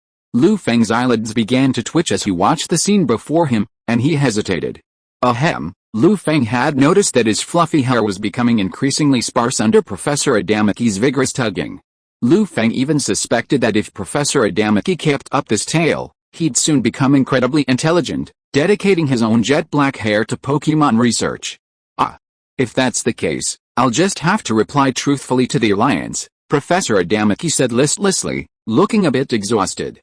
S1: Feng's eyelids began to twitch as he watched the scene before him, and he hesitated. Ahem, Feng had noticed that his fluffy hair was becoming increasingly sparse under Professor Adamaki's vigorous tugging. Feng even suspected that if Professor Adamaki kept up this tale, he'd soon become incredibly intelligent, dedicating his own jet black hair to Pokémon research. If that's the case, I'll just have to reply truthfully to the Alliance, Professor Adamaki said listlessly, looking a bit exhausted.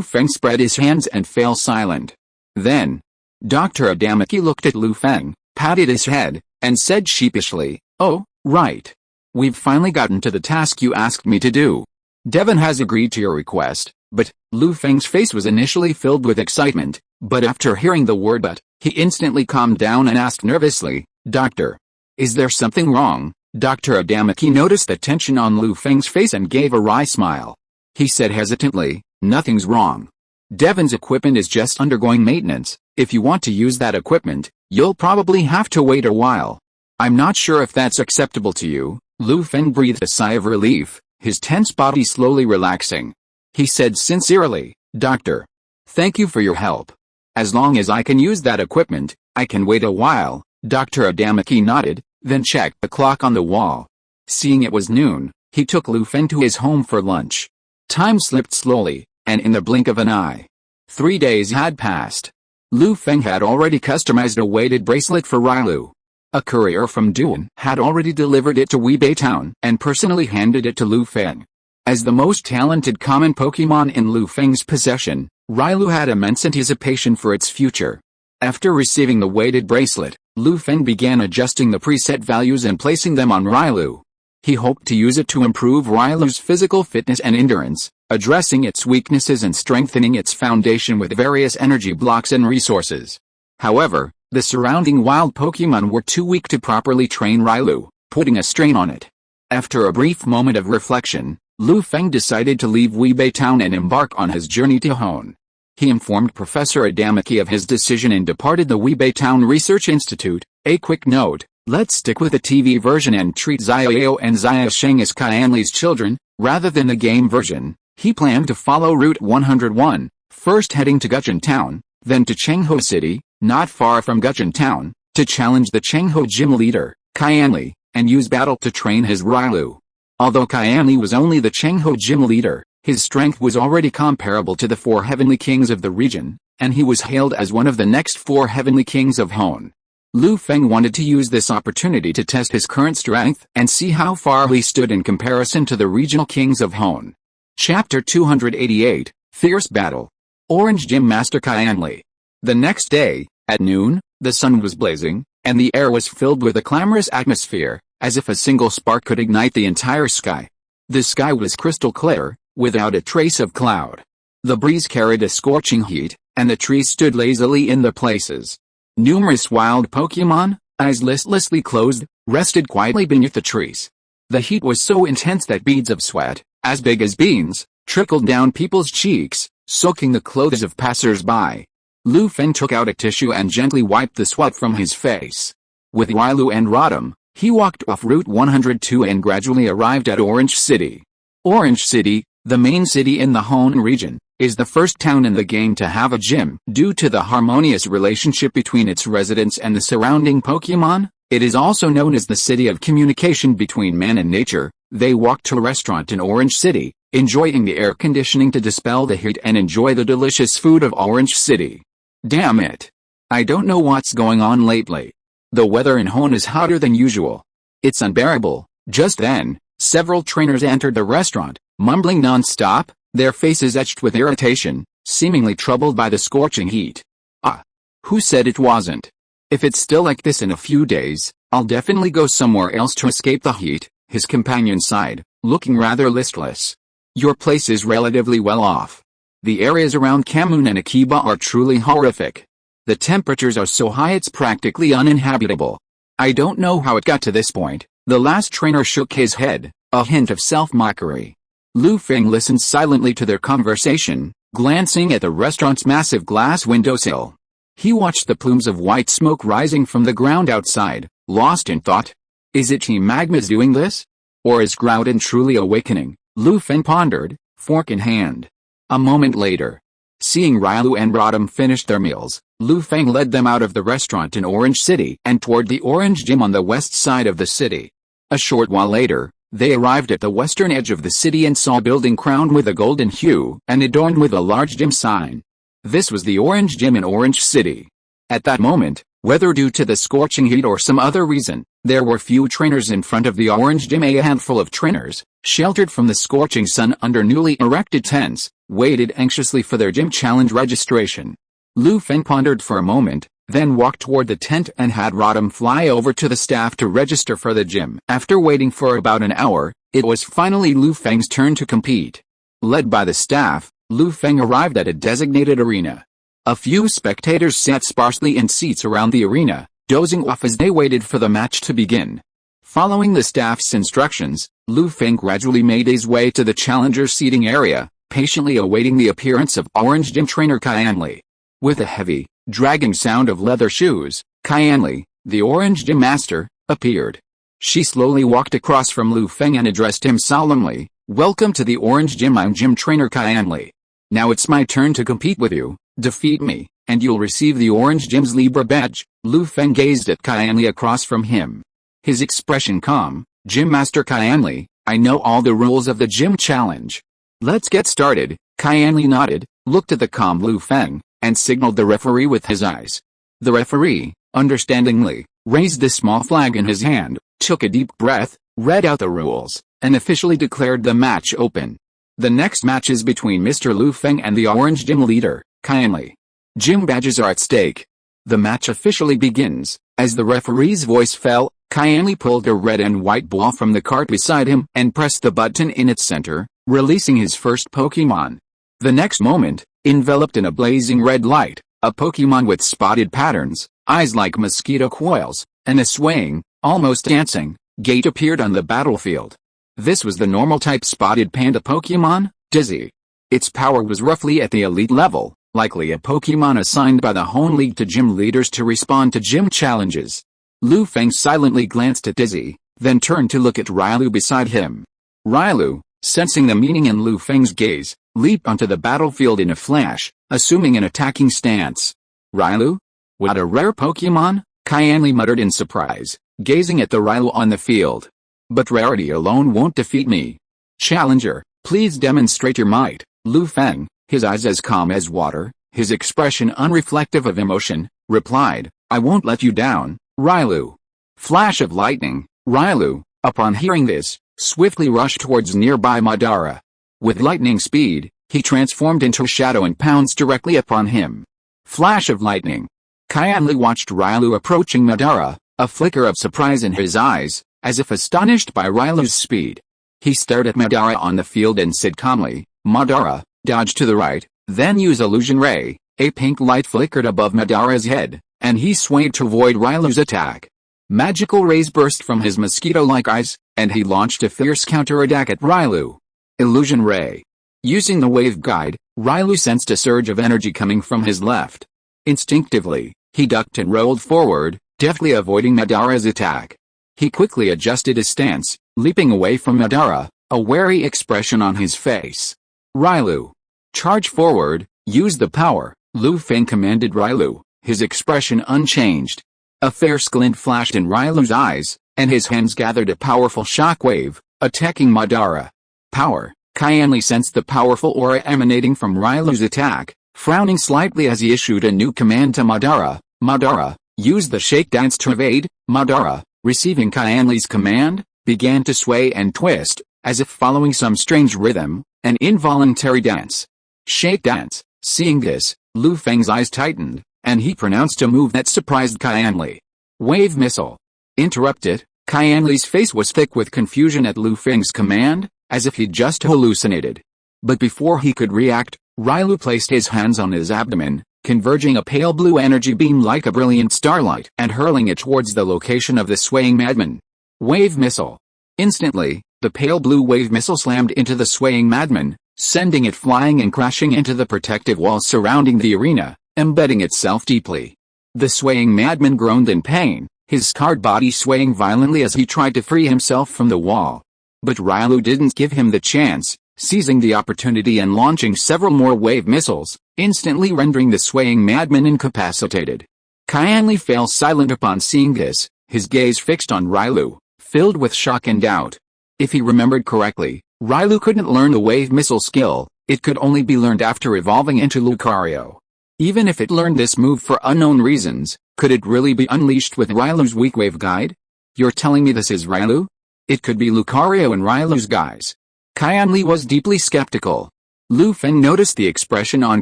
S1: Feng spread his hands and fell silent. Then, Dr. Adamaki looked at Feng, patted his head, and said sheepishly, "Oh, right. We've finally gotten to the task you asked me to do. Devon has agreed to your request." But, Feng's face was initially filled with excitement, but after hearing the word "but," he instantly calmed down and asked nervously, "Doctor, is there something wrong?" Dr. Adamaki noticed the tension on Feng's face and gave a wry smile. He said hesitantly, "Nothing's wrong. Devon's equipment is just undergoing maintenance. If you want to use that equipment, you'll probably have to wait a while. I'm not sure if that's acceptable to you." Feng breathed a sigh of relief, his tense body slowly relaxing. He said sincerely, "Doctor, thank you for your help. As long as I can use that equipment, I can wait a while." Dr. Adamaki nodded, then checked the clock on the wall. Seeing it was noon, he took Feng to his home for lunch. Time slipped slowly, and in the blink of an eye, 3 days had passed. Lu Feng had already customized a weighted bracelet for Railu. A courier from Hoenn had already delivered it to Weebay Town and personally handed it to Lu Feng. As the most talented common Pokémon in Lu Feng's possession, Railu had immense anticipation for its future. After receiving the weighted bracelet, Lu Feng began adjusting the preset values and placing them on Railu. He hoped to use it to improve Railu's physical fitness and endurance, addressing its weaknesses and strengthening its foundation with various energy blocks and resources. However, the surrounding wild Pokémon were too weak to properly train Railu, putting a strain on it. After a brief moment of reflection, Lu Feng decided to leave Weebay Town and embark on his journey to Hoenn. He informed Professor Adamaki of his decision and departed the Weebay Town Research Institute. A quick note, let's stick with the TV version and treat Xiao and Xiaosheng as Qianli's children, rather than the game version. He planned to follow Route 101, first heading to Guchun Town, then to Chengho City, not far from Guchun Town, to challenge the Chengho gym leader, Qianli, and use battle to train his Railu. Although Qianli was only the Chengho gym leader, his strength was already comparable to the 4 heavenly kings of the region, and he was hailed as one of the next 4 heavenly kings of Hoenn. Lu Feng wanted to use this opportunity to test his current strength and see how far he stood in comparison to the regional kings of Hoenn. Chapter 288, Fierce Battle. Orange Gym Master Qianli. The next day, at noon, the sun was blazing, and the air was filled with a clamorous atmosphere, as if a single spark could ignite the entire sky. The sky was crystal clear, without a trace of cloud. The breeze carried a scorching heat, and the trees stood lazily in their places. Numerous wild Pokémon, eyes listlessly closed, rested quietly beneath the trees. The heat was so intense that beads of sweat, as big as beans, trickled down people's cheeks, soaking the clothes of passers-by. Lu Feng took out a tissue and gently wiped the sweat from his face. With Railu and Rodham, he walked off Route 102 and gradually arrived at Orange City. Orange City, the main city in the Hoenn region, is the first town in the game to have a gym. Due to the harmonious relationship between its residents and the surrounding Pokémon, it is also known as the city of communication between man and nature. They walked to a restaurant in Orange City, enjoying the air conditioning to dispel the heat and enjoy the delicious food of Orange City. Damn it! I don't know what's going on lately. The weather in Hoenn is hotter than usual. It's unbearable. Just then, several trainers entered the restaurant, mumbling non-stop, their faces etched with irritation, seemingly troubled by the scorching heat. Ah! Who said it wasn't? If it's still like this in a few days, I'll definitely go somewhere else to escape the heat, his companion sighed, looking rather listless. Your place is relatively well off. The areas around Kamun and Akiba are truly horrific. The temperatures are so high it's practically uninhabitable. I don't know how it got to this point. The last trainer shook his head, a hint of self-mockery. Lu Feng listened silently to their conversation, glancing at the restaurant's massive glass windowsill. He watched the plumes of white smoke rising from the ground outside, lost in thought. Is it Team Magma's doing this? Or is Groudon truly awakening? Lu Feng pondered, fork in hand. A moment later, seeing Railu and Rodham finish their meals, Lu Feng led them out of the restaurant in Orange City and toward the Orange Gym on the west side of the city. A short while later, they arrived at the western edge of the city and saw a building crowned with a golden hue and adorned with a large gym sign. This was the Orange Gym in Orange City. At that moment, whether due to the scorching heat or some other reason, there were few trainers in front of the Orange Gym. A handful of trainers, sheltered from the scorching sun under newly erected tents, waited anxiously for their gym challenge registration. Lu Feng pondered for a moment, then walked toward the tent and had Rodham fly over to the staff to register for the gym. After waiting for about an hour, it was finally Lu Feng's turn to compete. Led by the staff, Lu Feng arrived at a designated arena. A few spectators sat sparsely in seats around the arena, dozing off as they waited for the match to begin. Following the staff's instructions, Lu Feng gradually made his way to the challenger's seating area, patiently awaiting the appearance of Orange Gym trainer Qianli. With a heavy, dragging sound of leather shoes, Qianli, the Orange Gym master, appeared. She slowly walked across from Lu Feng and addressed him solemnly, "Welcome to the Orange Gym. I'm gym trainer Qianli. Now it's my turn to compete with you. Defeat me, and you'll receive the Orange Gym's Libra badge." Lu Feng gazed at Qianli across from him. His expression calm. "Gym Master Qianli, I know all the rules of the gym challenge. Let's get started." Qianli nodded, looked at the calm Lu Feng, and signaled the referee with his eyes. The referee, understandingly, raised the small flag in his hand, took a deep breath, read out the rules, and officially declared the match open. The next match is between Mr. Lu Feng and the orange gym leader, Qianli. Gym badges are at stake. The match officially begins. As the referee's voice fell, Qianli pulled a red and white ball from the cart beside him and pressed the button in its center, releasing his first Pokémon. The next moment, enveloped in a blazing red light, a Pokémon with spotted patterns, eyes like mosquito coils, and a swaying, almost dancing, gait appeared on the battlefield. This was the normal type spotted panda Pokémon, Dizzy. Its power was roughly at the elite level, likely a Pokémon assigned by the Hoenn League to gym leaders to respond to gym challenges. Lu Feng silently glanced at Dizzy, then turned to look at Railu beside him. Railu, sensing the meaning in Lu Feng's gaze, leaped onto the battlefield in a flash, assuming an attacking stance. Railu? What a rare Pokémon? Qianli muttered in surprise, gazing at the Railu on the field. But rarity alone won't defeat me. Challenger, please demonstrate your might. Lu Feng, his eyes as calm as water, his expression unreflective of emotion, replied, I won't let you down, Railu. Flash of lightning, Railu, upon hearing this, swiftly rushed towards nearby Madara. With lightning speed, he transformed into a shadow and pounced directly upon him. Flash of lightning. Qianli watched Railu approaching Madara, a flicker of surprise in his eyes, as if astonished by Railu's speed. He stared at Madara on the field and said calmly, Madara, dodge to the right, then use Illusion Ray. A pink light flickered above Madara's head, and he swayed to avoid Railu's attack. Magical rays burst from his mosquito-like eyes, and he launched a fierce counter-attack at Railu. Illusion Ray. Using the wave guide, Railu sensed a surge of energy coming from his left. Instinctively, he ducked and rolled forward, deftly avoiding Madara's attack. He quickly adjusted his stance, leaping away from Madara, a wary expression on his face. Railu. Charge forward, use the power, Lu Feng commanded Railu, his expression unchanged. A fierce glint flashed in Railu's eyes, and his hands gathered a powerful shockwave, attacking Madara. Power. Qianli sensed the powerful aura emanating from Railu's attack, frowning slightly as he issued a new command to Madara. Madara, use the shake dance to evade. Madara, receiving Qianli's command, began to sway and twist, as if following some strange rhythm, an involuntary dance. Shake dance. Seeing this, Lu Feng's eyes tightened, and he pronounced a move that surprised Qianli. Wave missile. Interrupted, Qianli's face was thick with confusion at Lu Feng's command, as if he'd just hallucinated. But before he could react, Railu placed his hands on his abdomen, converging a pale blue energy beam like a brilliant starlight and hurling it towards the location of the swaying madman. Wave missile. Instantly, the pale blue wave missile slammed into the swaying madman, sending it flying and crashing into the protective walls surrounding the arena, embedding itself deeply. The swaying madman groaned in pain, his scarred body swaying violently as he tried to free himself from the wall. But Railu didn't give him the chance, seizing the opportunity and launching several more wave missiles, instantly rendering the swaying madman incapacitated. Qianli fell silent upon seeing this, his gaze fixed on Railu, filled with shock and doubt. If he remembered correctly, Railu couldn't learn the wave missile skill, it could only be learned after evolving into Lucario. Even if it learned this move for unknown reasons, could it really be unleashed with Railu's weak wave guide? You're telling me this is Railu? It could be Lucario in Railu's guise. Qianli was deeply skeptical. Lu Feng noticed the expression on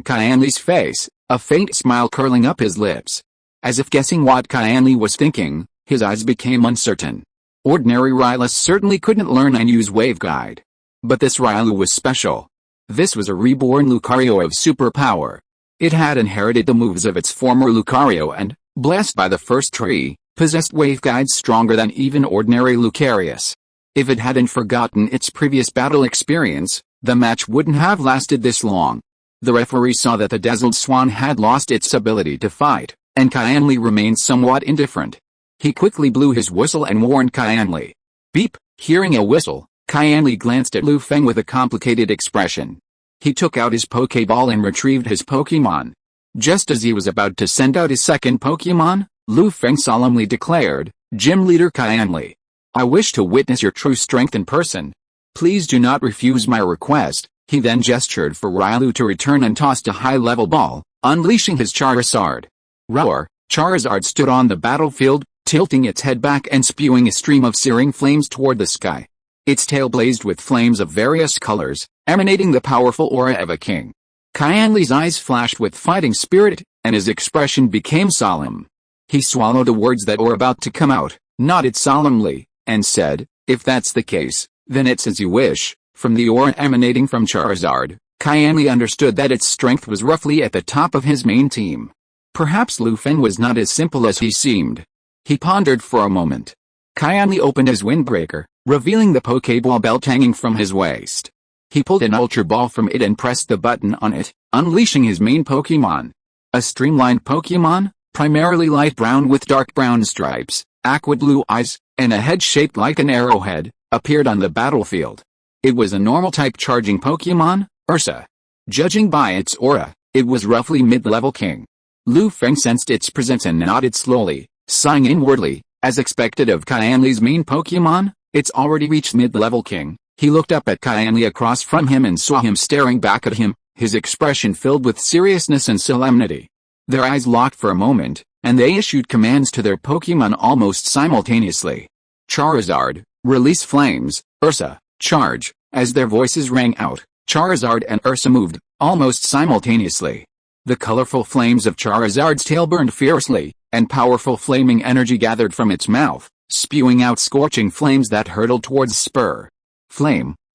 S1: Qianli's face, a faint smile curling up his lips. As if guessing what Qianli was thinking, his eyes became uncertain. Ordinary Railu certainly couldn't learn and use wave guide. But this Railu was special. This was a reborn Lucario of superpower. It had inherited the moves of its former Lucario and, blessed by the first tree, possessed wave guides stronger than even ordinary Lucarius. If it hadn't forgotten its previous battle experience, the match wouldn't have lasted this long. The referee saw that the dazzled swan had lost its ability to fight, and Qianli remained somewhat indifferent. He quickly blew his whistle and warned Qianli. Beep! Hearing a whistle, Qianli glanced at Lu Feng with a complicated expression. He took out his Pokéball and retrieved his Pokémon. Just as he was about to send out his second Pokémon, Lu Feng solemnly declared, Gym Leader Qianli, I wish to witness your true strength in person. Please do not refuse my request. He then gestured for Rylou to return and tossed a high-level ball, unleashing his Charizard. Roar! Charizard stood on the battlefield, tilting its head back and spewing a stream of searing flames toward the sky. Its tail blazed with flames of various colors, emanating the powerful aura of a king. Qianli's eyes flashed with fighting spirit, and his expression became solemn. He swallowed the words that were about to come out, nodded solemnly, and said, "If that's the case, then it's as you wish." From the aura emanating from Charizard, Qianli understood that its strength was roughly at the top of his main team. Perhaps Feng was not as simple as he seemed. He pondered for a moment. Qianli opened his windbreaker, revealing the Pokeball belt hanging from his waist. He pulled an Ultra Ball from it and pressed the button on it, unleashing his main Pokemon. A streamlined Pokemon, primarily light brown with dark brown stripes, aqua blue eyes, and a head shaped like an arrowhead, appeared on the battlefield. It was a normal-type charging Pokemon, Ursa. Judging by its aura, it was roughly mid-level king. Feng sensed its presence and nodded slowly, sighing inwardly. As expected of Qianli's main Pokemon, it's already reached mid-level king. He looked up at Qianli across from him and saw him staring back at him, his expression filled with seriousness and solemnity. Their eyes locked for a moment, and they issued commands to their Pokemon almost simultaneously. Charizard, release flames. Ursa, charge. As their voices rang out, Charizard and Ursa moved, almost simultaneously. The colorful flames of Charizard's tail burned fiercely, and powerful flaming energy gathered from its mouth, spewing out scorching flames that hurtled towards Spur.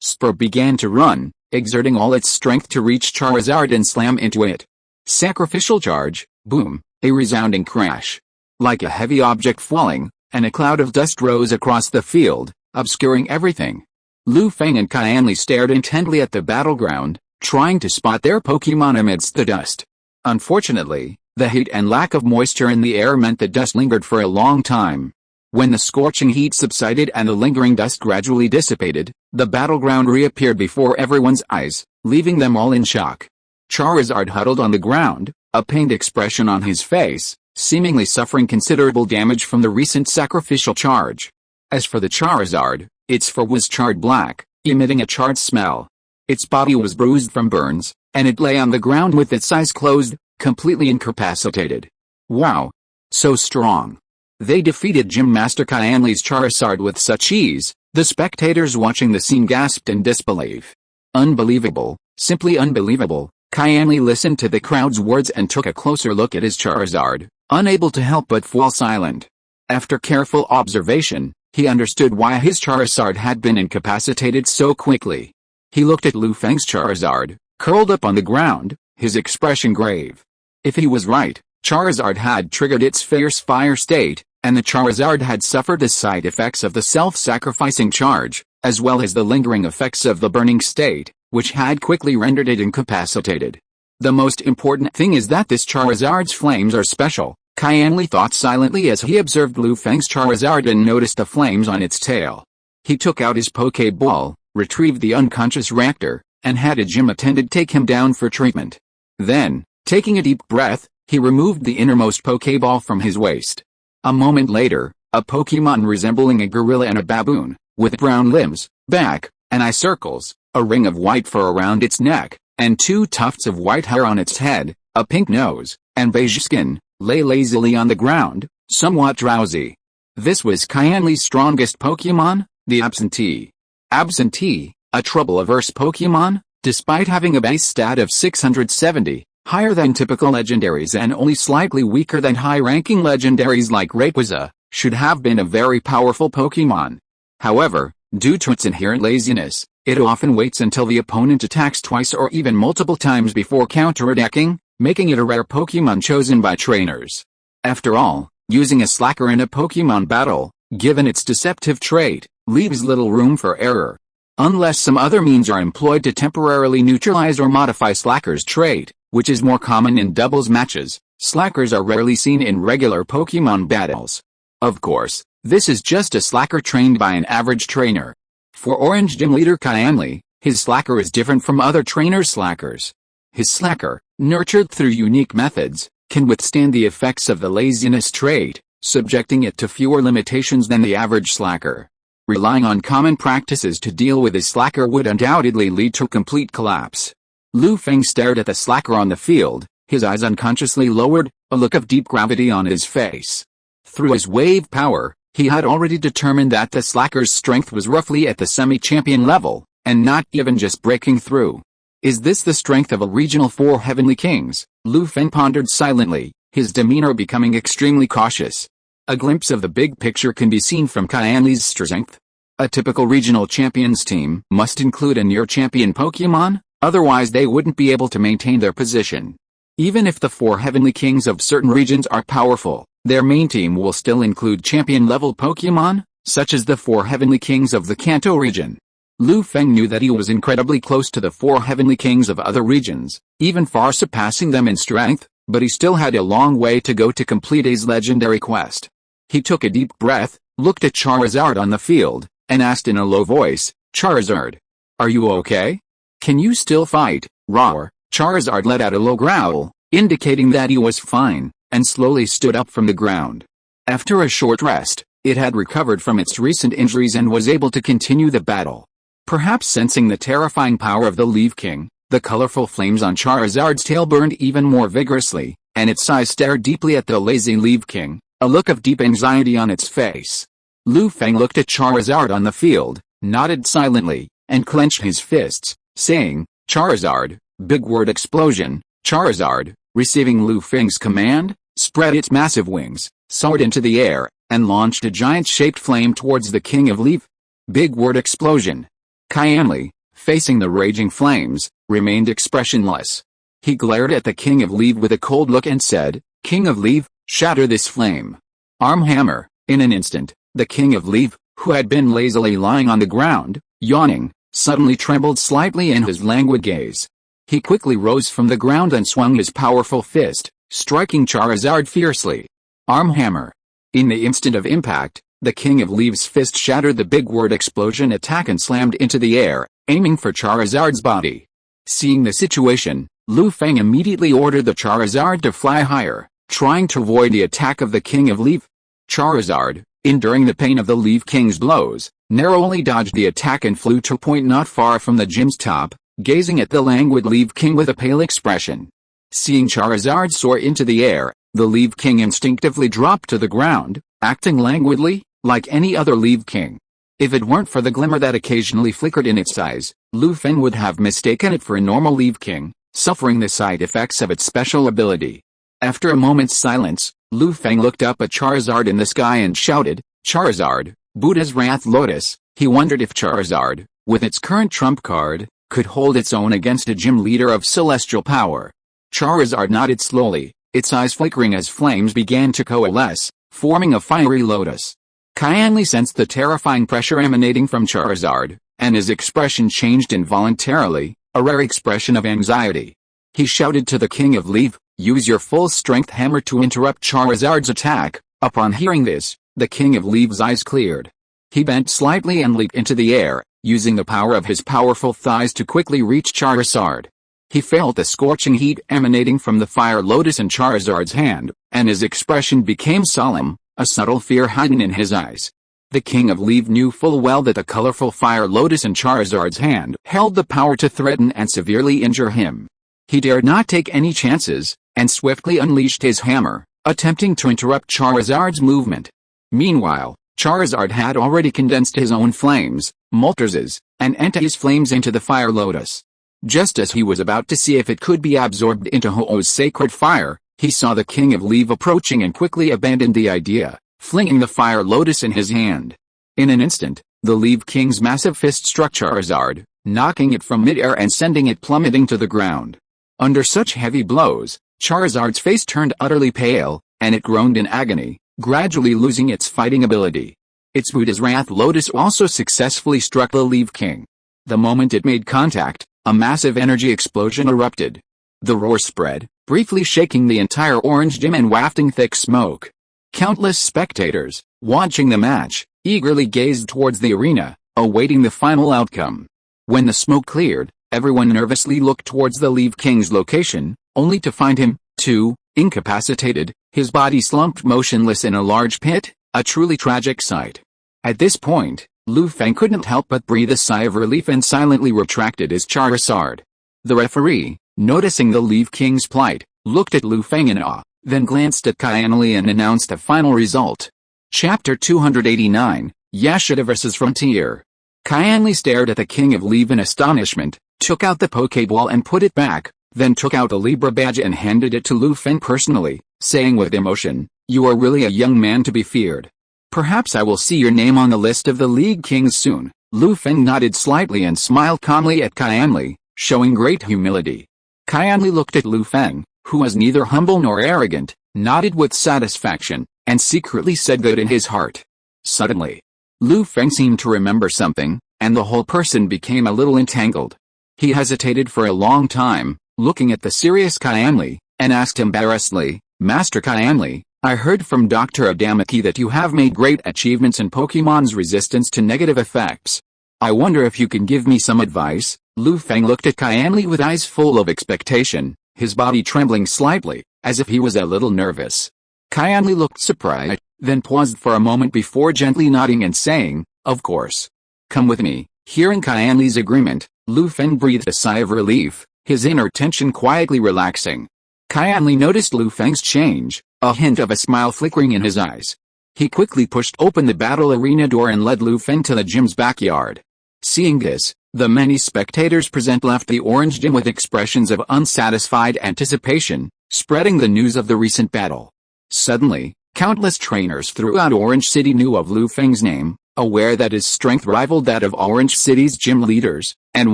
S1: Spur began to run, exerting all its strength to reach Charizard and slam into it. Sacrificial charge, boom, a resounding crash. Like a heavy object falling, and a cloud of dust rose across the field, obscuring everything. Feng and Qianli stared intently at the battleground, trying to spot their Pokemon amidst the dust. Unfortunately, the heat and lack of moisture in the air meant the dust lingered for a long time. When the scorching heat subsided and the lingering dust gradually dissipated, the battleground reappeared before everyone's eyes, leaving them all in shock. Charizard huddled on the ground, a pained expression on his face, seemingly suffering considerable damage from the recent sacrificial charge. As for the Charizard, its fur was charred black, emitting a charred smell. Its body was bruised from burns, and it lay on the ground with its eyes closed, completely incapacitated. Wow! So strong! They defeated Gym Master Qianli's Charizard with such ease, the spectators watching the scene gasped in disbelief. Unbelievable, simply unbelievable. Qianli listened to the crowd's words and took a closer look at his Charizard, unable to help but fall silent. After careful observation, he understood why his Charizard had been incapacitated so quickly. He looked at Feng's Charizard, curled up on the ground, his expression grave. If he was right, Charizard had triggered its fierce fire state, and the Charizard had suffered the side effects of the self-sacrificing charge, as well as the lingering effects of the burning state, which had quickly rendered it incapacitated. The most important thing is that this Charizard's flames are special, Qianli thought silently as he observed Feng's Charizard and noticed the flames on its tail. He took out his Pokeball, retrieved the unconscious raptor, and had a gym attendant take him down for treatment. Then, taking a deep breath, he removed the innermost Pokeball from his waist. A moment later, a Pokemon resembling a gorilla and a baboon, with brown limbs, back, and eye circles, a ring of white fur around its neck, and 2 tufts of white hair on its head, a pink nose, and beige skin, lay lazily on the ground, somewhat drowsy. This was Qianli's strongest Pokemon, the Absentee. Absentee, a trouble-averse Pokemon, despite having a base stat of 670, higher than typical legendaries and only slightly weaker than high-ranking legendaries like Rayquaza, should have been a very powerful Pokemon. However, due to its inherent laziness, it often waits until the opponent attacks twice or even multiple times before counterattacking, making it a rare Pokemon chosen by trainers. After all, using a slacker in a Pokemon battle, given its deceptive trait, leaves little room for error. Unless some other means are employed to temporarily neutralize or modify Slacker's trait, which is more common in doubles matches, Slackers are rarely seen in regular Pokemon battles. Of course, this is just a Slacker trained by an average trainer. For Orange Gym Leader Qianli, his Slacker is different from other trainers' Slackers. His Slacker, nurtured through unique methods, can withstand the effects of the laziness trait, subjecting it to fewer limitations than the average Slacker. Relying on common practices to deal with his slacker would undoubtedly lead to complete collapse. Lu Feng stared at the slacker on the field, his eyes unconsciously lowered, a look of deep gravity on his face. Through his wave power, he had already determined that the slacker's strength was roughly at the semi-champion level, and not even just breaking through. Is this the strength of a regional 4 heavenly kings? Lu Feng pondered silently, his demeanor becoming extremely cautious. A glimpse of the big picture can be seen from Qianli's strength. A typical regional champions team must include a near-champion Pokémon, otherwise they wouldn't be able to maintain their position. Even if the 4 heavenly kings of certain regions are powerful, their main team will still include champion-level Pokémon, such as the 4 heavenly kings of the Kanto region. Lu Feng knew that he was incredibly close to the 4 heavenly kings of other regions, even far surpassing them in strength, but he still had a long way to go to complete his legendary quest. He took a deep breath, looked at Charizard on the field, and asked in a low voice, "Charizard, are you okay? Can you still fight?" Roar. Charizard let out a low growl, indicating that he was fine, and slowly stood up from the ground. After a short rest, it had recovered from its recent injuries and was able to continue the battle. Perhaps sensing the terrifying power of the Leaf King, the colorful flames on Charizard's tail burned even more vigorously, and its eyes stared deeply at the lazy Leaf King, a look of deep anxiety on its face. Lu Feng looked at Charizard on the field, nodded silently, and clenched his fists, saying, "Charizard." Big word explosion. Charizard, receiving Lu Feng's command, spread its massive wings, soared into the air, and launched a giant-shaped flame towards the King of Leaf. Big word explosion. Qianli, facing the raging flames, remained expressionless. He glared at the King of Leaf with a cold look and said, "King of Leaf, shatter this flame." Arm hammer. In an instant, the King of Leaf, who had been lazily lying on the ground, yawning, suddenly trembled slightly in his languid gaze. He quickly rose from the ground and swung his powerful fist, striking Charizard fiercely. Arm hammer. In the instant of impact, the King of Leaves' fist shattered the big word explosion attack and slammed into the air, aiming for Charizard's body. Seeing the situation, Lu Feng immediately ordered the Charizard to fly higher, trying to avoid the attack of the King of Leaf. Charizard, enduring the pain of the Leaf King's blows, narrowly dodged the attack and flew to a point not far from the gym's top, gazing at the languid Leaf King with a pale expression. Seeing Charizard soar into the air, the Leaf King instinctively dropped to the ground, acting languidly, like any other Leaf King. If it weren't for the glimmer that occasionally flickered in its eyes, Lu Feng would have mistaken it for a normal Leaf King, suffering the side effects of its special ability. After a moment's silence, Lu Feng looked up at Charizard in the sky and shouted, "Charizard, Buddha's Wrath Lotus." He wondered if Charizard, with its current trump card, could hold its own against a gym leader of celestial power. Charizard nodded slowly, its eyes flickering as flames began to coalesce, forming a fiery lotus. Qianli sensed the terrifying pressure emanating from Charizard, and his expression changed involuntarily, a rare expression of anxiety. He shouted to the King of Leaf, "Use your full strength hammer to interrupt Charizard's attack." Upon hearing this, the King of Leaf's eyes cleared. He bent slightly and leaped into the air, using the power of his powerful thighs to quickly reach Charizard. He felt the scorching heat emanating from the fire lotus in Charizard's hand, and his expression became solemn, a subtle fear hidden in his eyes. The King of Leaf knew full well that the colorful fire lotus in Charizard's hand held the power to threaten and severely injure him. He dared not take any chances, and swiftly unleashed his hammer, attempting to interrupt Charizard's movement. Meanwhile, Charizard had already condensed his own flames, Moltres', and Entei's flames into the fire lotus. Just as he was about to see if it could be absorbed into Ho-Oh's sacred fire, he saw the King of Leaf approaching and quickly abandoned the idea, flinging the fire lotus in his hand. In an instant, the Leaf King's massive fist struck Charizard, knocking it from midair and sending it plummeting to the ground. Under such heavy blows, Charizard's face turned utterly pale, and it groaned in agony, gradually losing its fighting ability. Its Buddha's Wrath Lotus also successfully struck the Leaf King. The moment it made contact, a massive energy explosion erupted. The roar spread, briefly shaking the entire orange gym and wafting thick smoke. Countless spectators, watching the match, eagerly gazed towards the arena, awaiting the final outcome. When the smoke cleared, everyone nervously looked towards the Leaf King's location, only to find him, too, incapacitated, his body slumped motionless in a large pit, a truly tragic sight. At this point, Lu Feng couldn't help but breathe a sigh of relief and silently retracted his Charizard. The referee, noticing the Leaf King's plight, looked at Lu Feng in awe, then glanced at Qianli and announced the final result. Chapter 289, Yashida vs. Frontier. Qianli stared at the King of Leaf in astonishment, took out the Pokeball and put it back, then took out a Libra badge and handed it to Lu Feng personally, saying with emotion, "You are really a young man to be feared. Perhaps I will see your name on the list of the League Kings soon." Lu Feng nodded slightly and smiled calmly at Qianli, showing great humility. Qianli looked at Lu Feng, who was neither humble nor arrogant, nodded with satisfaction, and secretly said good in his heart. Suddenly, Lu Feng seemed to remember something, and the whole person became a little entangled. He hesitated for a long time, looking at the serious Qianli, and asked embarrassedly, "Master Qianli, I heard from Dr. Adamaki that you have made great achievements in Pokemon's resistance to negative effects. I wonder if you can give me some advice?" Lu Feng looked at Qianli with eyes full of expectation, his body trembling slightly, as if he was a little nervous. Qianli looked surprised, then paused for a moment before gently nodding and saying, "Of course. Come with me." Hearing Qianli's agreement, Lu Feng breathed a sigh of relief, his inner tension quietly relaxing. Qianli noticed Lu Feng's change, a hint of a smile flickering in his eyes. He quickly pushed open the battle arena door and led Lu Feng to the gym's backyard. Seeing this, the many spectators present left the orange gym with expressions of unsatisfied anticipation, spreading the news of the recent battle. Suddenly, countless trainers throughout Orange City knew of Lu Feng's name, aware that his strength rivaled that of Orange City's gym leaders, and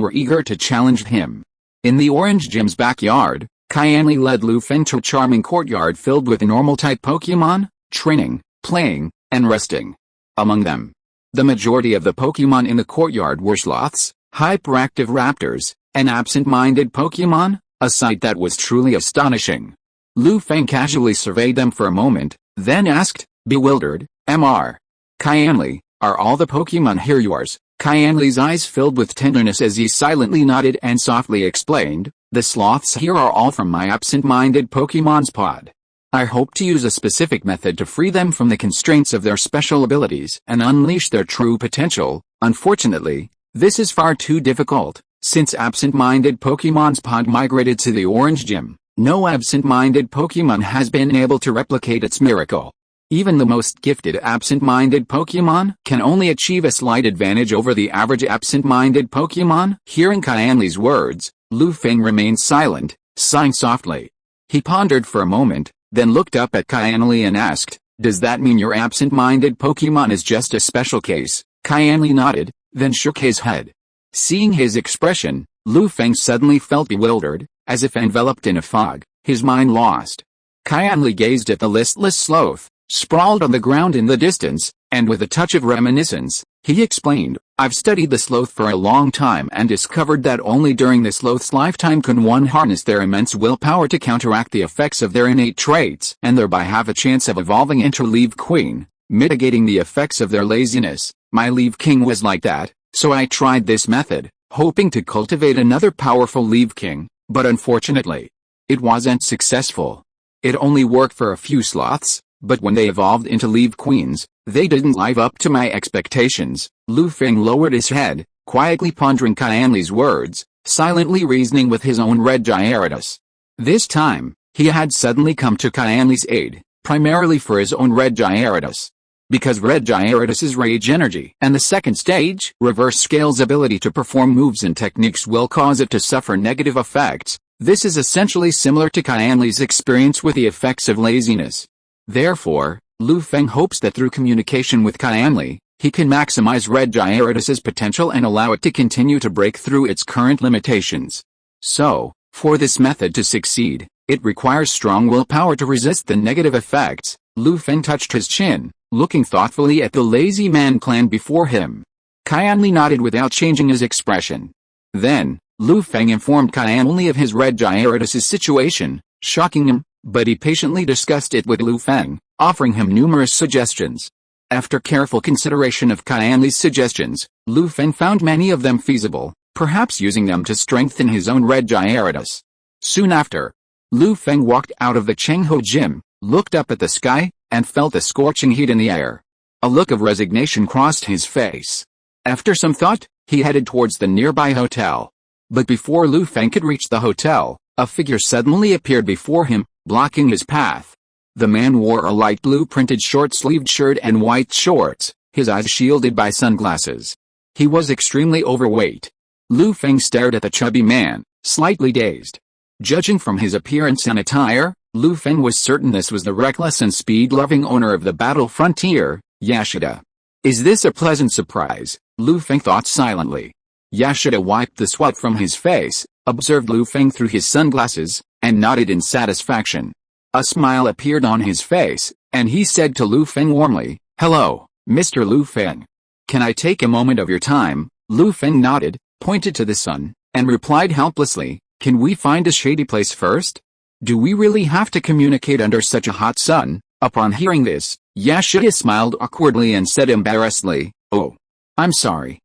S1: were eager to challenge him. In the Orange Gym's backyard, Qianli led Lu Feng to a charming courtyard filled with normal-type Pokémon, training, playing, and resting. Among them, the majority of the Pokémon in the courtyard were sloths, hyperactive raptors, and absent-minded Pokémon, a sight that was truly astonishing. Lu Feng casually surveyed them for a moment, then asked, bewildered, "Mr. Qianli, are all the Pokémon here yours?" Qianli's eyes filled with tenderness as he silently nodded and softly explained, "The sloths here are all from my absent-minded Pokémon's pod. I hope to use a specific method to free them from the constraints of their special abilities and unleash their true potential. Unfortunately, this is far too difficult, since absent-minded Pokémon's pod migrated to the Orange Gym. No absent-minded Pokémon has been able to replicate its miracle. Even the most gifted absent-minded Pokémon can only achieve a slight advantage over the average absent-minded Pokémon." Hearing Qianli's words, Lu Feng remained silent, sighing softly. He pondered for a moment, then looked up at Qianli and asked, "Does that mean your absent-minded Pokémon is just a special case?" Qianli nodded, then shook his head. Seeing his expression, Lu Feng suddenly felt bewildered, as if enveloped in a fog, his mind lost. Qianli gazed at the listless sloth, sprawled on the ground in the distance, and with a touch of reminiscence, he explained, "I've studied the sloth for a long time and discovered that only during the sloth's lifetime can one harness their immense willpower to counteract the effects of their innate traits and thereby have a chance of evolving into Leaf Queen, mitigating the effects of their laziness. My Leaf King was like that, so I tried this method, hoping to cultivate another powerful Leaf King, but unfortunately, it wasn't successful. It only worked for a few sloths, but when they evolved into Leaf Queens, they didn't live up to my expectations." Lu Feng lowered his head, quietly pondering Qianli's words, silently reasoning with his own red Gyarados. This time, he had suddenly come to Qianli's aid, primarily for his own red Gyarados. Because red Gyarados' rage energy and the second stage reverse scale's ability to perform moves and techniques will cause it to suffer negative effects. This is essentially similar to Qianli's experience with the effects of laziness. Therefore, Lu Feng hopes that through communication with Qianli, he can maximize red Gyarados' potential and allow it to continue to break through its current limitations. So, for this method to succeed, it requires strong willpower to resist the negative effects. Lu Feng touched his chin, looking thoughtfully at the lazy man clan before him. Qianli nodded without changing his expression. Then, Lu Feng informed Qianli of his red Gyarados' situation, shocking him, but he patiently discussed it with Lu Feng, offering him numerous suggestions. After careful consideration of Qianli's suggestions, Lu Feng found many of them feasible, perhaps using them to strengthen his own red Gyarados. Soon after, Lu Feng walked out of the Chengho gym, looked up at the sky, and felt the scorching heat in the air. A look of resignation crossed his face. After some thought, he headed towards the nearby hotel. But before Lu Feng could reach the hotel, a figure suddenly appeared before him, blocking his path. The man wore a light blue printed short-sleeved shirt and white shorts, his eyes shielded by sunglasses. He was extremely overweight. Lu Feng stared at the chubby man, slightly dazed. Judging from his appearance and attire, Lu Feng was certain this was the reckless and speed-loving owner of the Battle Frontier, Yashida. Is this a pleasant surprise? Lu Feng thought silently. Yashida wiped the sweat from his face, observed Lu Feng through his sunglasses, and nodded in satisfaction. A smile appeared on his face, and he said to Lu Feng warmly, "Hello, Mr. Lu Feng. Can I take a moment of your time?" Lu Feng nodded, pointed to the sun, and replied helplessly, "Can we find a shady place first? Do we really have to communicate under such a hot sun?" Upon hearing this, Yashida smiled awkwardly and said embarrassedly, "Oh, I'm sorry,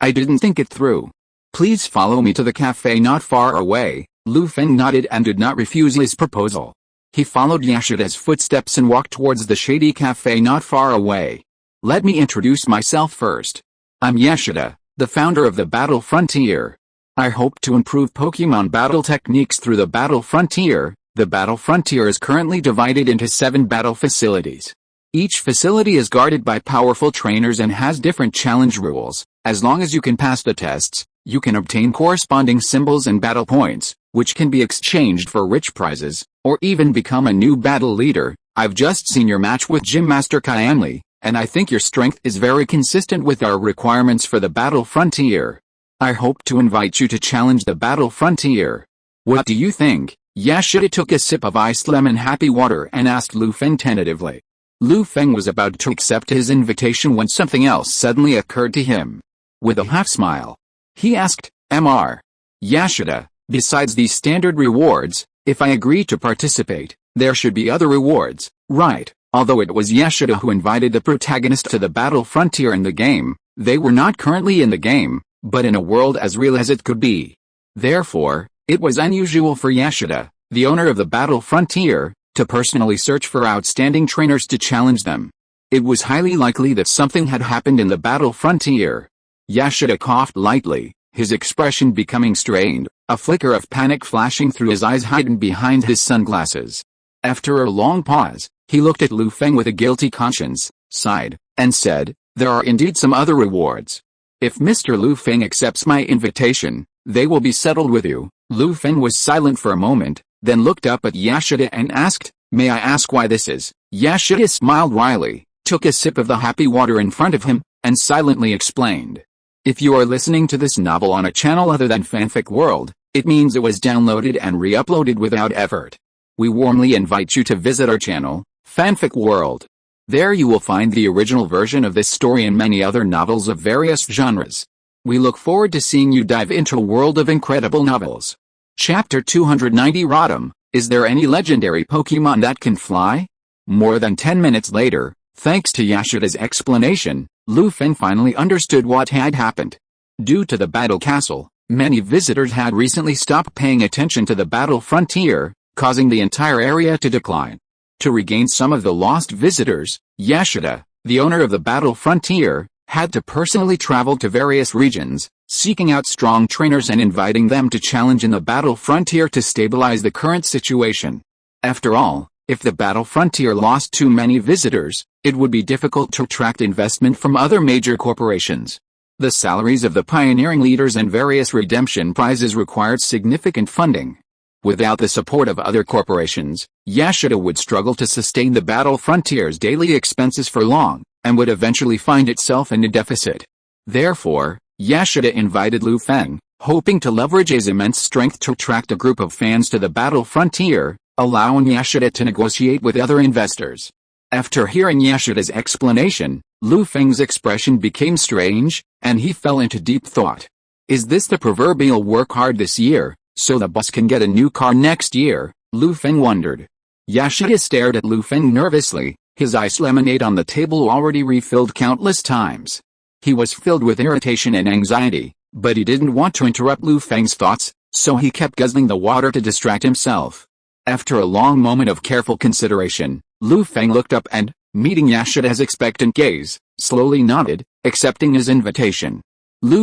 S1: I didn't think it through. Please follow me to the cafe not far away." Lu Feng nodded and did not refuse his proposal. He followed Yashida's footsteps and walked towards the shady cafe not far away. "Let me introduce myself first. I'm Yashida, the founder of the Battle Frontier. I hope to improve Pokémon battle techniques through the Battle Frontier." The Battle Frontier is currently divided into 7 battle facilities. Each facility is guarded by powerful trainers and has different challenge rules. As long as you can pass the tests, you can obtain corresponding symbols and battle points, which can be exchanged for rich prizes, or even become a new battle leader. I've just seen your match with Gym Master Kyanli, and I think your strength is very consistent with our requirements for the Battle Frontier. I hope to invite you to challenge the Battle Frontier. What do you think? Yashida took a sip of iced lemon happy water and asked Lu Feng tentatively. Lu Feng was about to accept his invitation when something else suddenly occurred to him. With a half-smile, he asked, "Mr. Yashida, besides these standard rewards, if I agree to participate, there should be other rewards, right?" Although it was Yashida who invited the protagonist to the Battle Frontier in the game, they were not currently in the game, but in a world as real as it could be. Therefore, it was unusual for Yashida, the owner of the Battle Frontier, to personally search for outstanding trainers to challenge them. It was highly likely that something had happened in the Battle Frontier. Yashida coughed lightly, his expression becoming strained, a flicker of panic flashing through his eyes hidden behind his sunglasses. After a long pause, he looked at Lu Feng with a guilty conscience, sighed, and said, "There are indeed some other rewards. If Mr. Lu Feng accepts my invitation, they will be settled with you." Lu Feng was silent for a moment, then looked up at Yashida and asked, "May I ask why this is?" Yashida smiled wryly, took a sip of the happy water in front of him, and silently explained. If you are listening to this novel on a channel other than Fanfic World, it means it was downloaded and re-uploaded without effort. We warmly invite you to visit our channel, Fanfic World. There you will find the original version of this story and many other novels of various genres. We look forward to seeing you dive into a world of incredible novels. Chapter 290 Rotom, is there any legendary Pokemon that can fly? More than 10 minutes later, thanks to Yashida's explanation, Lu Feng finally understood what had happened. Due to the Battle Castle, many visitors had recently stopped paying attention to the Battle Frontier, causing the entire area to decline. To regain some of the lost visitors, Yashida, the owner of the Battle Frontier, had to personally travel to various regions, seeking out strong trainers and inviting them to challenge in the Battle Frontier to stabilize the current situation. After all, if the Battle Frontier lost too many visitors, it would be difficult to attract investment from other major corporations. The salaries of the pioneering leaders and various redemption prizes required significant funding. Without the support of other corporations, Yashida would struggle to sustain the Battle Frontier's daily expenses for long, and would eventually find itself in a deficit. Therefore, Yashida invited Lu Feng, hoping to leverage his immense strength to attract a group of fans to the Battle Frontier, allowing Yashida to negotiate with other investors. After hearing Yashida's explanation, Lu Feng's expression became strange, and he fell into deep thought. Is this the proverbial work hard this year, so the boss can get a new car next year? Lu Feng wondered. Yashida stared at Lu Feng nervously, his iced lemonade on the table already refilled countless times. He was filled with irritation and anxiety, but he didn't want to interrupt Lu Feng's thoughts, so he kept guzzling the water to distract himself. After a long moment of careful consideration, Lu Feng looked up and, Meeting Yashida's expectant gaze, slowly nodded, accepting his invitation.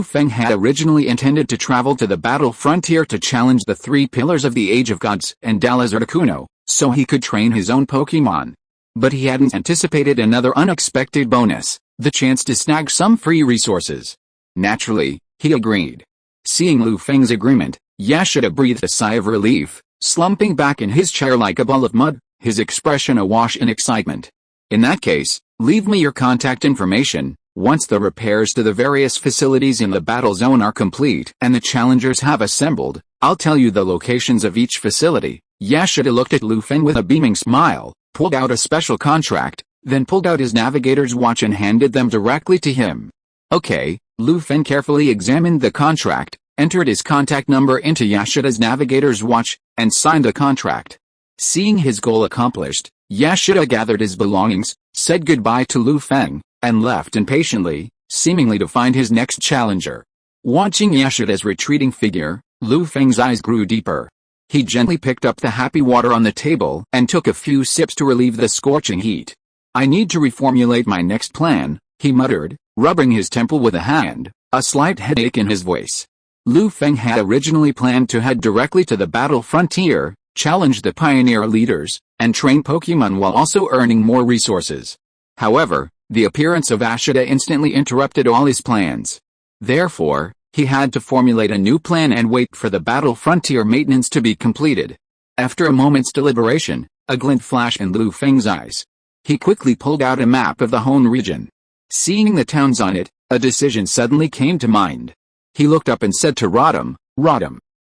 S1: Feng had originally intended to travel to the battle frontier to challenge the three pillars of the Age of Gods and Dallas Articuno, so he could train his own Pokémon. But he hadn't anticipated another unexpected bonus, the chance to snag some free resources. Naturally, he agreed. Seeing Feng's agreement, Yashida breathed a sigh of relief, slumping back in his chair like a ball of mud, his expression awash in excitement. In that case, leave me your contact information. Once the repairs to the various facilities in the battle zone are complete and the challengers have assembled, I'll tell you the locations of each facility. Yashida looked at Feng with a beaming smile, pulled out a special contract, then pulled out his navigator's watch and handed them directly to him. Okay, Feng carefully examined the contract, entered his contact number into Yashida's navigator's watch, and signed the contract. Seeing his goal accomplished, Yashida gathered his belongings, said goodbye to Feng, and left impatiently, seemingly to find his next challenger. Watching Yashida's retreating figure, Feng's eyes grew deeper. He gently picked up the happy water on the table and took a few sips to relieve the scorching heat. I need to reformulate my next plan, he muttered, rubbing his temple with a hand, a slight headache in his voice. Feng had originally planned to head directly to the battle frontier, challenge the pioneer leaders, and train Pokémon while also earning more resources. However, the appearance of Yashida instantly interrupted all his plans. Therefore, he had to formulate a new plan and wait for the battle frontier maintenance to be completed. After a moment's deliberation, a glint flashed in Feng's eyes. He quickly pulled out a map of the Hoenn region. Seeing the towns on it, a decision suddenly came to mind. He looked up and said to Rodham,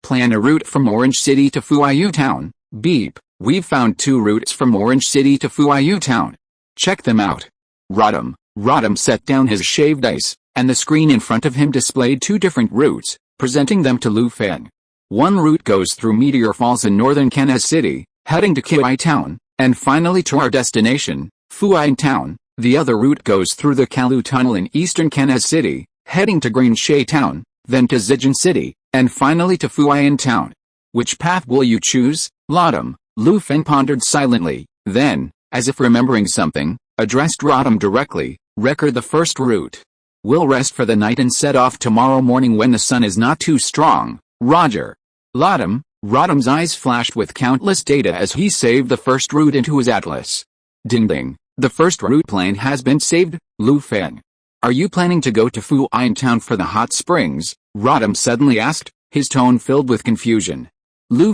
S1: plan a route from Orange City to Fuayu Town. Beep, we've found 2 routes from Orange City to Fuayu Town. Check them out. Rodham set down his shaved ice, and the screen in front of him displayed 2 different routes, presenting them to Feng. One route goes through Meteor Falls in northern Kansas City, heading to Kiwai Town, and finally to our destination, Fuayu Town. The other route goes through the Kalu Tunnel in eastern Kansas City, heading to Green Shay Town, then to Zijin City, and finally to Fuayan Town. Which path will you choose, Feng pondered silently, then, as if remembering something, addressed Rodham directly, record the first route. We'll rest for the night and set off tomorrow morning when the sun is not too strong, Roger. Rodham's eyes flashed with countless data as he saved the first route into his atlas. Ding ding, the first route plan has been saved, Feng. Are you planning to go to Fuayan Town for the hot springs? Rodham suddenly asked, his tone filled with confusion.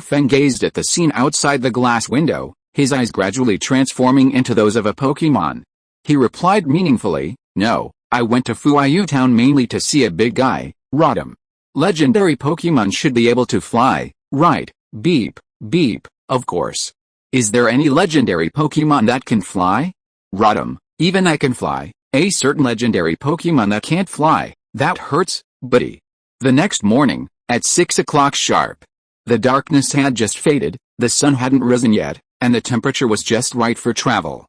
S1: Feng gazed at the scene outside the glass window, his eyes gradually transforming into those of a Pokémon. He replied meaningfully, no, I went to Fuayu Town mainly to see a big guy, Rodham. Legendary Pokémon should be able to fly, right? Beep, beep, of course. Is there any legendary Pokémon that can fly? Rodham, even I can fly. A certain legendary Pokémon that can't fly, that hurts, buddy. The next morning, at 6 o'clock sharp. The darkness had just faded, the sun hadn't risen yet, and the temperature was just right for travel.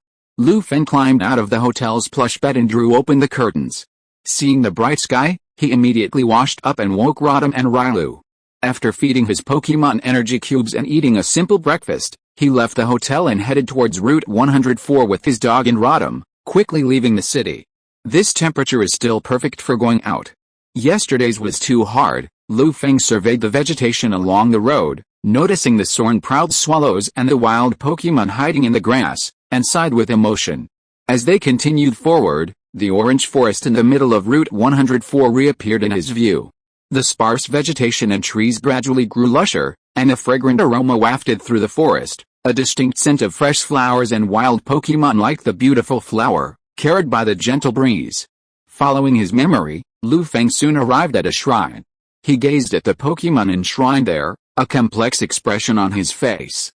S1: Feng climbed out of the hotel's plush bed and drew open the curtains. Seeing the bright sky, he immediately washed up and woke Rodham and Rylu. After feeding his Pokémon energy cubes and eating a simple breakfast, he left the hotel and headed towards Route 104 with his dog and Rodham, quickly leaving the city. This temperature is still perfect for going out. Yesterday's was too hard. Feng surveyed the vegetation along the road, noticing the soaring-proud swallows and the wild Pokémon hiding in the grass, and sighed with emotion. As they continued forward, the orange forest in the middle of Route 104 reappeared in his view. The sparse vegetation and trees gradually grew lusher, and a fragrant aroma wafted through the forest, a distinct scent of fresh flowers and wild Pokémon like the beautiful flower, carried by the gentle breeze. Following his memory, Feng soon arrived at a shrine. He gazed at the Pokémon enshrined there, a complex expression on his face.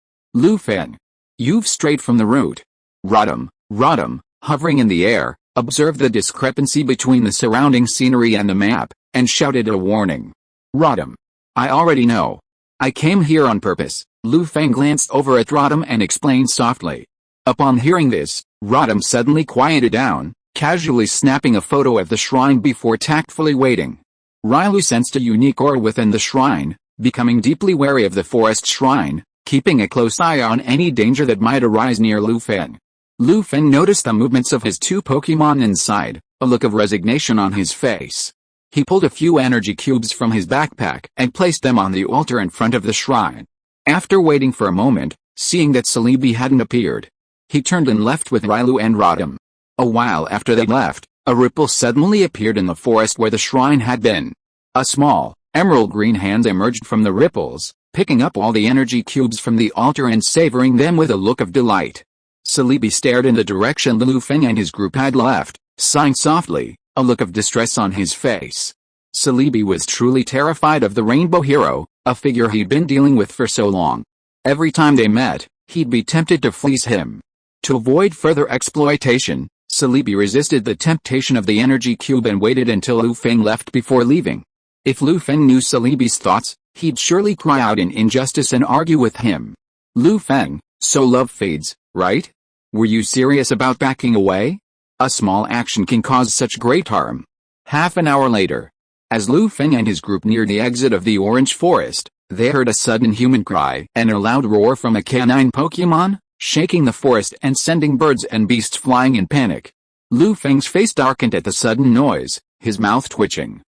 S1: Feng, you've strayed from the route. Rodham, hovering in the air, observed the discrepancy between the surrounding scenery and the map, and shouted a warning. Rodham, I already know. I came here on purpose. Feng glanced over at Rodham and explained softly. Upon hearing this, Rodham suddenly quieted down, casually snapping a photo of the shrine before tactfully waiting. Rylu sensed a unique aura within the shrine, becoming deeply wary of the forest shrine, keeping a close eye on any danger that might arise near Feng. Lu Feng noticed the movements of his two Pokémon inside, a look of resignation on his face. He pulled a few energy cubes from his backpack and placed them on the altar in front of the shrine. After waiting for a moment, seeing that Celebi hadn't appeared, he turned and left with Railu and Rodham. A while after they left, a ripple suddenly appeared in the forest where the shrine had been. A small, emerald green hand emerged from the ripples, picking up all the energy cubes from the altar and savoring them with a look of delight. Celebi stared in the direction Lu Feng and his group had left, sighing softly, a look of distress on his face. Celebi was truly terrified of the Rainbow Hero, a figure he'd been dealing with for so long. Every time they met, he'd be tempted to fleece him. To avoid further exploitation, Celebi resisted the temptation of the energy cube and waited until Lu Feng left before leaving. If Lu Feng knew Celebi's thoughts, he'd surely cry out in injustice and argue with him. Lu Feng, so love fades, right? Were you serious about backing away? A small action can cause such great harm. Half an hour later, as Lu Feng and his group neared the exit of the Orange Forest, they heard a sudden human cry and a loud roar from a canine Pokémon, shaking the forest and sending birds and beasts flying in panic. Lu Feng's face darkened at the sudden noise, his mouth twitching.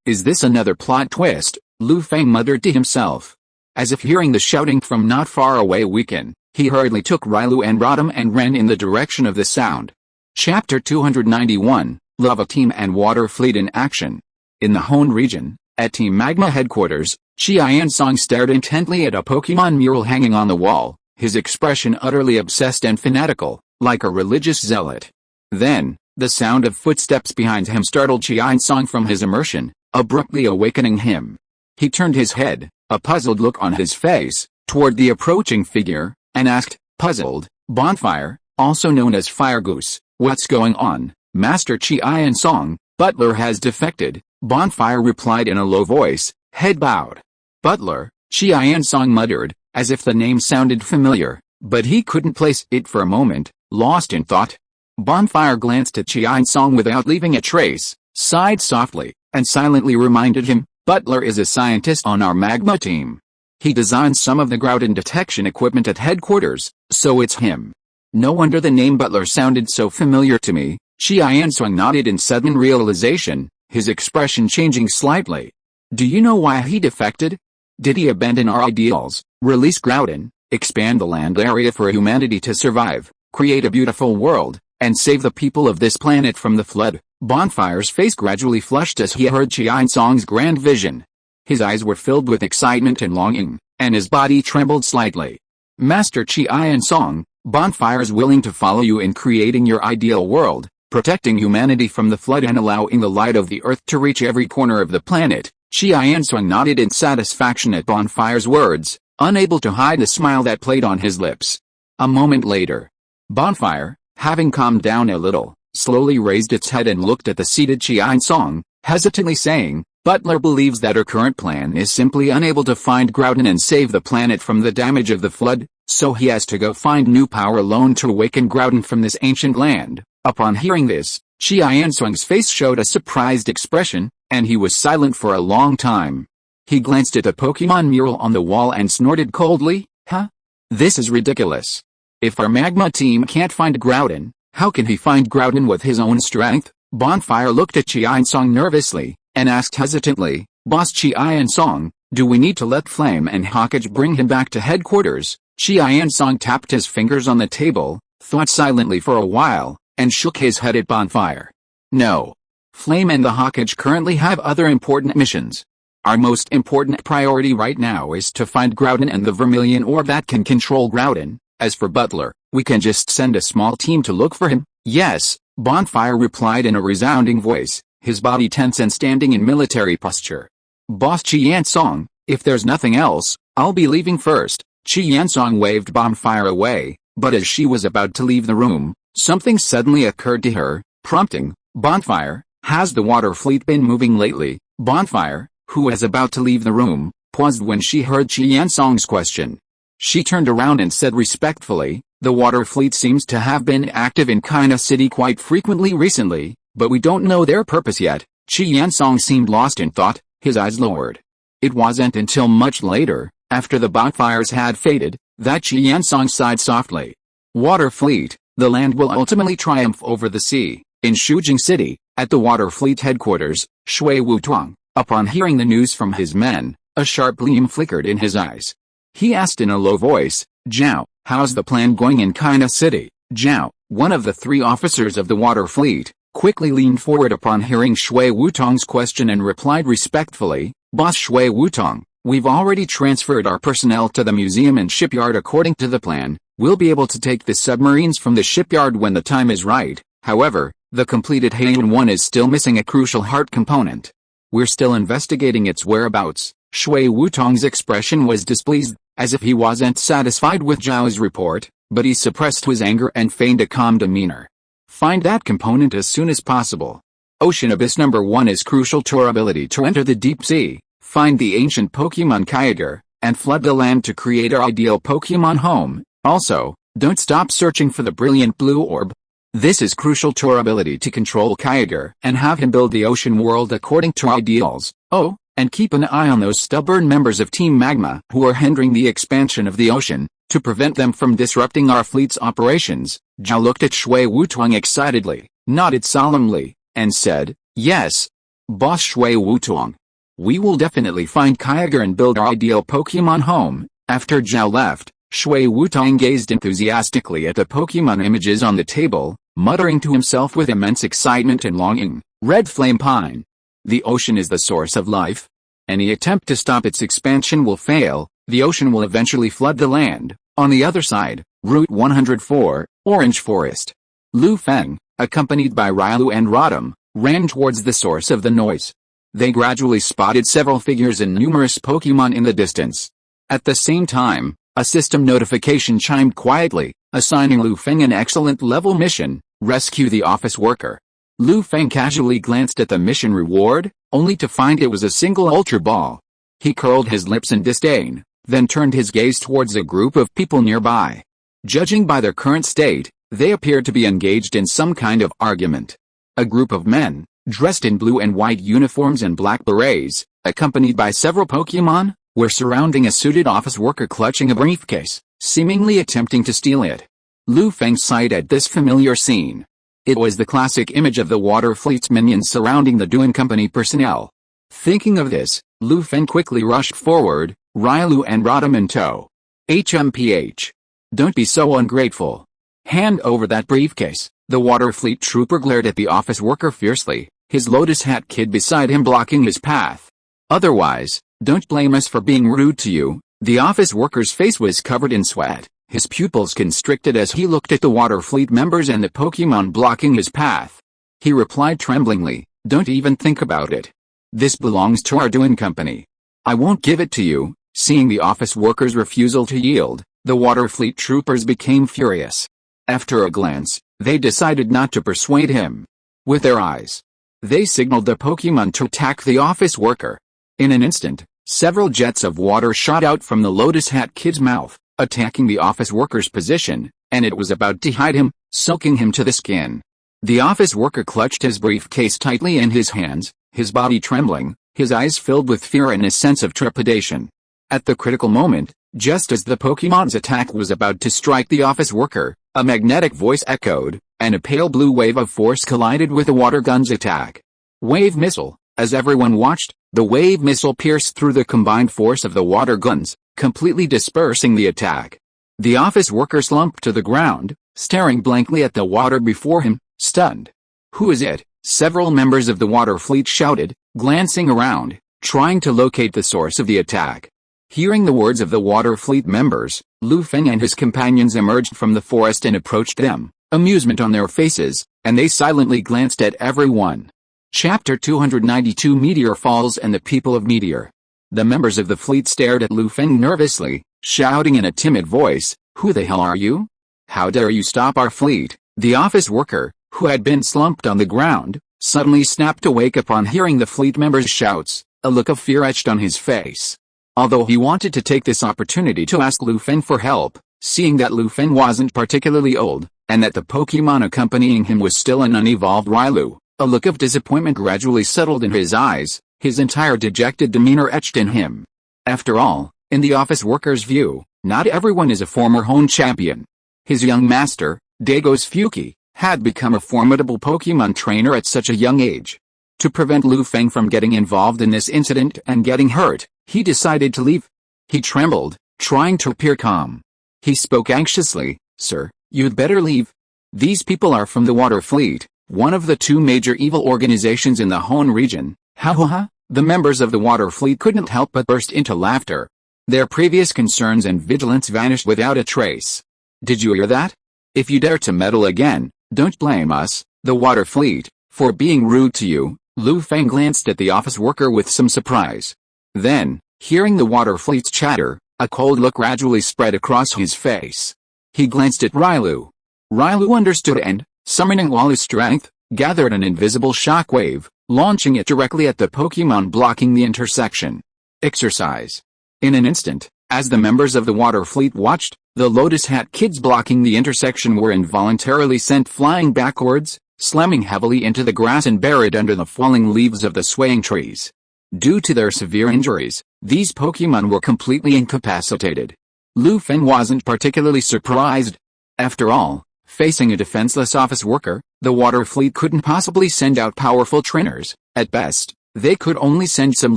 S1: Is this another plot twist? Lu Feng muttered to himself. As if hearing the shouting from not far away weaken, he hurriedly took Railu and Rodham and ran in the direction of the sound. Chapter 291, Lava Team and Water Fleet in Action. In the Hoenn region, at Team Magma headquarters, Qiansong stared intently at a Pokémon mural hanging on the wall, his expression utterly obsessed and fanatical, like a religious zealot. Then, the sound of footsteps behind him startled Qiansong from his immersion, abruptly awakening him. He turned his head, a puzzled look on his face, toward the approaching figure, and asked, puzzled, Bonfire, also known as Fire Goose, what's going on, Master Qiansong? Butler has defected, Bonfire replied in a low voice, head bowed. Butler, Qiansong muttered, as if the name sounded familiar, but he couldn't place it for a moment, lost in thought. Bonfire glanced at Qiansong without leaving a trace, sighed softly, and silently reminded him, Butler is a scientist on our Magma team. He designed some of the Groudon detection equipment at headquarters, so it's him. No wonder the name Butler sounded so familiar to me. Qiansong nodded in sudden realization, his expression changing slightly. Do you know why he defected? Did he abandon our ideals, release Groudon, expand the land area for humanity to survive, create a beautiful world, and save the people of this planet from the flood? Bonfire's face gradually flushed as he heard Qiansong's grand vision. His eyes were filled with excitement and longing, and his body trembled slightly. Master Qiansong, Bonfire is willing to follow you in creating your ideal world, protecting humanity from the flood and allowing the light of the earth to reach every corner of the planet. Qiansong nodded in satisfaction at Bonfire's words, unable to hide the smile that played on his lips. A moment later, Bonfire, having calmed down a little, slowly raised its head and looked at the seated Qiansong, hesitantly saying, Butler believes that our current plan is simply unable to find Groudon and save the planet from the damage of the flood, so he has to go find new power alone to awaken Groudon from this ancient land. Upon hearing this, Qiansong's face showed a surprised expression, and he was silent for a long time. He glanced at the Pokémon mural on the wall and snorted coldly, Huh? This is ridiculous. If our Magma team can't find Groudon, how can he find Groudon with his own strength? Bonfire looked at Qiansong nervously, and asked hesitantly, Boss Qiansong, do we need to let Flame and Hawkage bring him back to headquarters? Qiansong tapped his fingers on the table, thought silently for a while, and shook his head at Bonfire. No. Flame and the Hawkage currently have other important missions. Our most important priority right now is to find Groudon and the Vermilion Orb that can control Groudon. As for Butler, we can just send a small team to look for him. Yes, Bonfire replied in a resounding voice, his body tense and standing in military posture. Boss Qiansong, if there's nothing else, I'll be leaving first. Qiansong waved Bonfire away, but as she was about to leave the room, something suddenly occurred to her, prompting, Bonfire, has the water fleet been moving lately? Bonfire, who was about to leave the room, paused when she heard Qiansong's question. She turned around and said respectfully, the water fleet seems to have been active in China City quite frequently recently, but we don't know their purpose yet. Qiansong seemed lost in thought, his eyes lowered. It wasn't until much later, after the bonfires had faded, that Qiansong sighed softly. Water fleet, The land will ultimately triumph over the sea. In Shujing City, at the Water Fleet headquarters, Shui Wutuang, upon hearing the news from his men, a sharp gleam flickered in his eyes. He asked in a low voice, "Zhao, how's the plan going in China City?" Zhao, one of the 3 officers of the Water Fleet, quickly leaned forward upon hearing Shui Wutuang's question and replied respectfully, "Boss Shui Wutong, we've already transferred our personnel to the museum and shipyard according to the plan. We'll be able to take the submarines from the shipyard when the time is right. However, the completed Hoenn 1 is still missing a crucial heart component. We're still investigating its whereabouts." Shui Wutong's expression was displeased, as if he wasn't satisfied with Zhao's report, but he suppressed his anger and feigned a calm demeanor. "Find that component as soon as possible. Ocean Abyss number 1 is crucial to our ability to enter the deep sea. Find the ancient Pokémon Kyogre, and flood the land to create our ideal Pokémon home. Also, don't stop searching for the brilliant blue orb. This is crucial to our ability to control Kyogre and have him build the ocean world according to our ideals. Oh, and keep an eye on those stubborn members of Team Magma who are hindering the expansion of the ocean, to prevent them from disrupting our fleet's operations." Zhao looked at Shui Wutuang excitedly, nodded solemnly, and said, "Yes, Boss Shui Wutuang. We will definitely find Kyogre and build our ideal Pokémon home." After Zhao left, Shui Wutuang gazed enthusiastically at the Pokémon images on the table, muttering to himself with immense excitement and longing, "Red Flame Pine. The ocean is the source of life. Any attempt to stop its expansion will fail. The ocean will eventually flood the land." On the other side, Route 104, Orange Forest. Lu Feng, accompanied by Railu and Rodham, ran towards the source of the noise. They gradually spotted several figures and numerous Pokémon in the distance. At the same time, a system notification chimed quietly, assigning Lu Feng an excellent level mission: rescue the office worker. Lu Feng casually glanced at the mission reward, only to find it was a single Ultra Ball. He curled his lips in disdain, then turned his gaze towards a group of people nearby. Judging by their current state, they appeared to be engaged in some kind of argument. A group of men, dressed in blue and white uniforms and black berets, accompanied by several Pokémon, were surrounding a suited office worker clutching a briefcase, seemingly attempting to steal it. Lu Feng sighed at this familiar scene. It was the classic image of the Water Fleet's minions surrounding the Duan Company personnel. Thinking of this, Lu Feng quickly rushed forward, Railu and Rodham in tow. "HMPH. Don't be so ungrateful. Hand over that briefcase." The Water Fleet trooper glared at the office worker fiercely, his lotus hat kid beside him blocking his path. "Otherwise, don't blame us for being rude to you." The office worker's face was covered in sweat, his pupils constricted as he looked at the Water Fleet members and the Pokémon blocking his path. He replied tremblingly, "Don't even think about it. This belongs to our Duan Company. I won't give it to you." Seeing the office worker's refusal to yield, the Water Fleet troopers became furious. After a glance, they decided not to persuade him. With their eyes, they signaled the Pokémon to attack the office worker. In an instant, several jets of water shot out from the Lotus Hat Kid's mouth, attacking the office worker's position, and it was about to hide him, soaking him to the skin. The office worker clutched his briefcase tightly in his hands, his body trembling, his eyes filled with fear and a sense of trepidation. At the critical moment, just as the Pokémon's attack was about to strike the office worker, a magnetic voice echoed, and a pale blue wave of force collided with the water gun's attack. Wave missile. As everyone watched, the wave missile pierced through the combined force of the water guns, completely dispersing the attack. The office worker slumped to the ground, staring blankly at the water before him, stunned. "Who is it?" several members of the Water Fleet shouted, glancing around, trying to locate the source of the attack. Hearing the words of the Water Fleet members, Lu Feng and his companions emerged from the forest and approached them, amusement on their faces, and they silently glanced at everyone. Chapter 292 Meteor Falls and the People of Meteor. The members of the fleet stared at Lu Feng nervously, shouting in a timid voice, "Who the hell are you? How dare you stop our fleet?" The office worker, who had been slumped on the ground, suddenly snapped awake upon hearing the fleet members' shouts, a look of fear etched on his face. Although he wanted to take this opportunity to ask Lu Feng for help, seeing that Lu Feng wasn't particularly old, and that the Pokémon accompanying him was still an unevolved Railu, a look of disappointment gradually settled in his eyes, his entire dejected demeanor etched in him. After all, in the office worker's view, not everyone is a former Hoenn champion. His young master, Dagos Fuki, had become a formidable Pokémon trainer at such a young age. To prevent Lu Feng from getting involved in this incident and getting hurt, he decided to leave. He trembled, trying to appear calm. He spoke anxiously, "Sir, you'd better leave. These people are from the Water Fleet, one of the two major evil organizations in the Hoenn region." Ha ha ha! The members of the Water Fleet couldn't help but burst into laughter. Their previous concerns and vigilance vanished without a trace. "Did you hear that? If you dare to meddle again, don't blame us, the Water Fleet, for being rude to you." Lu Feng glanced at the office worker with some surprise. Then, hearing the Water Fleet's chatter, a cold look gradually spread across his face. He glanced at Railu. Railu understood and, summoning all his strength, gathered an invisible shockwave, launching it directly at the Pokémon blocking the intersection. Exercise. In an instant, as the members of the Water Fleet watched, the Lotus Hat kids blocking the intersection were involuntarily sent flying backwards, slamming heavily into the grass and buried under the falling leaves of the swaying trees. Due to their severe injuries, these Pokémon were completely incapacitated. Lu Feng wasn't particularly surprised. After all, facing a defenseless office worker, the Water Fleet couldn't possibly send out powerful trainers. At best, they could only send some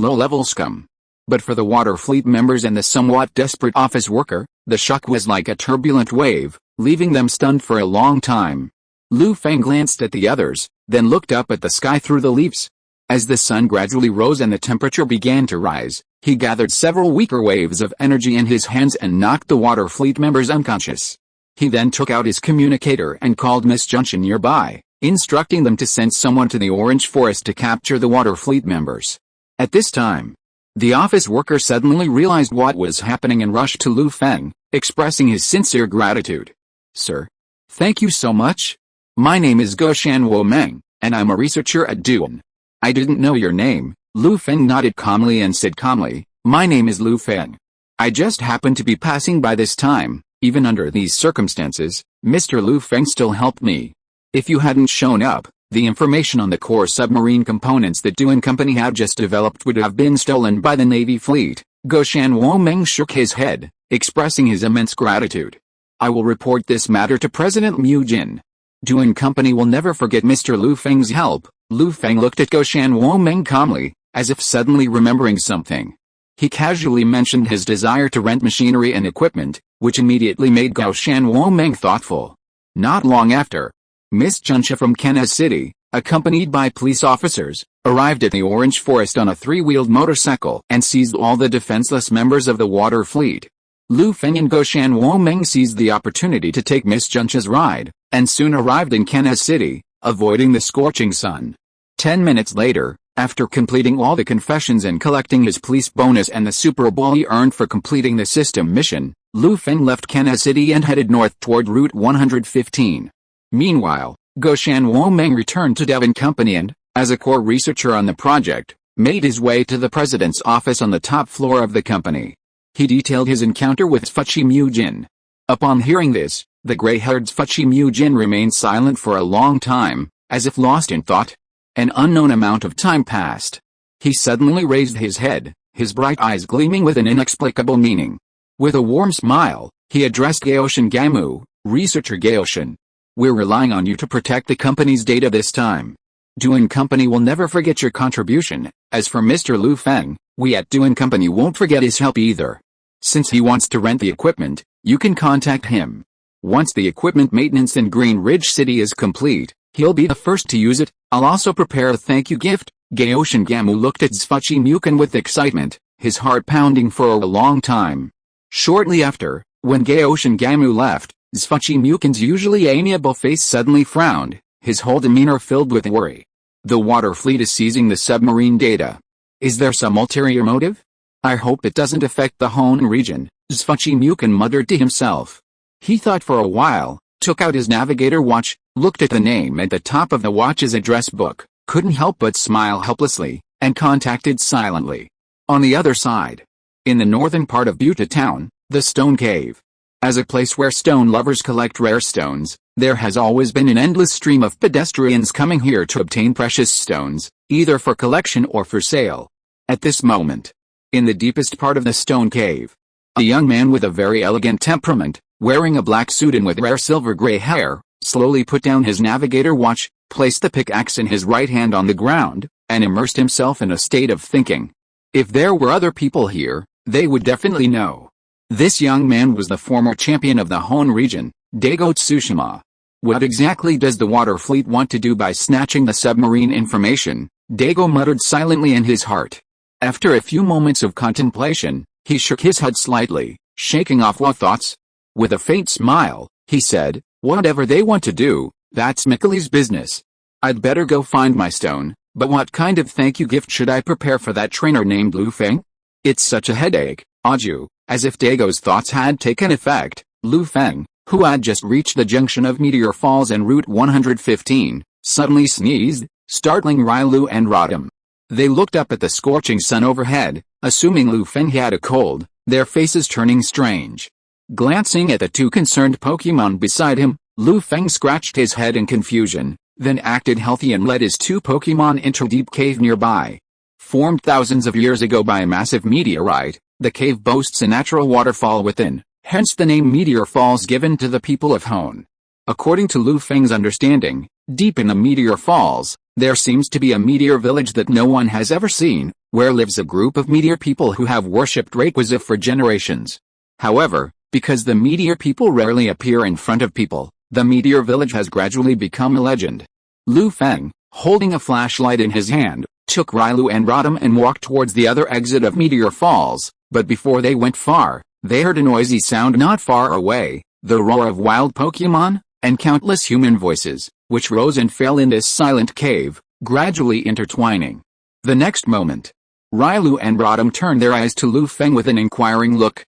S1: low-level scum. But for the Water Fleet members and the somewhat desperate office worker, the shock was like a turbulent wave, leaving them stunned for a long time. Lu Feng glanced at the others, then looked up at the sky through the leaves. As the sun gradually rose and the temperature began to rise, he gathered several weaker waves of energy in his hands and knocked the Water Fleet members unconscious. He then took out his communicator and called Miss Junction nearby, instructing them to send someone to the Orange Forest to capture the Water Fleet members. At this time, the office worker suddenly realized what was happening and rushed to Lu Feng, expressing his sincere gratitude. "Sir, thank you so much. My name is Goshan Womeng, and I'm a researcher at Hoenn. I didn't know your name." Lu Feng nodded calmly and said calmly, "My name is Lu Feng. I just happened to be passing by this time." Even under these circumstances, Mr. Lu Feng still helped me. If you hadn't shown up, the information on the core submarine components that Hoenn Company had just developed would have been stolen by the Navy fleet. Goshan Womeng shook his head, expressing his immense gratitude. "I will report this matter to President Mu Jin. Hoenn Company will never forget Mr. Lu Feng's help." Lu Feng looked at Goshan Womeng calmly, as if suddenly remembering something. He casually mentioned his desire to rent machinery and equipment, which immediately made Goshan Womeng thoughtful. Not long after, Miss Juncha from Kenna City, accompanied by police officers, arrived at the Orange Forest on a three-wheeled motorcycle and seized all the defenseless members of the Water Fleet. Lu Feng and Goshan Womeng seized the opportunity to take Miss Juncha's ride, and soon arrived in Kenna City, avoiding the scorching sun. 10 minutes later, after completing all the confessions and collecting his police bonus and the Super Bowl he earned for completing the system mission, Lu Feng left Kenna City and headed north toward Route 115. Meanwhile, Goshan Womeng returned to Hoenn Company and, as a core researcher on the project, made his way to the president's office on the top floor of the company. He detailed his encounter with Fuchi Mu Jin. Upon hearing this, the gray-haired Fuchi Mu Jin remained silent for a long time, as if lost in thought. An unknown amount of time passed. He suddenly raised his head, his bright eyes gleaming with an inexplicable meaning. With a warm smile, he addressed Gaoshan Gamu, "Researcher Gaoshan. We're relying on you to protect the company's data this time. Hoenn Company will never forget your contribution. As for Mr. Lu Feng, we at Hoenn Company won't forget his help either. Since he wants to rent the equipment, you can contact him. Once the equipment maintenance in Green Ridge City is complete, he'll be the first to use it. I'll also prepare a thank you gift." Gaoshan Gamu looked at Zfuchi Mukin with excitement, his heart pounding for a long time. Shortly after, when Gaoshan Gamu left, Zfuchi Mukin's usually amiable face suddenly frowned, his whole demeanor filled with worry. The Water Fleet is seizing the submarine data. Is there some ulterior motive? I hope it doesn't affect the Hoenn region, Zfuchi Mukin muttered to himself. He thought for a while, took out his navigator watch, looked at the name at the top of the watch's address book, couldn't help but smile helplessly, and contacted silently. On the other side, in the northern part of Buta Town, the Stone Cave. As a place where stone lovers collect rare stones, there has always been an endless stream of pedestrians coming here to obtain precious stones, either for collection or for sale. At this moment, in the deepest part of the Stone Cave, a young man with a very elegant temperament, wearing a black suit and with rare silver-gray hair, slowly put down his navigator watch, placed the pickaxe in his right hand on the ground, and immersed himself in a state of thinking. If there were other people here, they would definitely know. This young man was the former champion of the Hoenn region, Daigo Tsushima. What exactly does the water fleet want to do by snatching the submarine information? Daigo muttered silently in his heart. After a few moments of contemplation, he shook his head slightly, shaking off what thoughts. With a faint smile, he said, "Whatever they want to do, that's Mikkeli's business. I'd better go find my stone, but what kind of thank you gift should I prepare for that trainer named Feng? It's such a headache, Aju." As if Daigo's thoughts had taken effect, Feng, who had just reached the junction of Meteor Falls and Route 115, suddenly sneezed, startling Rylou and Rodham. They looked up at the scorching sun overhead, assuming Feng had a cold, their faces turning strange. Glancing at the two concerned Pokémon beside him, Feng scratched his head in confusion, then acted healthy and led his two Pokémon into a deep cave nearby. Formed thousands of years ago by a massive meteorite, the cave boasts a natural waterfall within, hence the name Meteor Falls given to the people of Hoenn. According to Feng's understanding, deep in the Meteor Falls, there seems to be a meteor village that no one has ever seen, where lives a group of meteor people who have worshipped Rayquaza for generations. However, because the meteor people rarely appear in front of people, the meteor village has gradually become a legend. Feng, holding a flashlight in his hand, took Rylou and Rodham and walked towards the other exit of Meteor Falls, but before they went far, they heard a noisy sound not far away, the roar of wild Pokémon, and countless human voices, which rose and fell in this silent cave, gradually intertwining. The next moment, Rylou and Rodham turned their eyes to Feng with an inquiring look.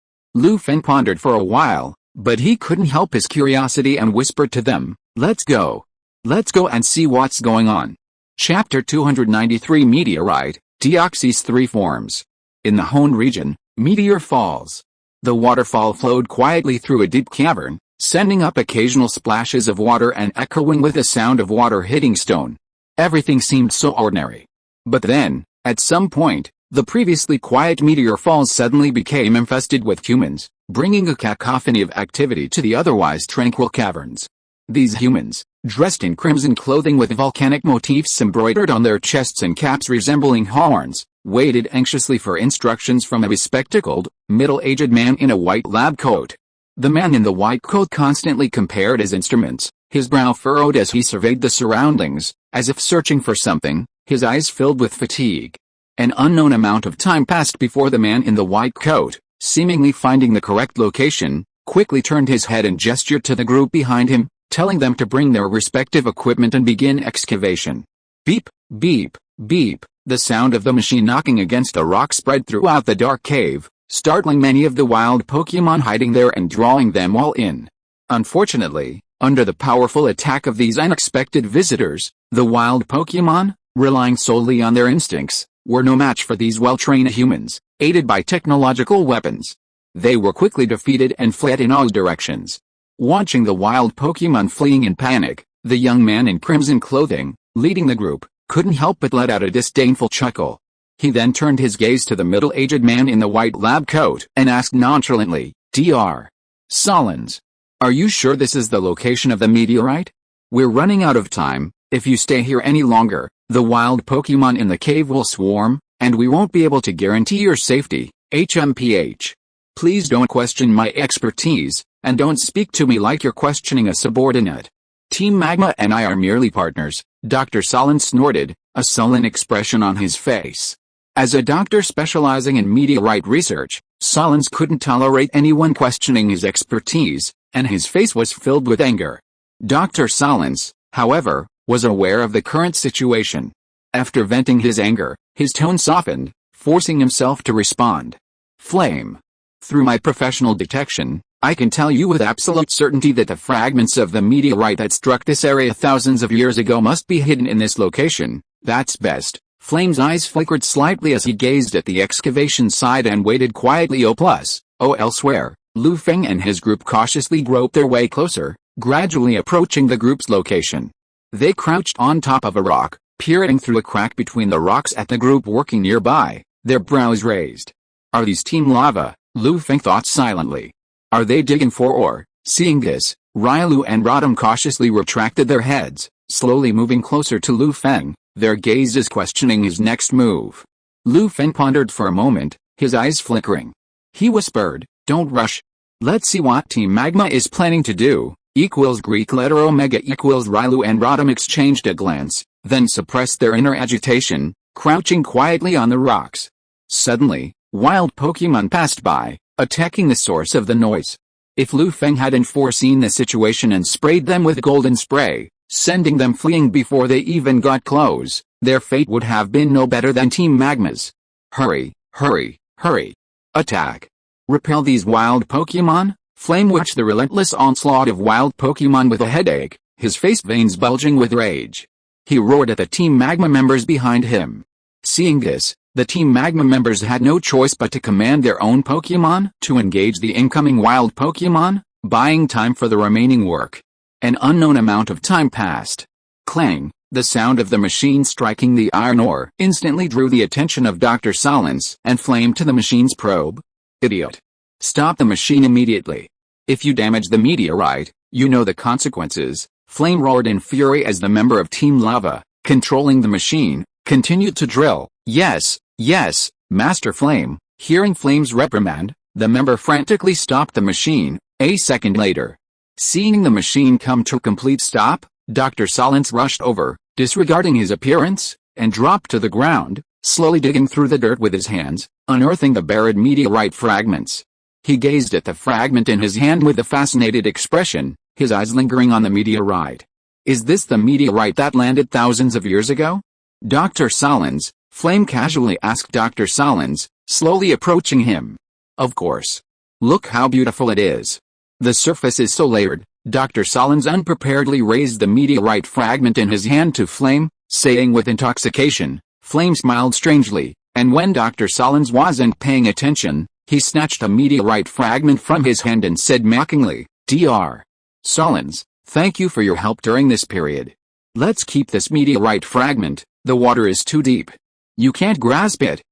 S1: Feng pondered for a while, but he couldn't help his curiosity and whispered to them, "Let's go. Let's go and see what's going on." Chapter 293 Meteorite, Deoxys 3 forms. In the Hoenn region, Meteor Falls. The waterfall flowed quietly through a deep cavern, sending up occasional splashes of water and echoing with the sound of water hitting stone. Everything seemed so ordinary. But then, at some point, the previously quiet Meteor Falls suddenly became infested with humans, bringing a cacophony of activity to the otherwise tranquil caverns. These humans, dressed in crimson clothing with volcanic motifs embroidered on their chests and caps resembling horns, waited anxiously for instructions from a bespectacled, middle-aged man in a white lab coat. The man in the white coat constantly compared his instruments, his brow furrowed as he surveyed the surroundings, as if searching for something, his eyes filled with fatigue. An unknown amount of time passed before the man in the white coat, seemingly finding the correct location, quickly turned his head and gestured to the group behind him, telling them to bring their respective equipment and begin excavation. Beep, beep, beep, the sound of the machine knocking against a rock spread throughout the dark cave, startling many of the wild Pokémon hiding there and drawing them all in. Unfortunately, under the powerful attack of these unexpected visitors, the wild Pokémon, relying solely on their instincts, were no match for these well-trained humans, aided by technological weapons. They were quickly defeated and fled in all directions. Watching the wild Pokémon fleeing in panic, the young man in crimson clothing, leading the group, couldn't help but let out a disdainful chuckle. He then turned his gaze to the middle-aged man in the white lab coat and asked nonchalantly, "Dr. Solens, are you sure this is the location of the meteorite? We're running out of time. If you stay here any longer, the wild Pokémon in the cave will swarm, and we won't be able to guarantee your safety. HMPH. Please don't question my expertise, and don't speak to me like you're questioning a subordinate. Team Magma and I are merely partners," Dr. Solens snorted, a sullen expression on his face. As a doctor specializing in meteorite research, Solens couldn't tolerate anyone questioning his expertise, and his face was filled with anger. Dr. Solens, however, was aware of the current situation. After venting his anger, his tone softened, forcing himself to respond. "Flame. Through my professional detection, I can tell you with absolute certainty that the fragments of the meteorite that struck this area thousands of years ago must be hidden in this location. That's best." Flame's eyes flickered slightly as he gazed at the excavation site and waited quietly. Elsewhere, Feng and his group cautiously groped their way closer, gradually approaching the group's location. They crouched on top of a rock, peering through a crack between the rocks at the group working nearby, their brows raised. Are these Team Lava? Feng thought silently. Are they digging for ore? Seeing this, Rylou and Rotom cautiously retracted their heads, slowly moving closer to Lu Feng, their gazes questioning his next move. Lu Feng pondered for a moment, his eyes flickering. He whispered, "Don't rush. Let's see what Team Magma is planning to do." Equals Greek letter Omega equals Rylou and Rotom exchanged a glance, then suppressed their inner agitation, crouching quietly on the rocks. Suddenly, wild Pokémon passed by, attacking the source of the noise. If Lu Feng hadn't foreseen the situation and sprayed them with golden spray, sending them fleeing before they even got close, their fate would have been no better than Team Magma's. Hurry, hurry, hurry. Attack. Repel these wild Pokémon? Flame watched the relentless onslaught of wild Pokémon with a headache, his face veins bulging with rage. He roared at the Team Magma members behind him. Seeing this, the Team Magma members had no choice but to command their own Pokémon to engage the incoming wild Pokémon, buying time for the remaining work. An unknown amount of time passed. Clang, the sound of the machine striking the iron ore instantly drew the attention of Dr. Silence and Flame to the machine's probe. Idiot. Stop the machine immediately. If you damage the meteorite, you know the consequences. Flame roared in fury as the member of Team Lava, controlling the machine, continued to drill. Yes, yes, Master Flame. Hearing Flame's reprimand, the member frantically stopped the machine. A second later, seeing the machine come to a complete stop, Dr. Silence rushed over, disregarding his appearance, and dropped to the ground, slowly digging through the dirt with his hands, unearthing the buried meteorite fragments. He gazed at the fragment in his hand with a fascinated expression, his eyes lingering on the meteorite. Is this the meteorite that landed thousands of years ago? Dr. Silence, Flame casually asked Dr. Silence, slowly approaching him. Of course. Look how beautiful it is. The surface is so layered. Dr. Silence unpreparedly raised the meteorite fragment in his hand to Flame, saying with intoxication. Flame smiled strangely, and when Dr. Silence wasn't paying attention, he snatched a meteorite fragment from his hand and said mockingly, Dr. Silence, thank you for your help during this period. Let's keep this meteorite fragment, the water is too deep. You can't grasp it,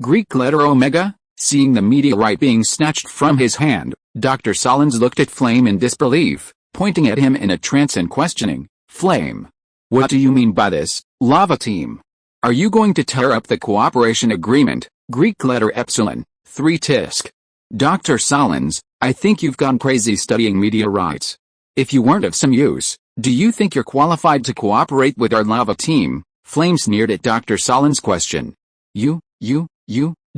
S1: Greek letter Omega? Seeing the meteorite being snatched from his hand, Dr. Silence looked at Flame in disbelief, pointing at him in a trance and questioning, Flame. What do you mean by this, Lava Team? Are you going to tear up the cooperation agreement, Greek letter Epsilon, 3 Tisk? Dr. Silence, I think you've gone crazy studying meteorites. If you weren't of some use, do you think you're qualified to cooperate with our Lava Team? Flame sneered at Dr. Silence's question. You?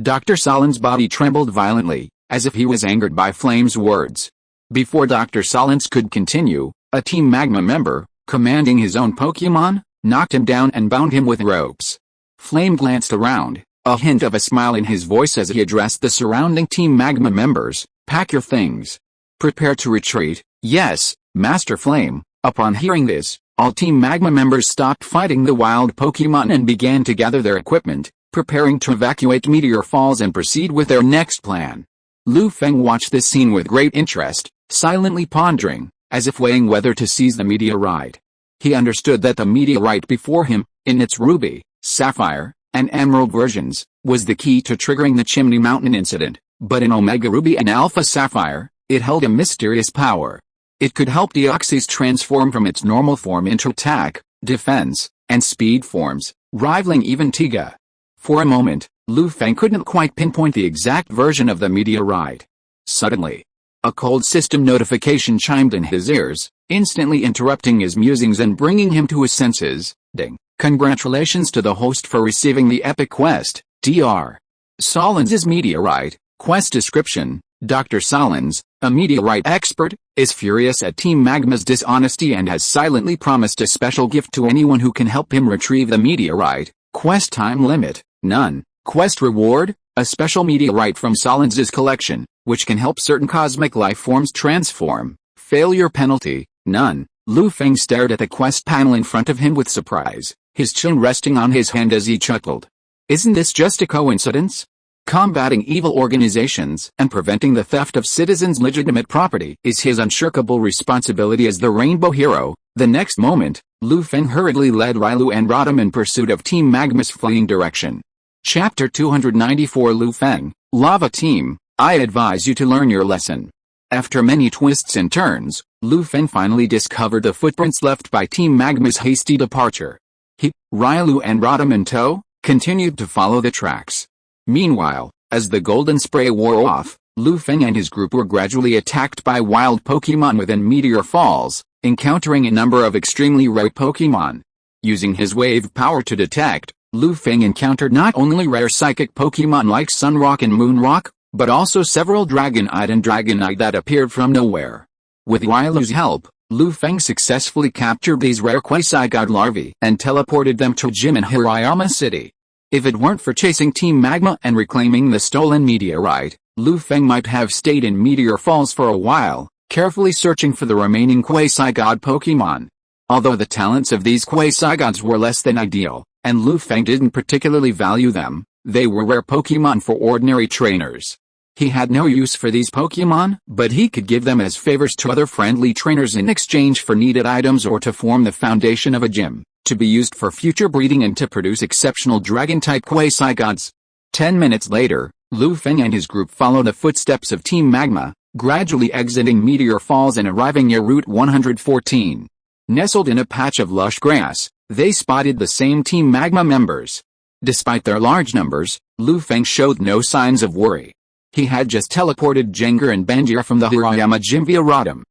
S1: Dr. Silence's body trembled violently, as if he was angered by Flame's words. Before Dr. Silence could continue, a Team Magma member, commanding his own Pokémon, knocked him down and bound him with ropes. Flame glanced around, a hint of a smile in his voice as he addressed the surrounding Team Magma members, Pack your things. Prepare to retreat. Yes, Master Flame. Upon hearing this, all Team Magma members stopped fighting the wild Pokémon and began to gather their equipment, preparing to evacuate Meteor Falls and proceed with their next plan. Lu Feng watched this scene with great interest, silently pondering, as if weighing whether to seize the meteorite. He understood that the meteorite before him, in its ruby, sapphire, and emerald versions, was the key to triggering the Chimney Mountain incident, but in Omega Ruby and Alpha Sapphire, it held a mysterious power. It could help Deoxys transform from its normal form into attack, defense, and speed forms, rivaling even Tiga. For a moment, Lu Feng couldn't quite pinpoint the exact version of the meteorite. Suddenly, a cold system notification chimed in his ears, instantly interrupting his musings and bringing him to his senses. Ding! Congratulations to the host for receiving the epic quest, Dr. Silence's meteorite. Quest description: Dr. Silence, a meteorite expert, is furious at Team Magma's dishonesty and has silently promised a special gift to anyone who can help him retrieve the meteorite. Quest time limit: none. Quest reward: a special meteorite from Silence's collection, which can help certain cosmic life forms transform. Failure penalty: none. Lu Feng stared at the quest panel in front of him with surprise, his chin resting on his hand as he chuckled. Isn't this just a coincidence? Combating evil organizations and preventing the theft of citizens' legitimate property is his unshirkable responsibility as the Rainbow Hero. The next moment, Lu Feng hurriedly led Rylou and Rotom in pursuit of Team Magma's fleeing direction. Chapter 294 Lu Feng, Lava Team, I advise you to learn your lesson. After many twists and turns, Feng finally discovered the footprints left by Team Magma's hasty departure. He, Rylou and Rotom in tow, continued to follow the tracks. Meanwhile, as the golden spray wore off, Feng and his group were gradually attacked by wild Pokémon within Meteor Falls, encountering a number of extremely rare Pokémon. Using his wave power to detect, Feng encountered not only rare psychic Pokémon like Sunrock and Moonrock, but also several Dragonite and Dragonite that appeared from nowhere. With Rylou's help, Feng successfully captured these rare Quasi-God larvae and teleported them to Jim in Hirayama City. If it weren't for chasing Team Magma and reclaiming the stolen meteorite, Feng might have stayed in Meteor Falls for a while, carefully searching for the remaining Quasi-God Pokémon. Although the talents of these Quasi-Gods were less than ideal, and Feng didn't particularly value them, they were rare Pokémon for ordinary trainers. He had no use for these Pokémon, but he could give them as favors to other friendly trainers in exchange for needed items or to form the foundation of a gym, to be used for future breeding and to produce exceptional Dragon-type Quasi-Gods. 10 minutes later, Feng and his group followed the footsteps of Team Magma, gradually exiting Meteor Falls and arriving near Route 114. Nestled in a patch of lush grass, they spotted the same Team Magma members. Despite their large numbers, Feng showed no signs of worry. He had just teleported Jengar and Bangira from the Hirayama gym via Rotom.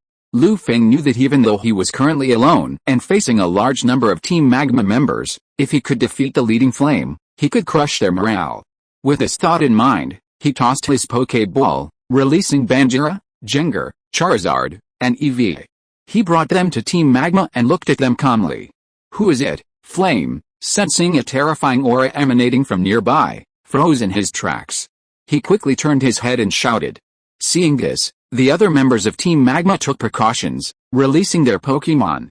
S1: Feng knew that even though he was currently alone and facing a large number of Team Magma members, if he could defeat the leading flame, he could crush their morale. With this thought in mind, he tossed his Pokéball, releasing Bangira, Jengar, Charizard, and Eevee. He brought them to Team Magma and looked at them calmly. "Who is it, Flame?" Sensing a terrifying aura emanating from nearby, froze in his tracks. He quickly turned his head and shouted. Seeing this, the other members of Team Magma took precautions, releasing their Pokémon.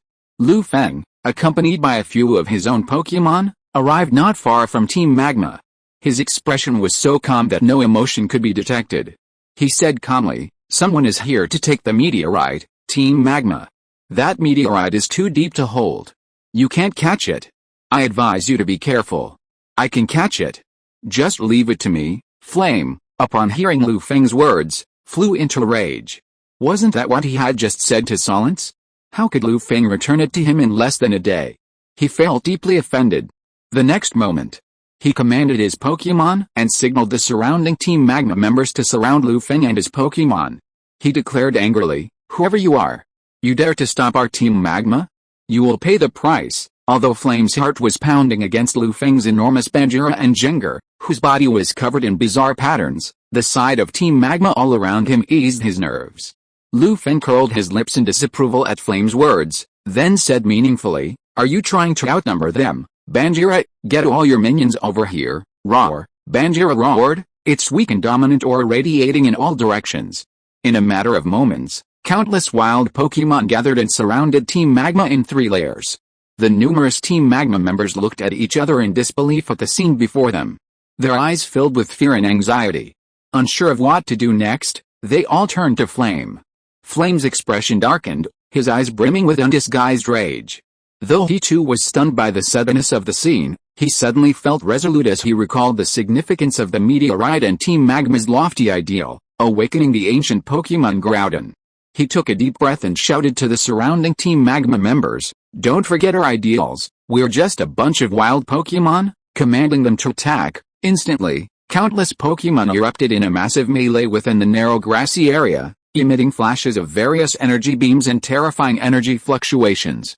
S1: Feng, accompanied by a few of his own Pokémon, arrived not far from Team Magma. His expression was so calm that no emotion could be detected. He said calmly, "Someone is here to take the meteorite, Team Magma. That meteorite is too deep to hold. You can't catch it. I advise you to be careful." "I can catch it. Just leave it to me." Flame, upon hearing Feng's words, flew into rage. Wasn't that what he had just said to Solence? How could Feng return it to him in less than a day? He felt deeply offended. The next moment, he commanded his Pokémon and signaled the surrounding Team Magma members to surround Feng and his Pokémon. He declared angrily, "Whoever you are, you dare to stop our Team Magma? You will pay the price." Although Flame's heart was pounding against Feng's enormous Bangira and Jengar, whose body was covered in bizarre patterns, the sight of Team Magma all around him eased his nerves. Feng curled his lips in disapproval at Flame's words, then said meaningfully, "Are you trying to outnumber them, Bangira? Get all your minions over here." Roar! Bangira roared, its weak and dominant aura radiating in all directions. In a matter of moments, countless wild Pokémon gathered and surrounded Team Magma in 3 layers. The numerous Team Magma members looked at each other in disbelief at the scene before them. Their eyes filled with fear and anxiety. Unsure of what to do next, they all turned to Flame. Flame's expression darkened, his eyes brimming with undisguised rage. Though he too was stunned by the suddenness of the scene, he suddenly felt resolute as he recalled the significance of the meteorite and Team Magma's lofty ideal, awakening the ancient Pokémon Groudon. He took a deep breath and shouted to the surrounding Team Magma members, "Don't forget our ideals, we're just a bunch of wild Pokémon," commanding them to attack. Instantly, countless Pokémon erupted in a massive melee within the narrow grassy area, emitting flashes of various energy beams and terrifying energy fluctuations.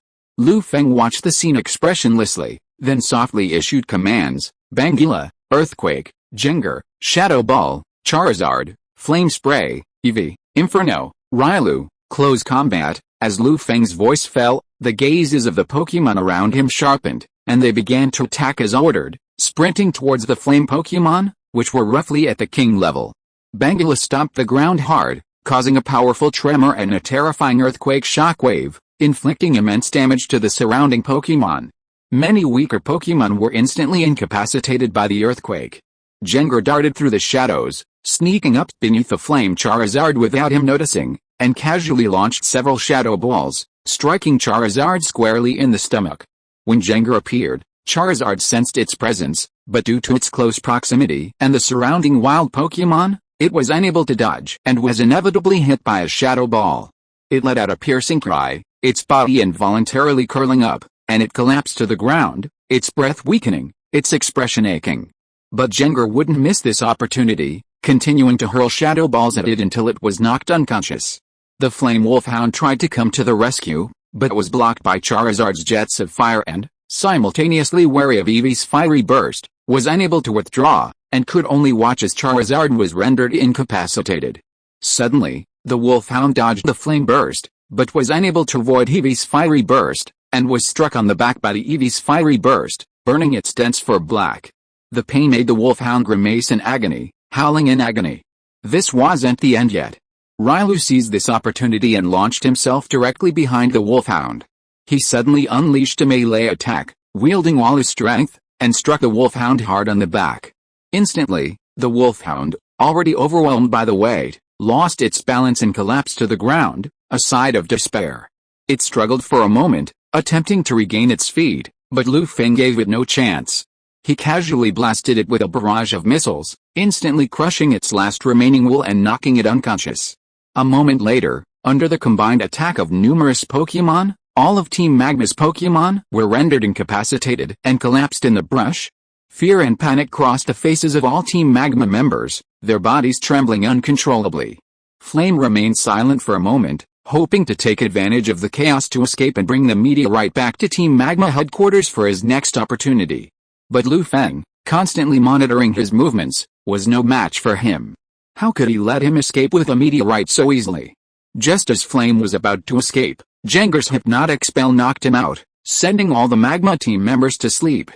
S1: Feng watched the scene expressionlessly, then softly issued commands: Bangila, Earthquake, Jengar, Shadow Ball, Charizard, Flame Spray, Eevee, Inferno, Rylou, close combat. As Feng's voice fell, the gazes of the Pokémon around him sharpened, and they began to attack as ordered, sprinting towards the flame Pokémon, which were roughly at the king level. Bangila stomped the ground hard, causing a powerful tremor and a terrifying earthquake shockwave, inflicting immense damage to the surrounding Pokémon. Many weaker Pokémon were instantly incapacitated by the earthquake. Jengar darted through the shadows, sneaking up beneath the flame Charizard without him noticing, and casually launched several shadow balls, striking Charizard squarely in the stomach. When Jengar appeared, Charizard sensed its presence, but due to its close proximity and the surrounding wild Pokémon, it was unable to dodge and was inevitably hit by a shadow ball. It let out a piercing cry, its body involuntarily curling up, and it collapsed to the ground, its breath weakening, its expression aching. But Jenger wouldn't miss this opportunity, continuing to hurl shadow balls at it until it was knocked unconscious. The flame wolfhound tried to come to the rescue, but was blocked by Charizard's jets of fire and, simultaneously wary of Eevee's fiery burst, was unable to withdraw, and could only watch as Charizard was rendered incapacitated. Suddenly, the wolfhound dodged the flame burst, but was unable to avoid Eevee's fiery burst, and was struck on the back by the Eevee's fiery burst, burning its dents for black. The pain made the wolfhound grimace in agony, howling in agony. This wasn't the end yet. Rylou seized this opportunity and launched himself directly behind the wolfhound. He suddenly unleashed a melee attack, wielding all his strength, and struck the wolfhound hard on the back. Instantly, the wolfhound, already overwhelmed by the weight, lost its balance and collapsed to the ground, a sigh of despair. It struggled for a moment, attempting to regain its feet, but Feng gave it no chance. He casually blasted it with a barrage of missiles, instantly crushing its last remaining will and knocking it unconscious. A moment later, under the combined attack of numerous Pokémon, all of Team Magma's Pokémon were rendered incapacitated and collapsed in the brush. Fear and panic crossed the faces of all Team Magma members, their bodies trembling uncontrollably. Flame remained silent for a moment, hoping to take advantage of the chaos to escape and bring the meteorite back to Team Magma headquarters for his next opportunity. But Feng, constantly monitoring his movements, was no match for him. How could he let him escape with a meteorite so easily? Just as Flame was about to escape, Jenger's hypnotic spell knocked him out, sending all the Magma team members to sleep.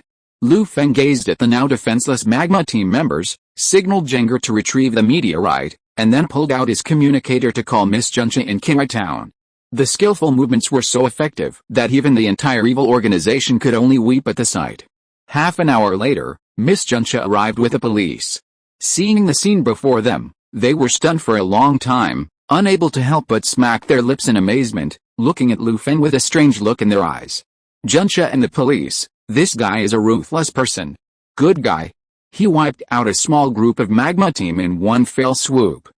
S1: Feng gazed at the now defenseless Magma team members, signaled Jenger to retrieve the meteorite, and then pulled out his communicator to call Miss Juncha in Kirai Town. The skillful movements were so effective that even the entire evil organization could only weep at the sight. Half an hour later, Miss Juncha arrived with the police. Seeing the scene before them, they were stunned for a long time, unable to help but smack their lips in amazement, looking at Feng with a strange look in their eyes. Juncha and the police, this guy is a ruthless person. Good guy. He wiped out a small group of Magma team in one fell swoop.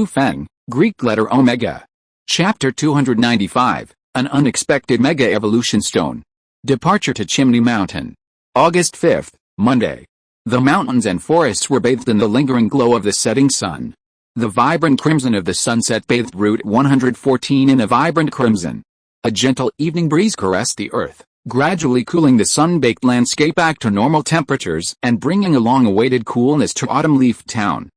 S1: Feng, Greek letter Omega. Chapter 295, An Unexpected Mega Evolution Stone. Departure to Chimney Mountain. August 5th, Monday. The mountains and forests were bathed in the lingering glow of the setting sun. The vibrant crimson of the sunset bathed Route 114 in a vibrant crimson. A gentle evening breeze caressed the earth, gradually cooling the sun-baked landscape back to normal temperatures and bringing a long-awaited coolness to Autumn Leaf Town.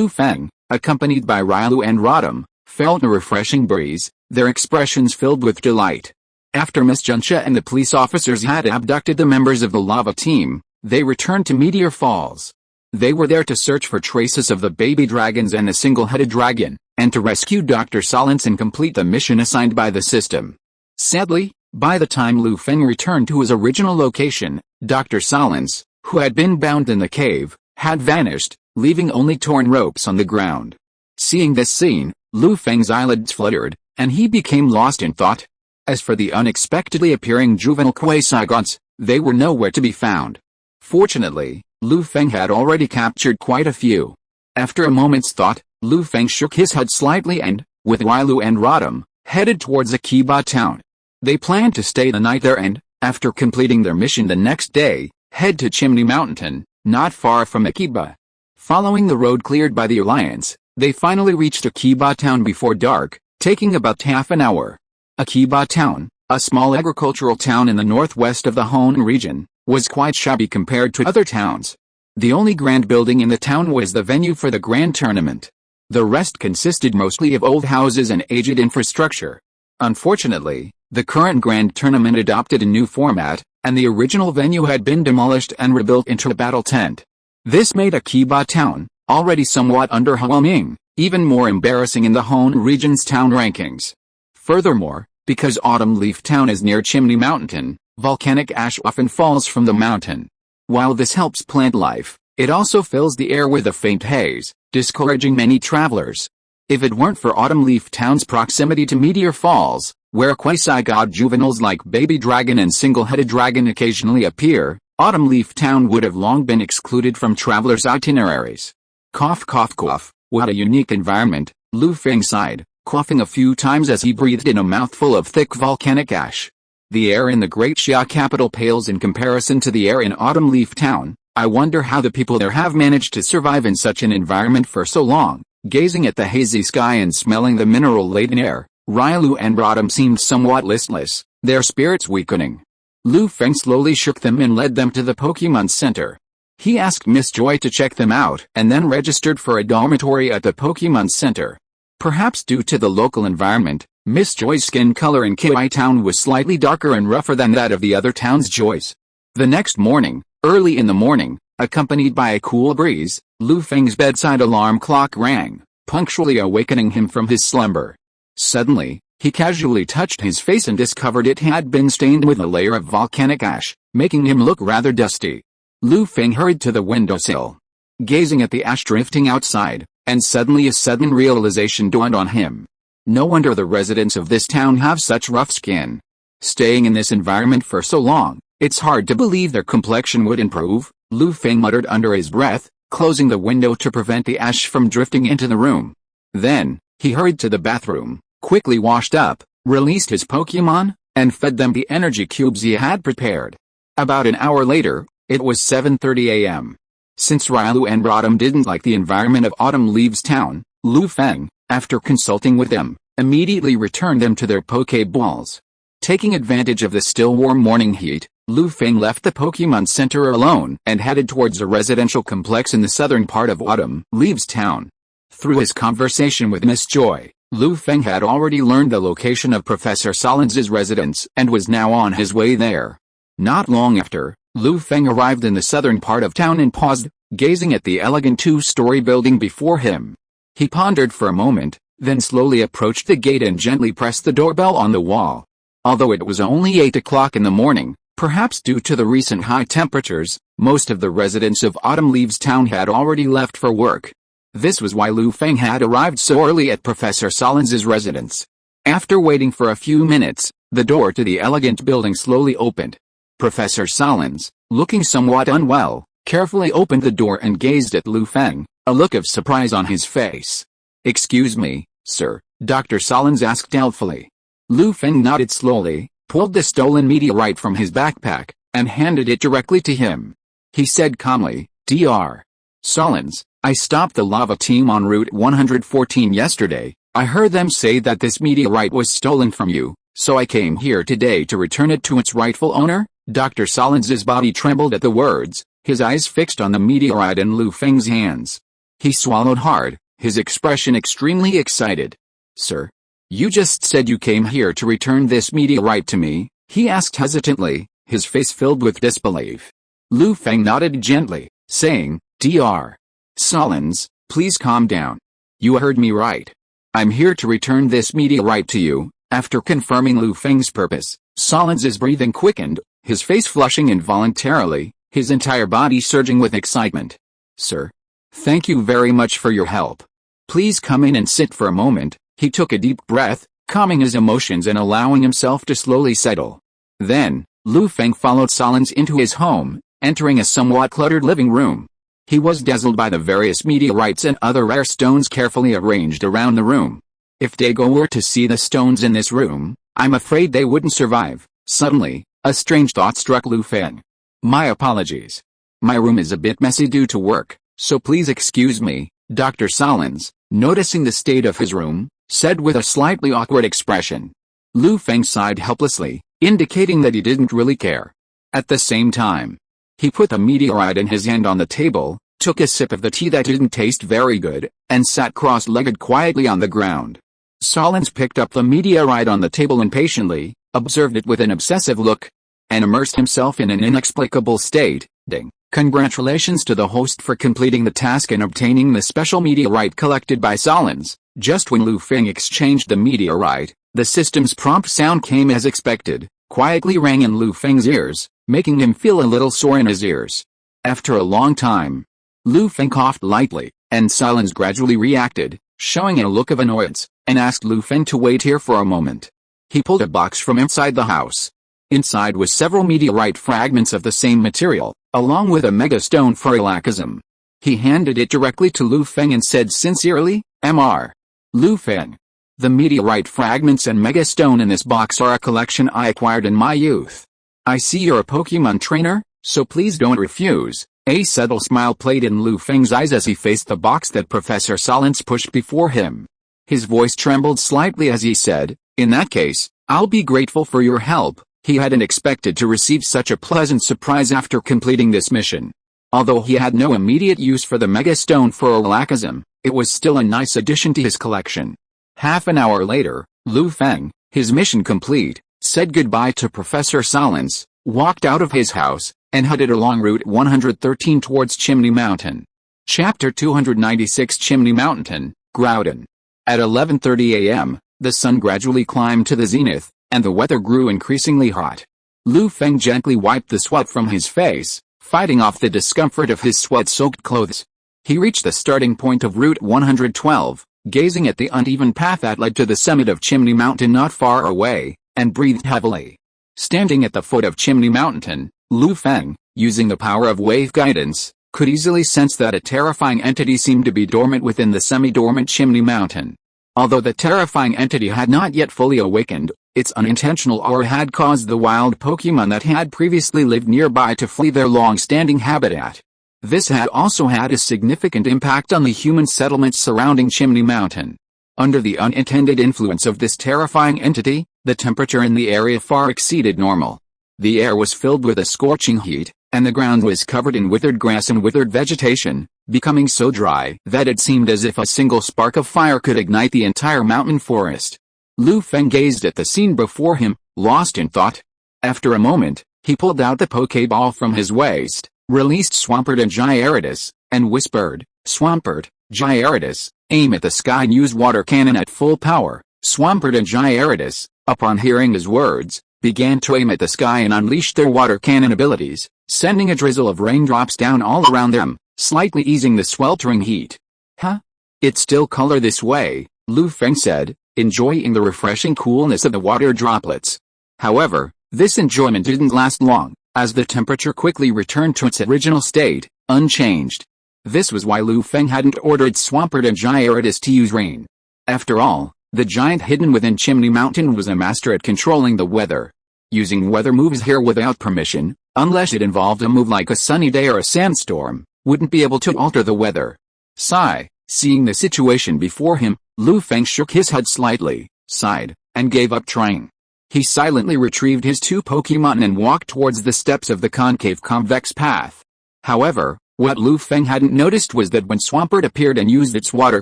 S1: Feng, accompanied by Rylou and Rodham, felt a refreshing breeze, their expressions filled with delight. After Miss Juncha and the police officers had abducted the members of the lava team, they returned to Meteor Falls. They were there to search for traces of the baby dragons and the single-headed dragon, and to rescue Dr. Solence and complete the mission assigned by the system. Sadly, by the time Feng returned to his original location, Dr. Solence, who had been bound in the cave, had vanished, leaving only torn ropes on the ground. Seeing this scene, Feng's eyelids fluttered, and he became lost in thought. As for the unexpectedly appearing juvenile quasi-gods, they were nowhere to be found. Fortunately, Feng had already captured quite a few. After a moment's thought, Feng shook his head slightly and, with Rylou and Rodham, headed towards Akiba Town. They planned to stay the night there and, after completing their mission the next day, head to Chimney Mountain, not far from Akiba. Following the road cleared by the Alliance, they finally reached Akiba Town before dark, taking about half an hour. Akiba Town, a small agricultural town in the northwest of the Hoenn region, was quite shabby compared to other towns. The only grand building in the town was the venue for the grand tournament. The rest consisted mostly of old houses and aged infrastructure. Unfortunately, the current grand tournament adopted a new format, and the original venue had been demolished and rebuilt into a battle tent. This made Akiba Town, already somewhat underwhelming, even more embarrassing in the Hoenn region's town rankings. Furthermore, because Autumn Leaf Town is near Chimney Mountain, volcanic ash often falls from the mountain. While this helps plant life, it also fills the air with a faint haze, discouraging many travelers. If it weren't for Autumn Leaf Town's proximity to Meteor Falls, where quasi-god juveniles like Baby Dragon and Single-Headed Dragon occasionally appear, Autumn Leaf Town would have long been excluded from travelers' itineraries. Cough cough cough, what a unique environment, Feng sighed, coughing a few times as he breathed in a mouthful of thick volcanic ash. The air in the Great Xia capital pales in comparison to the air in Autumn Leaf Town. I wonder how the people there have managed to survive in such an environment for so long. Gazing at the hazy sky and smelling the mineral-laden air, Rylou and Rodham seemed somewhat listless, their spirits weakening. Lu Feng slowly shook them and led them to the Pokémon Center. He asked Miss Joy to check them out and then registered for a dormitory at the Pokémon Center. Perhaps due to the local environment, Miss Joy's skin color in Ki Town was slightly darker and rougher than that of the other town's Joys. The next morning, early in the morning, accompanied by a cool breeze, Lu Feng's bedside alarm clock rang, punctually awakening him from his slumber. Suddenly, he casually touched his face and discovered it had been stained with a layer of volcanic ash, making him look rather dusty. Lu Feng hurried to the windowsill, gazing at the ash drifting outside, and suddenly a sudden realization dawned on him. No wonder the residents of this town have such rough skin. Staying in this environment for so long, it's hard to believe their complexion would improve, Lu Feng muttered under his breath, closing the window to prevent the ash from drifting into the room. Then, he hurried to the bathroom, quickly washed up, released his Pokémon, and fed them the energy cubes he had prepared. About an hour later, it was 7:30 a.m. Since Rylou and Rodham didn't like the environment of Autumn Leaves Town, Lu Feng, after consulting with them, immediately returned them to their Pokéballs. Taking advantage of the still warm morning heat, Lu Feng left the Pokémon Center alone and headed towards a residential complex in the southern part of Autumn Leaves Town. Through his conversation with Miss Joy, Lu Feng had already learned the location of Professor Solens's residence and was now on his way there. Not long after, Lu Feng arrived in the southern part of town and paused, gazing at the elegant two-story building before him. He pondered for a moment, then slowly approached the gate and gently pressed the doorbell on the wall. Although it was only 8 o'clock in the morning, perhaps due to the recent high temperatures, most of the residents of Autumn Leaves Town had already left for work. This was why Lu Feng had arrived so early at Professor Solens's residence. After waiting for a few minutes, the door to the elegant building slowly opened. Professor Solens, looking somewhat unwell, carefully opened the door and gazed at Lu Feng, a look of surprise on his face. "Excuse me, sir," Dr. Solens asked doubtfully. Lu Feng nodded slowly, pulled the stolen meteorite from his backpack, and handed it directly to him. He said calmly, "Dr. Solens, I stopped the lava team on Route 114 yesterday. I heard them say that this meteorite was stolen from you, so I came here today to return it to its rightful owner." Dr. Solens's body trembled at the words, his eyes fixed on the meteorite in Lu Feng's hands. He swallowed hard, his expression extremely excited. "Sir, you just said you came here to return this meteorite to me?" he asked hesitantly, his face filled with disbelief. Lu Feng nodded gently, saying, "Dr. Solens, please calm down. You heard me right. I'm here to return this meteorite to you." After confirming Lu Feng's purpose, Solens's breathing quickened, his face flushing involuntarily, his entire body surging with excitement. "Sir, thank you very much for your help. Please come in and sit for a moment." He took a deep breath, calming his emotions and allowing himself to slowly settle. Then, Lu Feng followed Solens into his home, entering a somewhat cluttered living room. He was dazzled by the various meteorites and other rare stones carefully arranged around the room. If Dago were to see the stones in this room, I'm afraid they wouldn't survive. Suddenly, a strange thought struck Lu Feng. "My apologies. My room is a bit messy due to work, so please excuse me," Dr. Solens, noticing the state of his room, said with a slightly awkward expression. Lu Feng sighed helplessly, indicating that he didn't really care. At the same time, he put the meteorite in his hand on the table, took a sip of the tea that didn't taste very good, and sat cross-legged quietly on the ground. Solens picked up the meteorite on the table impatiently, observed it with an obsessive look, and immersed himself in an inexplicable state. Ding. Congratulations to the host for completing the task and obtaining the special meteorite collected by Solens. Just when Lu Feng exchanged the meteorite, the system's prompt sound came as expected, quietly rang in Lu Feng's ears, making him feel a little sore in his ears. After a long time, Lu Feng coughed lightly, and Solens gradually reacted, showing a look of annoyance, and asked Lu Feng to wait here for a moment. He pulled a box from inside the house. Inside was several meteorite fragments of the same material, along with a megastone for awakens. He handed it directly to Lu Feng and said sincerely, "Mr. Lu Feng. The meteorite fragments and megastone in this box are a collection I acquired in my youth. I see you're a Pokémon trainer, so please don't refuse. A subtle smile played in Lu Feng's eyes as he faced the box that Professor Silence pushed before him. His voice trembled slightly as he said, "In that case, I'll be grateful for your help." He hadn't expected to receive such a pleasant surprise after completing this mission. Although he had no immediate use for the megastone for awakens, it was still a nice addition to his collection. Half an hour later, Lu Feng, his mission complete, said goodbye to Professor Silence, walked out of his house, and headed along Route 113 towards Chimney Mountain. Chapter 296 Chimney Mountain, Groudon. At 11:30 a.m., the sun gradually climbed to the zenith, and the weather grew increasingly hot. Lu Feng gently wiped the sweat from his face, fighting off the discomfort of his sweat-soaked clothes. He reached the starting point of Route 112, gazing at the uneven path that led to the summit of Chimney Mountain not far away, and breathed heavily. Standing at the foot of Chimney Mountain, Lu Feng, using the power of wave guidance, could easily sense that a terrifying entity seemed to be dormant within the semi-dormant Chimney Mountain. Although the terrifying entity had not yet fully awakened, its unintentional aura had caused the wild Pokémon that had previously lived nearby to flee their long-standing habitat. This had also had a significant impact on the human settlements surrounding Chimney Mountain. Under the unintended influence of this terrifying entity, the temperature in the area far exceeded normal. The air was filled with a scorching heat, and the ground was covered in withered grass and withered vegetation, becoming so dry that it seemed as if a single spark of fire could ignite the entire mountain forest. Lu Feng gazed at the scene before him, lost in thought. After a moment, he pulled out the Pokéball from his waist, released Swampert and Gyarados, and whispered, "Swampert, Gyarados, aim at the sky and use water cannon at full power." Swampert and Gyarados, upon hearing his words, began to aim at the sky and unleashed their water cannon abilities, sending a drizzle of raindrops down all around them, slightly easing the sweltering heat. "Huh? It's still color this way," Lu Feng said, enjoying the refreshing coolness of the water droplets. However, this enjoyment didn't last long, as the temperature quickly returned to its original state, unchanged. This was why Lu Feng hadn't ordered Swampert and Gyarados to use rain. After all, the giant hidden within Chimney Mountain was a master at controlling the weather. Using weather moves here without permission, unless it involved a move like a sunny day or a sandstorm, wouldn't be able to alter the weather. Sigh. Seeing the situation before him, Lu Feng shook his head slightly, sighed, and gave up trying. He silently retrieved his two Pokémon and walked towards the steps of the concave convex path. However, what Lu Feng hadn't noticed was that when Swampert appeared and used its water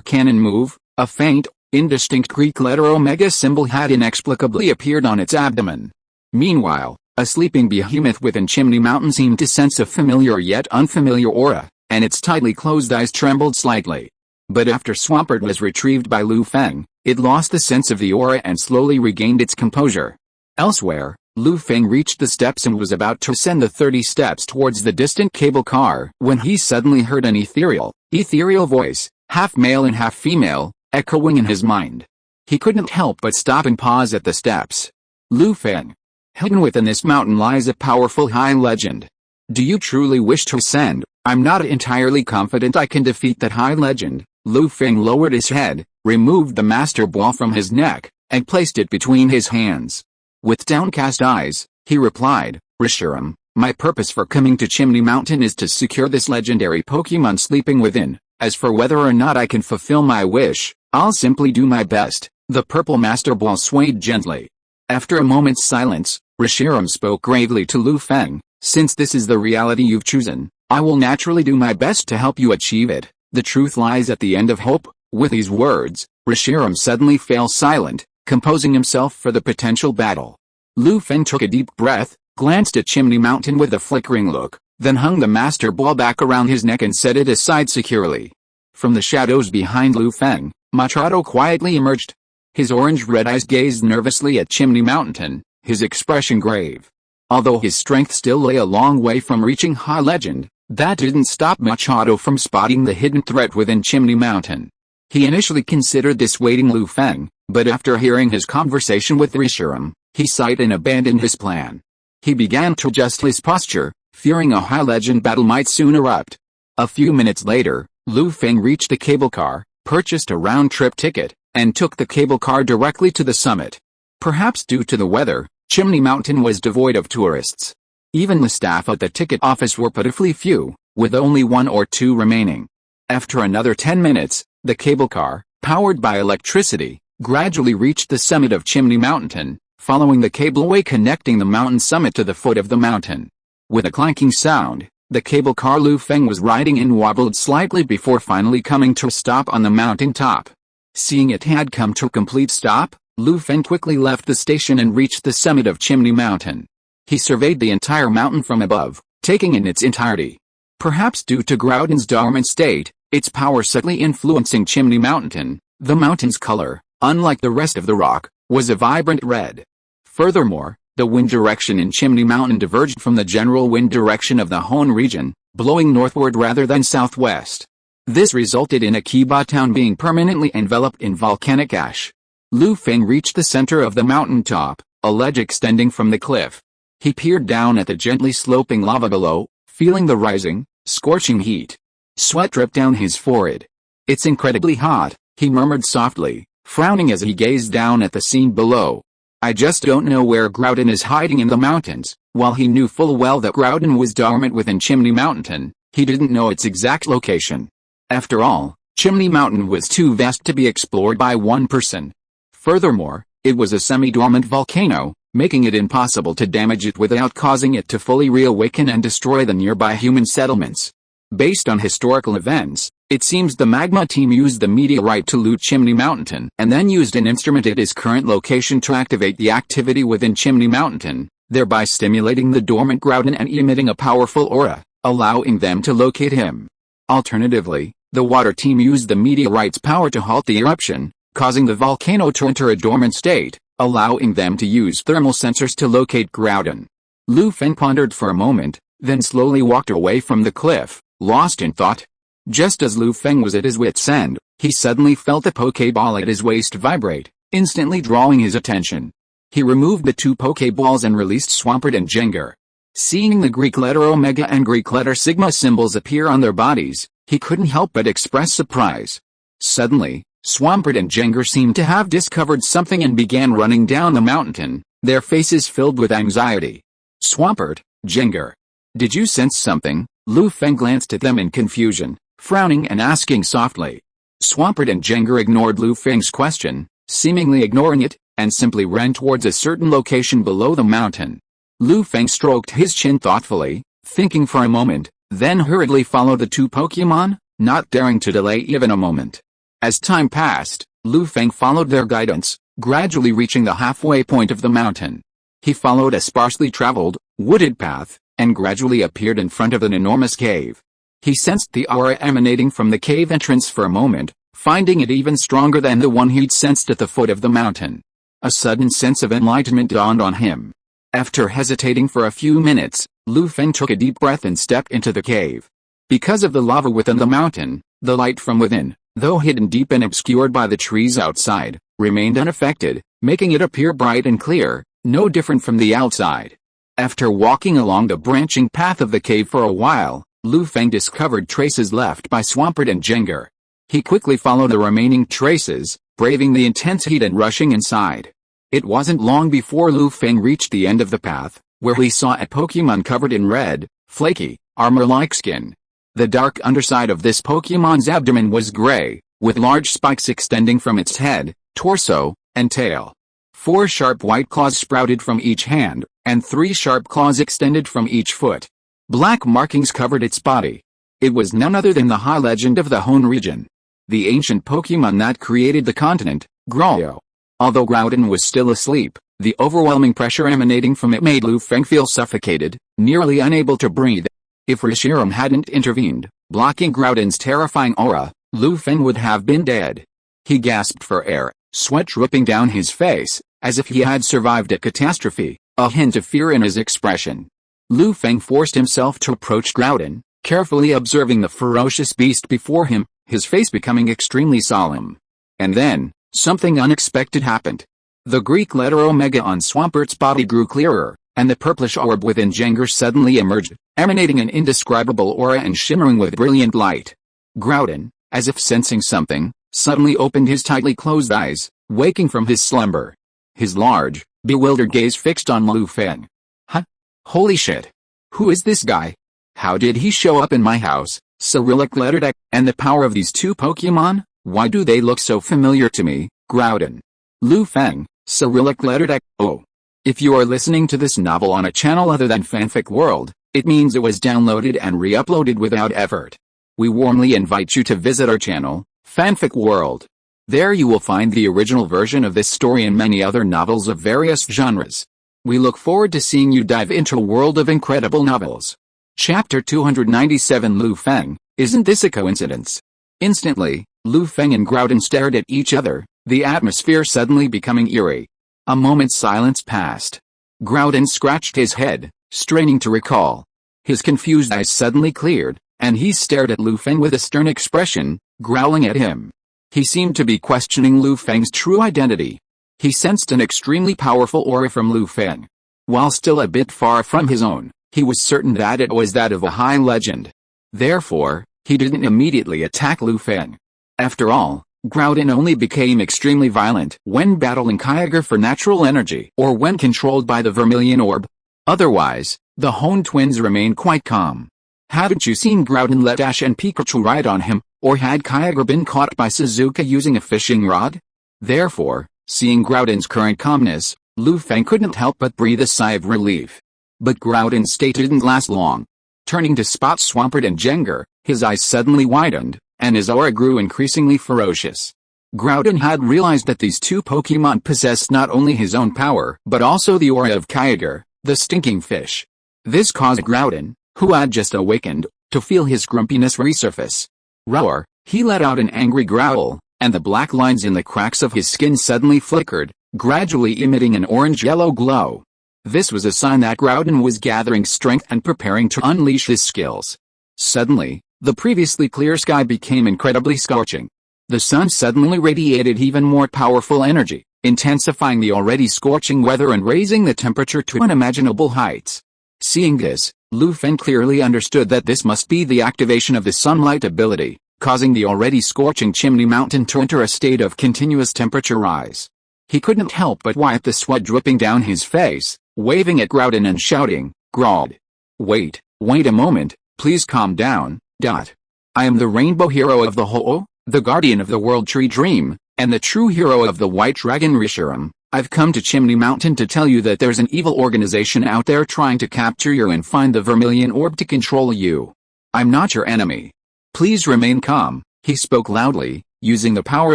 S1: cannon move, a faint, indistinct Greek letter Omega symbol had inexplicably appeared on its abdomen. Meanwhile, a sleeping behemoth within Chimney Mountain seemed to sense a familiar yet unfamiliar aura, and its tightly closed eyes trembled slightly. But after Swampert was retrieved by Lu Feng, it lost the sense of the aura and slowly regained its composure. Elsewhere, Lu Feng reached the steps and was about to ascend the 30 steps towards the distant cable car when he suddenly heard an ethereal voice, half male and half female, echoing in his mind. He couldn't help but stop and pause at the steps. "Lu Feng. Hidden within this mountain lies a powerful high legend. Do you truly wish to ascend?" "I'm not entirely confident I can defeat that high legend." Lu Feng lowered his head, removed the Master Ball from his neck, and placed it between his hands. With downcast eyes, he replied, "Reshiram, my purpose for coming to Chimney Mountain is to secure this legendary Pokémon sleeping within. As for whether or not I can fulfill my wish, I'll simply do my best." The purple Master Ball swayed gently. After a moment's silence, Reshiram spoke gravely to Lu Feng, "Since this is the reality you've chosen, I will naturally do my best to help you achieve it. The truth lies at the end of hope." With these words, Reshiram suddenly fell silent, composing himself for the potential battle. Lu Feng took a deep breath, glanced at Chimney Mountain with a flickering look, then hung the Master Ball back around his neck and set it aside securely. From the shadows behind Lu Feng, Machado quietly emerged. His orange-red eyes gazed nervously at Chimney Mountain, his expression grave. Although his strength still lay a long way from reaching high legend, that didn't stop Machado from spotting the hidden threat within Chimney Mountain. He initially considered dissuading Lu Feng, but after hearing his conversation with Reshiram, he sighed and abandoned his plan. He began to adjust his posture, fearing a high legend battle might soon erupt. A few minutes later, Lu Feng reached the cable car, purchased a round-trip ticket, and took the cable car directly to the summit. Perhaps due to the weather, Chimney Mountain was devoid of tourists. Even the staff at the ticket office were pitifully few, with only 1 or 2 remaining. After another 10 minutes, the cable car, powered by electricity, gradually reached the summit of Chimney Mountain, following the cableway connecting the mountain summit to the foot of the mountain. With a clanking sound, the cable car Lu Feng was riding in wobbled slightly before finally coming to a stop on the mountain top. Seeing it had come to a complete stop, Lu Feng quickly left the station and reached the summit of Chimney Mountain. He surveyed the entire mountain from above, taking in its entirety. Perhaps due to Groudon's dormant state, its power subtly influencing Chimney Mountain, the mountain's color, unlike the rest of the rock, was a vibrant red. Furthermore, the wind direction in Chimney Mountain diverged from the general wind direction of the Hoenn region, blowing northward rather than southwest. This resulted in Akiba town being permanently enveloped in volcanic ash. Lu Feng reached the center of the mountain top, a ledge extending from the cliff. He peered down at the gently sloping lava below, feeling the rising, scorching heat. Sweat dripped down his forehead. "It's incredibly hot," he murmured softly, frowning as he gazed down at the scene below. "I just don't know where Groudon is hiding in the mountains." While he knew full well that Groudon was dormant within Chimney Mountain, he didn't know its exact location. After all, Chimney Mountain was too vast to be explored by one person. Furthermore, it was a semi-dormant volcano, making it impossible to damage it without causing it to fully reawaken and destroy the nearby human settlements. Based on historical events, it seems the magma team used the meteorite to loot Chimney Mountain and then used an instrument at its current location to activate the activity within Chimney Mountain, thereby stimulating the dormant Groudon and emitting a powerful aura, allowing them to locate him. Alternatively, the water team used the meteorite's power to halt the eruption, causing the volcano to enter a dormant state, allowing them to use thermal sensors to locate Groudon. Lu Feng pondered for a moment, then slowly walked away from the cliff, lost in thought. Just as Lu Feng was at his wit's end, he suddenly felt the Pokeball at his waist vibrate, instantly drawing his attention. He removed the 2 Pokeballs and released Swampert and Jengar. Seeing the Greek letter Omega and Greek letter Sigma symbols appear on their bodies, he couldn't help but express surprise. Suddenly, Swampert and Jengar seemed to have discovered something and began running down the mountain, their faces filled with anxiety. "Swampert, Jengar, did you sense something?" Lu Feng glanced at them in confusion, frowning and asking softly. Swampert and Jengar ignored Lu Feng's question, seemingly ignoring it, and simply ran towards a certain location below the mountain. Lu Feng stroked his chin thoughtfully, thinking for a moment, then hurriedly followed the 2 Pokémon, not daring to delay even a moment. As time passed, Lu Feng followed their guidance, gradually reaching the halfway point of the mountain. He followed a sparsely traveled, wooded path, and gradually appeared in front of an enormous cave. He sensed the aura emanating from the cave entrance for a moment, finding it even stronger than the one he'd sensed at the foot of the mountain. A sudden sense of enlightenment dawned on him. After hesitating for a few minutes, Lu Feng took a deep breath and stepped into the cave. Because of the lava within the mountain, the light from within, though hidden deep and obscured by the trees outside, remained unaffected, making it appear bright and clear, no different from the outside. After walking along the branching path of the cave for a while, Lu Feng discovered traces left by Swampert and Jengar. He quickly followed the remaining traces, braving the intense heat and rushing inside. It wasn't long before Lu Feng reached the end of the path, where he saw a Pokémon covered in red, flaky, armor-like skin. The dark underside of this Pokémon's abdomen was gray, with large spikes extending from its head, torso, and tail. 4 sharp white claws sprouted from each hand, and 3 sharp claws extended from each foot. Black markings covered its body. It was none other than the high legend of the Hoenn region. The ancient Pokémon that created the continent, Groudon. Although Groudon was still asleep, the overwhelming pressure emanating from it made Lu Feng feel suffocated, nearly unable to breathe. If Reshiram hadn't intervened, blocking Groudon's terrifying aura, Lu Feng would have been dead. He gasped for air, sweat dripping down his face, as if he had survived a catastrophe, a hint of fear in his expression. Lu Feng forced himself to approach Groudon, carefully observing the ferocious beast before him, his face becoming extremely solemn. And then, something unexpected happened. The Greek letter Omega on Swampert's body grew clearer, and the purplish orb within Jengar suddenly emerged, emanating an indescribable aura and shimmering with brilliant light. Groudon, as if sensing something, suddenly opened his tightly closed eyes, waking from his slumber. His large, bewildered gaze fixed on Lu Feng. Huh? Holy shit. Who is this guy? How did he show up in my house? Cyrillic letter deck, and the power of these two Pokémon? Why do they look so familiar to me? Groudon. Lu Feng, Cyrillic letter deck. Oh. If you are listening to this novel on a channel other than Fanfic World, it means it was downloaded and re-uploaded without effort. We warmly invite you to visit our channel, Fanfic World. There you will find the original version of this story and many other novels of various genres. We look forward to seeing you dive into a world of incredible novels. Chapter 297 Lu Feng, isn't this a coincidence? Instantly, Lu Feng and Groudon stared at each other, the atmosphere suddenly becoming eerie. A moment's silence passed. Groudon scratched his head, straining to recall. His confused eyes suddenly cleared, and he stared at Lu Feng with a stern expression, growling at him. He seemed to be questioning Lu Feng's true identity. He sensed an extremely powerful aura from Lu Feng. While still a bit far from his own, he was certain that it was that of a high legend. Therefore, he didn't immediately attack Lu Feng. After all, Groudon only became extremely violent when battling Kyogre for natural energy or when controlled by the Vermilion Orb. Otherwise, the Hoenn twins remained quite calm. Hadn't you seen Groudon let Ash and Pikachu ride on him, or had Kyogre been caught by Suzuka using a fishing rod? Therefore, seeing Groudon's current calmness, Lu Feng couldn't help but breathe a sigh of relief. But Groudon's state didn't last long. Turning to spot Swampert and Jengar, his eyes suddenly widened, and his aura grew increasingly ferocious. Groudon had realized that these two Pokémon possessed not only his own power but also the aura of Kyogre, the stinking fish. This caused Groudon, who had just awakened, to feel his grumpiness resurface. Roar, he let out an angry growl, and the black lines in the cracks of his skin suddenly flickered, gradually emitting an orange-yellow glow. This was a sign that Groudon was gathering strength and preparing to unleash his skills. Suddenly, the previously clear sky became incredibly scorching. The sun suddenly radiated even more powerful energy, intensifying the already scorching weather and raising the temperature to unimaginable heights. Seeing this, Lu Feng clearly understood that this must be the activation of the sunlight ability, causing the already scorching Chimney Mountain to enter a state of continuous temperature rise. He couldn't help but wipe the sweat dripping down his face, waving at Groudon and shouting, "Groud! Wait a moment, please calm down, I am the rainbow hero of the Ho-Oh, the guardian of the World Tree Dream, and the true hero of the White Dragon Risharam. I've come to Chimney Mountain to tell you that there's an evil organization out there trying to capture you and find the Vermilion Orb to control you. I'm not your enemy. Please remain calm." He spoke loudly, using the power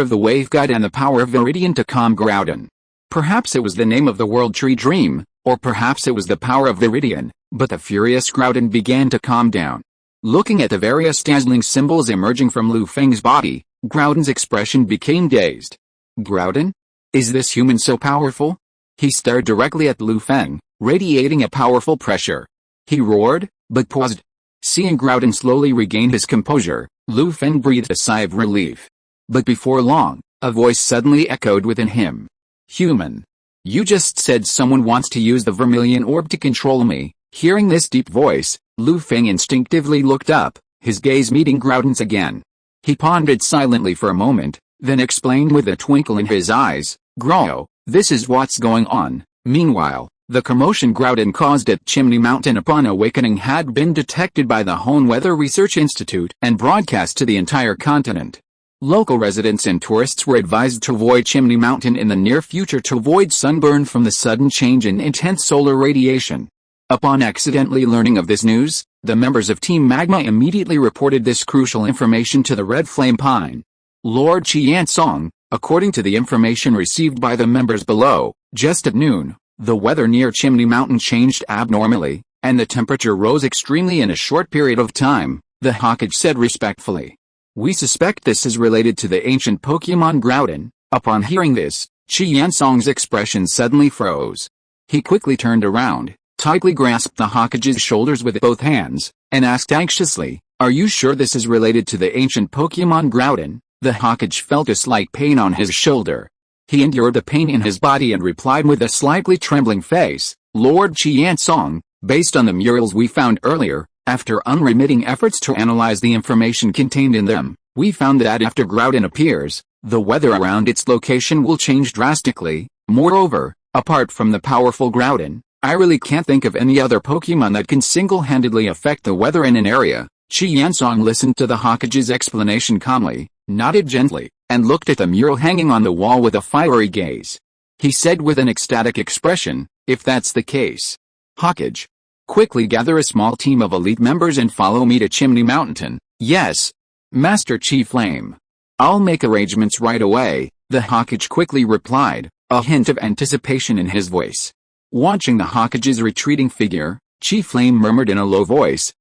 S1: of the Wave Guide and the power of Viridian to calm Groudon. Perhaps it was the name of the World Tree Dream, or perhaps it was the power of Viridian, but the furious Groudon began to calm down. Looking at the various dazzling symbols emerging from Lu Feng's body, Groudon's expression became dazed. Groudon? Is this human so powerful? He stared directly at Lu Feng, radiating a powerful pressure. He roared, but paused. Seeing Groudon slowly regain his composure, Lu Feng breathed a sigh of relief. But before long, a voice suddenly echoed within him. "Human. You just said someone wants to use the Vermilion Orb to control me." Hearing this deep voice, Lu Feng instinctively looked up, his gaze meeting Groudon's again. He pondered silently for a moment, then explained with a twinkle in his eyes, "Grow, this is what's going on." Meanwhile, the commotion Groudon caused at Chimney Mountain upon awakening had been detected by the Hoenn Weather Research Institute and broadcast to the entire continent. Local residents and tourists were advised to avoid Chimney Mountain in the near future to avoid sunburn from the sudden change in intense solar radiation. Upon accidentally learning of this news, the members of Team Magma immediately reported this crucial information to the Red Flame Pine. Lord Qiansong, according to the information received by the members below, just at noon, the weather near Chimney Mountain changed abnormally, and the temperature rose extremely in a short period of time, the Hokage said respectfully. "We suspect this is related to the ancient Pokémon Groudon." Upon hearing this, Qiansong's expression suddenly froze. He quickly turned around, tightly grasped the Hokage's shoulders with both hands, and asked anxiously, "Are you sure this is related to the ancient Pokémon Groudon?" The Hokage felt a slight pain on his shoulder. He endured the pain in his body and replied with a slightly trembling face, "Lord Qiansong, based on the murals we found earlier, after unremitting efforts to analyze the information contained in them, We found that after Groudon appears, the weather around its location will change drastically. Moreover, apart from the powerful Groudon, I really can't think of any other Pokemon that can single-handedly affect the weather in an area. Chi Yansong listened to the Hokage's explanation calmly, nodded gently, and looked at the mural hanging on the wall with a fiery gaze. He said with an ecstatic expression, "If that's the case, Hokage, quickly gather a small team of elite members and follow me to Chimney Mountain." "Yes, Master Chi Flame. I'll make arrangements right away," the Hokage quickly replied, a hint of anticipation in his voice. Watching the Hokage's retreating figure, Chi Flame murmured in a low voice,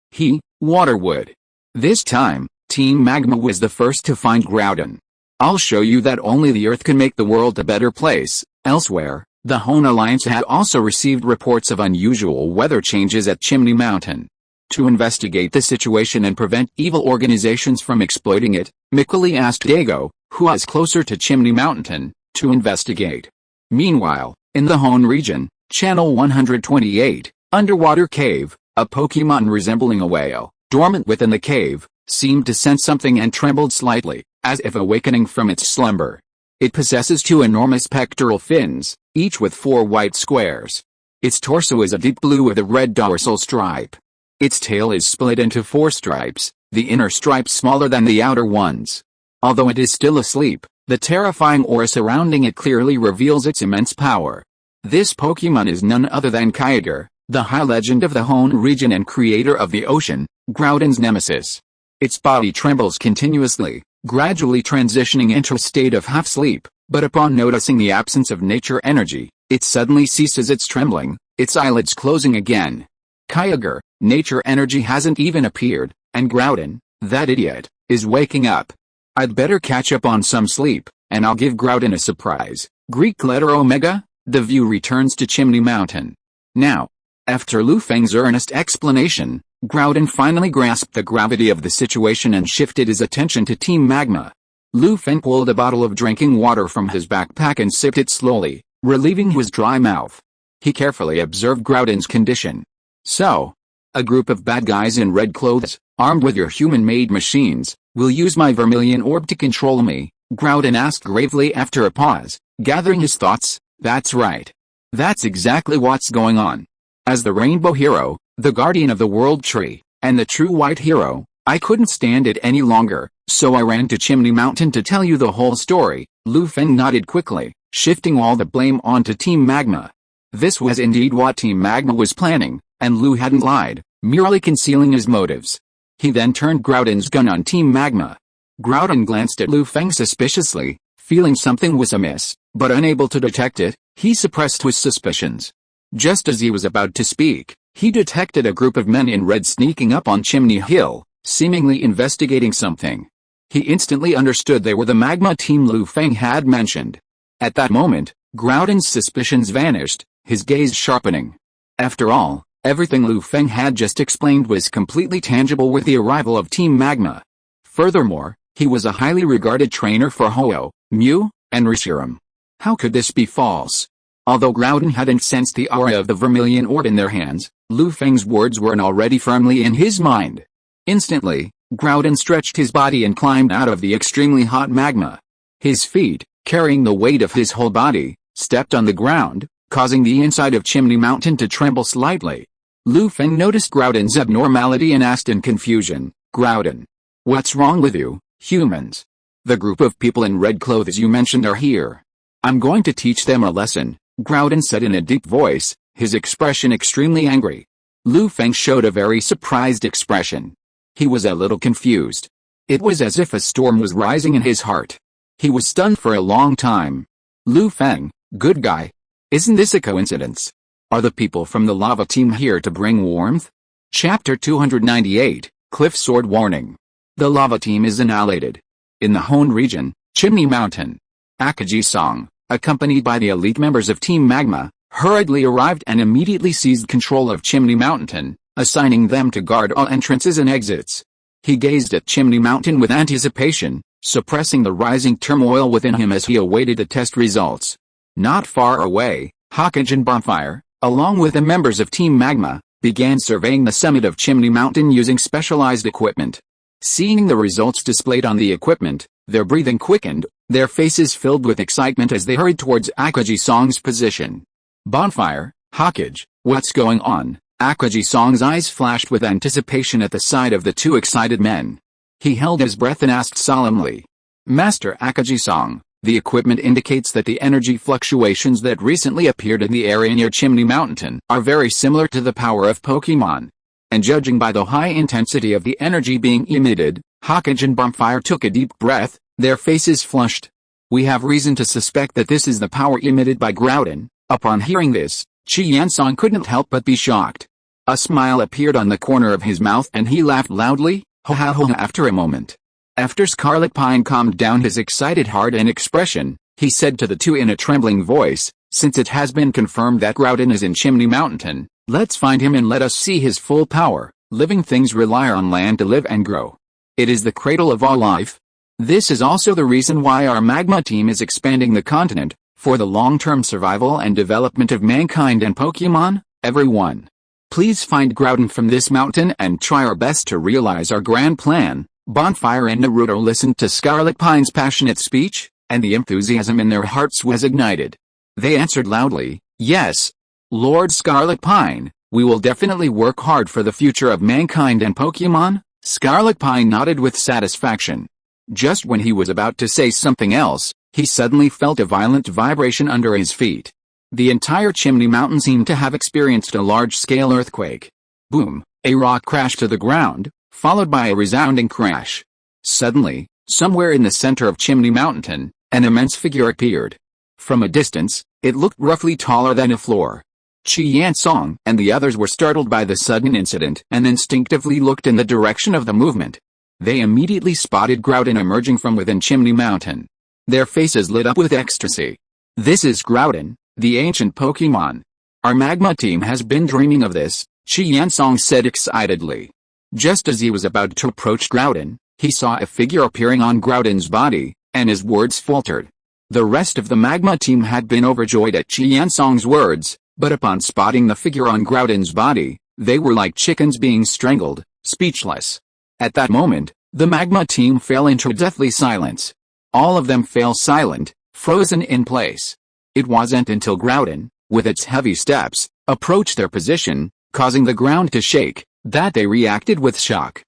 S1: Waterwood. This time, Team Magma was the first to find Groudon. "I'll show you that only the Earth can make the world a better place." Elsewhere, the Hoenn Alliance had also received reports of unusual weather changes at Chimney Mountain. To investigate the situation and prevent evil organizations from exploiting it, Mikuli asked Dago, who was closer to Chimney Mountain, to investigate. Meanwhile, in the Hoenn region, Channel 128, Underwater Cave, a Pokemon resembling a whale, dormant within the cave, seemed to sense something and trembled slightly, as if awakening from its slumber. It possesses two enormous pectoral fins, each with 4 white squares. Its torso is a deep blue with a red dorsal stripe. Its tail is split into 4 stripes, the inner stripes smaller than the outer ones. Although it is still asleep, the terrifying aura surrounding it clearly reveals its immense power. This Pokemon is none other than Kyogre, the high legend of the Hoenn region and creator of the ocean, Groudon's nemesis. Its body trembles continuously, gradually transitioning into a state of half-sleep, but upon noticing the absence of nature energy, it suddenly ceases its trembling, its eyelids closing again. Kyogre, nature energy hasn't even appeared, and Groudon, that idiot, is waking up. I'd better catch up on some sleep, and I'll give Groudon a surprise. Greek letter Omega, the view returns to Chimney Mountain. Now, after Lu Feng's earnest explanation, Groudon finally grasped the gravity of the situation and shifted his attention to Team Magma. Lu Feng pulled a bottle of drinking water from his backpack and sipped it slowly, relieving his dry mouth. He carefully observed Groudon's condition. "So, a group of bad guys in red clothes, armed with your human-made machines, will use my vermilion orb to control me?" Groudon asked gravely after a pause, gathering his thoughts. "That's right. That's exactly what's going on. As the Rainbow Hero, the guardian of the World Tree, and the true White Hero, I couldn't stand it any longer, so I ran to Chimney Mountain to tell you the whole story." Lu Feng nodded quickly, shifting all the blame onto Team Magma. This was indeed what Team Magma was planning, and Lu hadn't lied, merely concealing his motives. He then turned Groudon's gun on Team Magma. Groudon glanced at Lu Feng suspiciously, feeling something was amiss, but unable to detect it, he suppressed his suspicions. Just as he was about to speak, he detected a group of men in red sneaking up on Chimney Hill, seemingly investigating something. He instantly understood they were the Magma team Lu Feng had mentioned. At that moment, Groudon's suspicions vanished, his gaze sharpening. After all, everything Lu Feng had just explained was completely tangible with the arrival of Team Magma. Furthermore, he was a highly regarded trainer for Ho-Oh, Mew, and Reshiram. How could this be false? Although Groudon hadn't sensed the aura of the vermilion orb in their hands, Lu Feng's words were already firmly in his mind. Instantly, Groudon stretched his body and climbed out of the extremely hot magma. His feet, carrying the weight of his whole body, stepped on the ground, causing the inside of Chimney Mountain to tremble slightly. Lu Feng noticed Groudon's abnormality and asked in confusion, "Groudon, what's wrong with you, humans? The group of people in red clothes you mentioned are here. I'm going to teach them a lesson," Groudon said in a deep voice, his expression extremely angry. Lu Feng showed a very surprised expression. He was a little confused. It was as if a storm was rising in his heart. He was stunned for a long time. "Lu Feng, good guy. Isn't this a coincidence? Are the people from the lava team here to bring warmth?" Chapter 298, Cliff Sword Warning. The lava team is annihilated. In the Hoenn region, Chimney Mountain, Akaji Song, accompanied by the elite members of Team Magma, hurriedly arrived and immediately seized control of Chimney Mountain, assigning them to guard all entrances and exits. He gazed at Chimney Mountain with anticipation, suppressing the rising turmoil within him as he awaited the test results. Not far away, Hokage and Bonfire, along with the members of Team Magma, began surveying the summit of Chimney Mountain using specialized equipment. Seeing the results displayed on the equipment, their breathing quickened, their faces filled with excitement as they hurried towards Akaji-song's position. Bonfire, Hokage, what's going on? Akaji-song's eyes flashed with anticipation at the sight of the two excited men. He held his breath and asked solemnly. Master Akaji-song, the equipment indicates that the energy fluctuations that recently appeared in the area near Chimney Mountain are very similar to the power of Pokémon. And judging by the high intensity of the energy being emitted, Hokage and Bonfire took a deep breath, their faces flushed. We have reason to suspect that this is the power emitted by Groudon. Upon hearing this, Qiansong couldn't help but be shocked. A smile appeared on the corner of his mouth and he laughed loudly, ha ha ha. After a moment, after Scarlet Pine calmed down his excited heart and expression, he said to the two in a trembling voice, since it has been confirmed that Groudon is in Chimney Mountain, let's find him and let us see his full power. Living things rely on land to live and grow. It is the cradle of all life. This is also the reason why our magma team is expanding the continent, for the long-term survival and development of mankind and Pokémon. Everyone, please find Groudon from this mountain and try our best to realize our grand plan. Bonfire and Naruto listened to Scarlet Pine's passionate speech, and the enthusiasm in their hearts was ignited. They answered loudly, yes, Lord Scarlet Pine, we will definitely work hard for the future of mankind and Pokémon. Scarlet Pine nodded with satisfaction. Just when he was about to say something else, he suddenly felt a violent vibration under his feet. The entire Chimney Mountain seemed to have experienced a large-scale earthquake. Boom! A rock crashed to the ground, followed by a resounding crash. Suddenly, somewhere in the center of Chimney Mountain, an immense figure appeared. From a distance, it looked roughly taller than a floor. Qiansong and the others were startled by the sudden incident and instinctively looked in the direction of the movement. They immediately spotted Groudon emerging from within Chimney Mountain. Their faces lit up with ecstasy. This is Groudon, the ancient Pokémon. Our magma team has been dreaming of this, Qiansong said excitedly. Just as he was about to approach Groudon, he saw a figure appearing on Groudon's body, and his words faltered. The rest of the magma team had been overjoyed at Qiansong's words, but upon spotting the figure on Groudon's body, they were like chickens being strangled, speechless. At that moment, the magma team fell into deathly silence. All of them fell silent, frozen in place. It wasn't until Groudon, with its heavy steps, approached their position, causing the ground to shake, that they reacted with shock.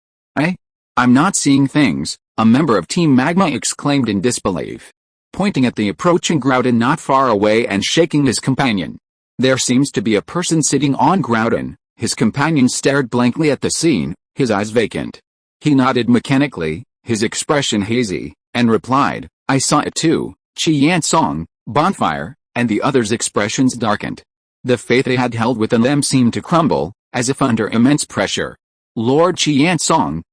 S1: I'm not seeing things, a member of Team Magma exclaimed in disbelief. Pointing at the approaching Groudon not far away and shaking his companion. There seems to be a person sitting on Groudon. His companion stared blankly at the scene, his eyes vacant. He nodded mechanically, his expression hazy, and replied, I saw it too. Qiansong, Bonfire, and the others' expressions darkened. The faith they had held within them seemed to crumble, as if under immense pressure. Lord Qiansong,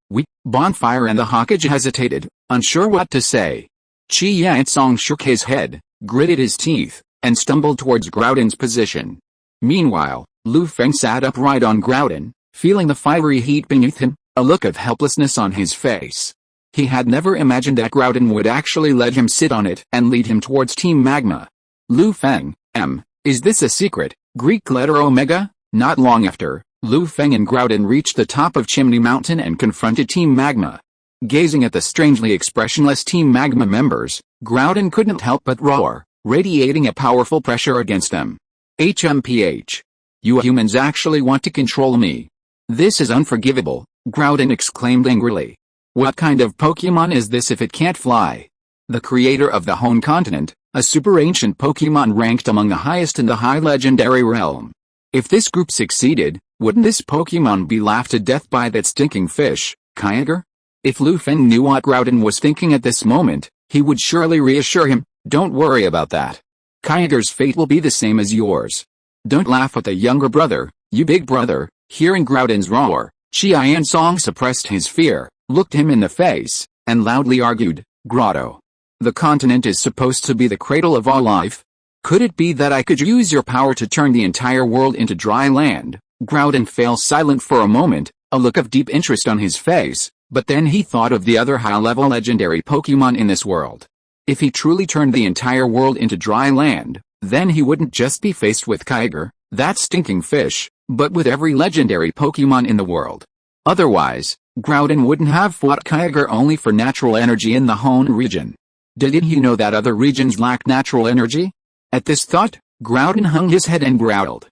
S1: Bonfire and the Hokage hesitated, unsure what to say. Qiansong shook his head, gritted his teeth, and stumbled towards Groudon's position. Meanwhile, Feng sat upright on Groudon, feeling the fiery heat beneath him, a look of helplessness on his face. He had never imagined that Groudon would actually let him sit on it and lead him towards Team Magma. Feng, is this a secret? Greek letter Omega? Not long after, Feng and Groudon reached the top of Chimney Mountain and confronted Team Magma. Gazing at the strangely expressionless Team Magma members, Groudon couldn't help but roar, radiating a powerful pressure against them. HMPH. You humans actually want to control me. This is unforgivable, Groudon exclaimed angrily. What kind of Pokémon is this if it can't fly? The creator of the Hoenn continent, a super ancient Pokémon ranked among the highest in the high legendary realm. If this group succeeded, wouldn't this Pokémon be laughed to death by that stinking fish, Kyogre? If Feng knew what Groudon was thinking at this moment, he would surely reassure him, don't worry about that. Kyogre's fate will be the same as yours. Don't laugh at the younger brother, you big brother. Hearing Groudon's roar, Qiansong suppressed his fear, looked him in the face, and loudly argued, Grotto. The continent is supposed to be the cradle of all life. Could it be that I could use your power to turn the entire world into dry land? Groudon fell silent for a moment, a look of deep interest on his face, but then he thought of the other high-level legendary Pokémon in this world. If he truly turned the entire world into dry land, then he wouldn't just be faced with Kyogre, that stinking fish, but with every legendary Pokémon in the world. Otherwise, Groudon wouldn't have fought Kyogre only for natural energy in the Hoenn region. Didn't he know that other regions lack natural energy? At this thought, Groudon hung his head and growled.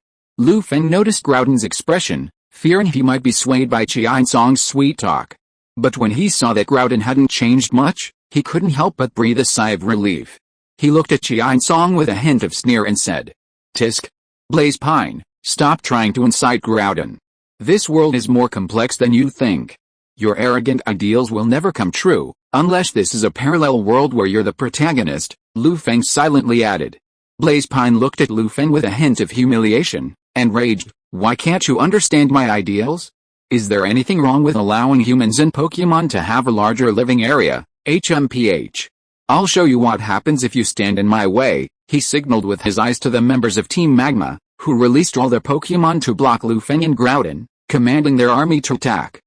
S1: Feng noticed Groudon's expression, fearing he might be swayed by Qiansong's sweet talk. But when he saw that Groudon hadn't changed much, he couldn't help but breathe a sigh of relief. He looked at Qiansong with a hint of sneer and said, "Tisk. Blaze Pine, stop trying to incite Groudon. This world is more complex than you think. Your arrogant ideals will never come true, unless this is a parallel world where you're the protagonist," Feng silently added. Blaze Pine looked at Feng with a hint of humiliation, and raged, "Why can't you understand my ideals? Is there anything wrong with allowing humans and Pokémon to have a larger living area? HMPH. I'll show you what happens if you stand in my way," he signaled with his eyes to the members of Team Magma, who released all their Pokémon to block Feng and Groudon, commanding their army to attack.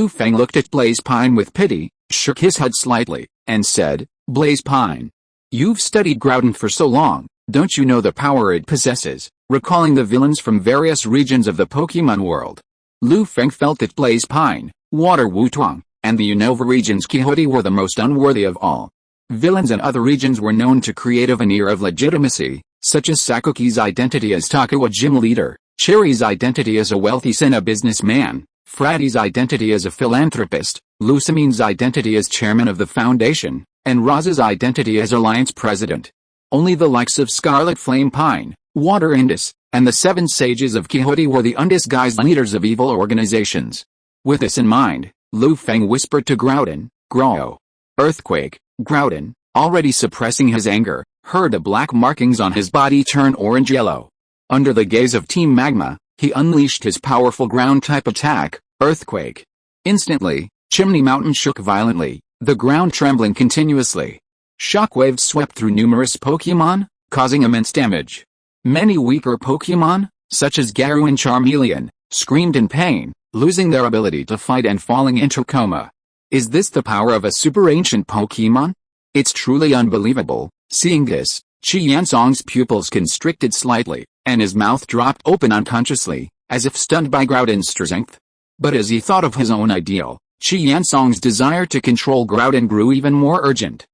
S1: Feng looked at Blaze Pine with pity, shook his head slightly, and said, "Blaze Pine. You've studied Groudon for so long, don't you know the power it possesses?" recalling the villains from various regions of the Pokémon world. Feng felt that Blaze Pine, Water Wutuang, and the Unova region's Quixote were the most unworthy of all. Villains in other regions were known to create a veneer of legitimacy, such as Sakuki's identity as Takawa gym leader, Cherry's identity as a wealthy Sinnoh businessman, Fratty's identity as a philanthropist, Lucamine's identity as chairman of the foundation, and Roz's identity as alliance president. Only the likes of Scarlet Flame Pine, Water Indus, and the Seven Sages of Quixote were the undisguised leaders of evil organizations. With this in mind, Feng whispered to Groudon, "Grow." Earthquake. Groudon, already suppressing his anger, heard the black markings on his body turn orange-yellow. Under the gaze of Team Magma, he unleashed his powerful ground-type attack, Earthquake. Instantly, Chimney Mountain shook violently, the ground trembling continuously. Shockwaves swept through numerous Pokémon, causing immense damage. Many weaker Pokémon, such as Garu and Charmeleon, screamed in pain, losing their ability to fight and falling into coma. Is this the power of a super ancient Pokémon? It's truly unbelievable. Seeing this, Qiansong's pupils constricted slightly, and his mouth dropped open unconsciously, as if stunned by Groudon's strength. But as he thought of his own ideal, Qiansong's desire to control Groudon grew even more urgent.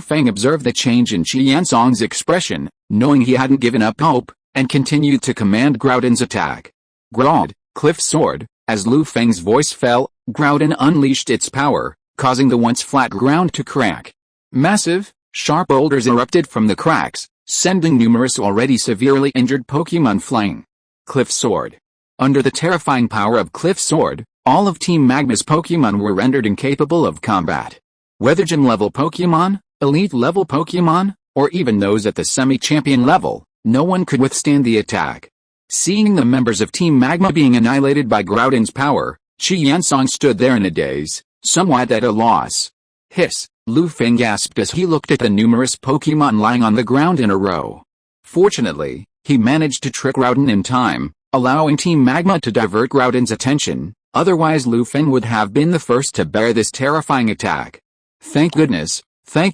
S1: Feng observed the change in Qiansong's expression, knowing he hadn't given up hope, and continued to command Groudon's attack. Groud, Cliff Sword. As Feng's voice fell, Groudon unleashed its power, causing the once flat ground to crack. Massive, sharp boulders erupted from the cracks, sending numerous already severely injured Pokémon flying. Cliff Sword. Under the terrifying power of Cliff Sword, all of Team Magma's Pokémon were rendered incapable of combat. Whether gym-level Pokémon, elite-level Pokémon, or even those at the semi-champion level, no one could withstand the attack. Seeing the members of Team Magma being annihilated by Groudon's power, Qiansong stood there in a daze, somewhat at a loss. Hiss, Feng gasped as he looked at the numerous Pokémon lying on the ground in a row. Fortunately, he managed to trick Groudon in time, allowing Team Magma to divert Groudon's attention, otherwise Feng would have been the first to bear this terrifying attack. Thank goodness, Feng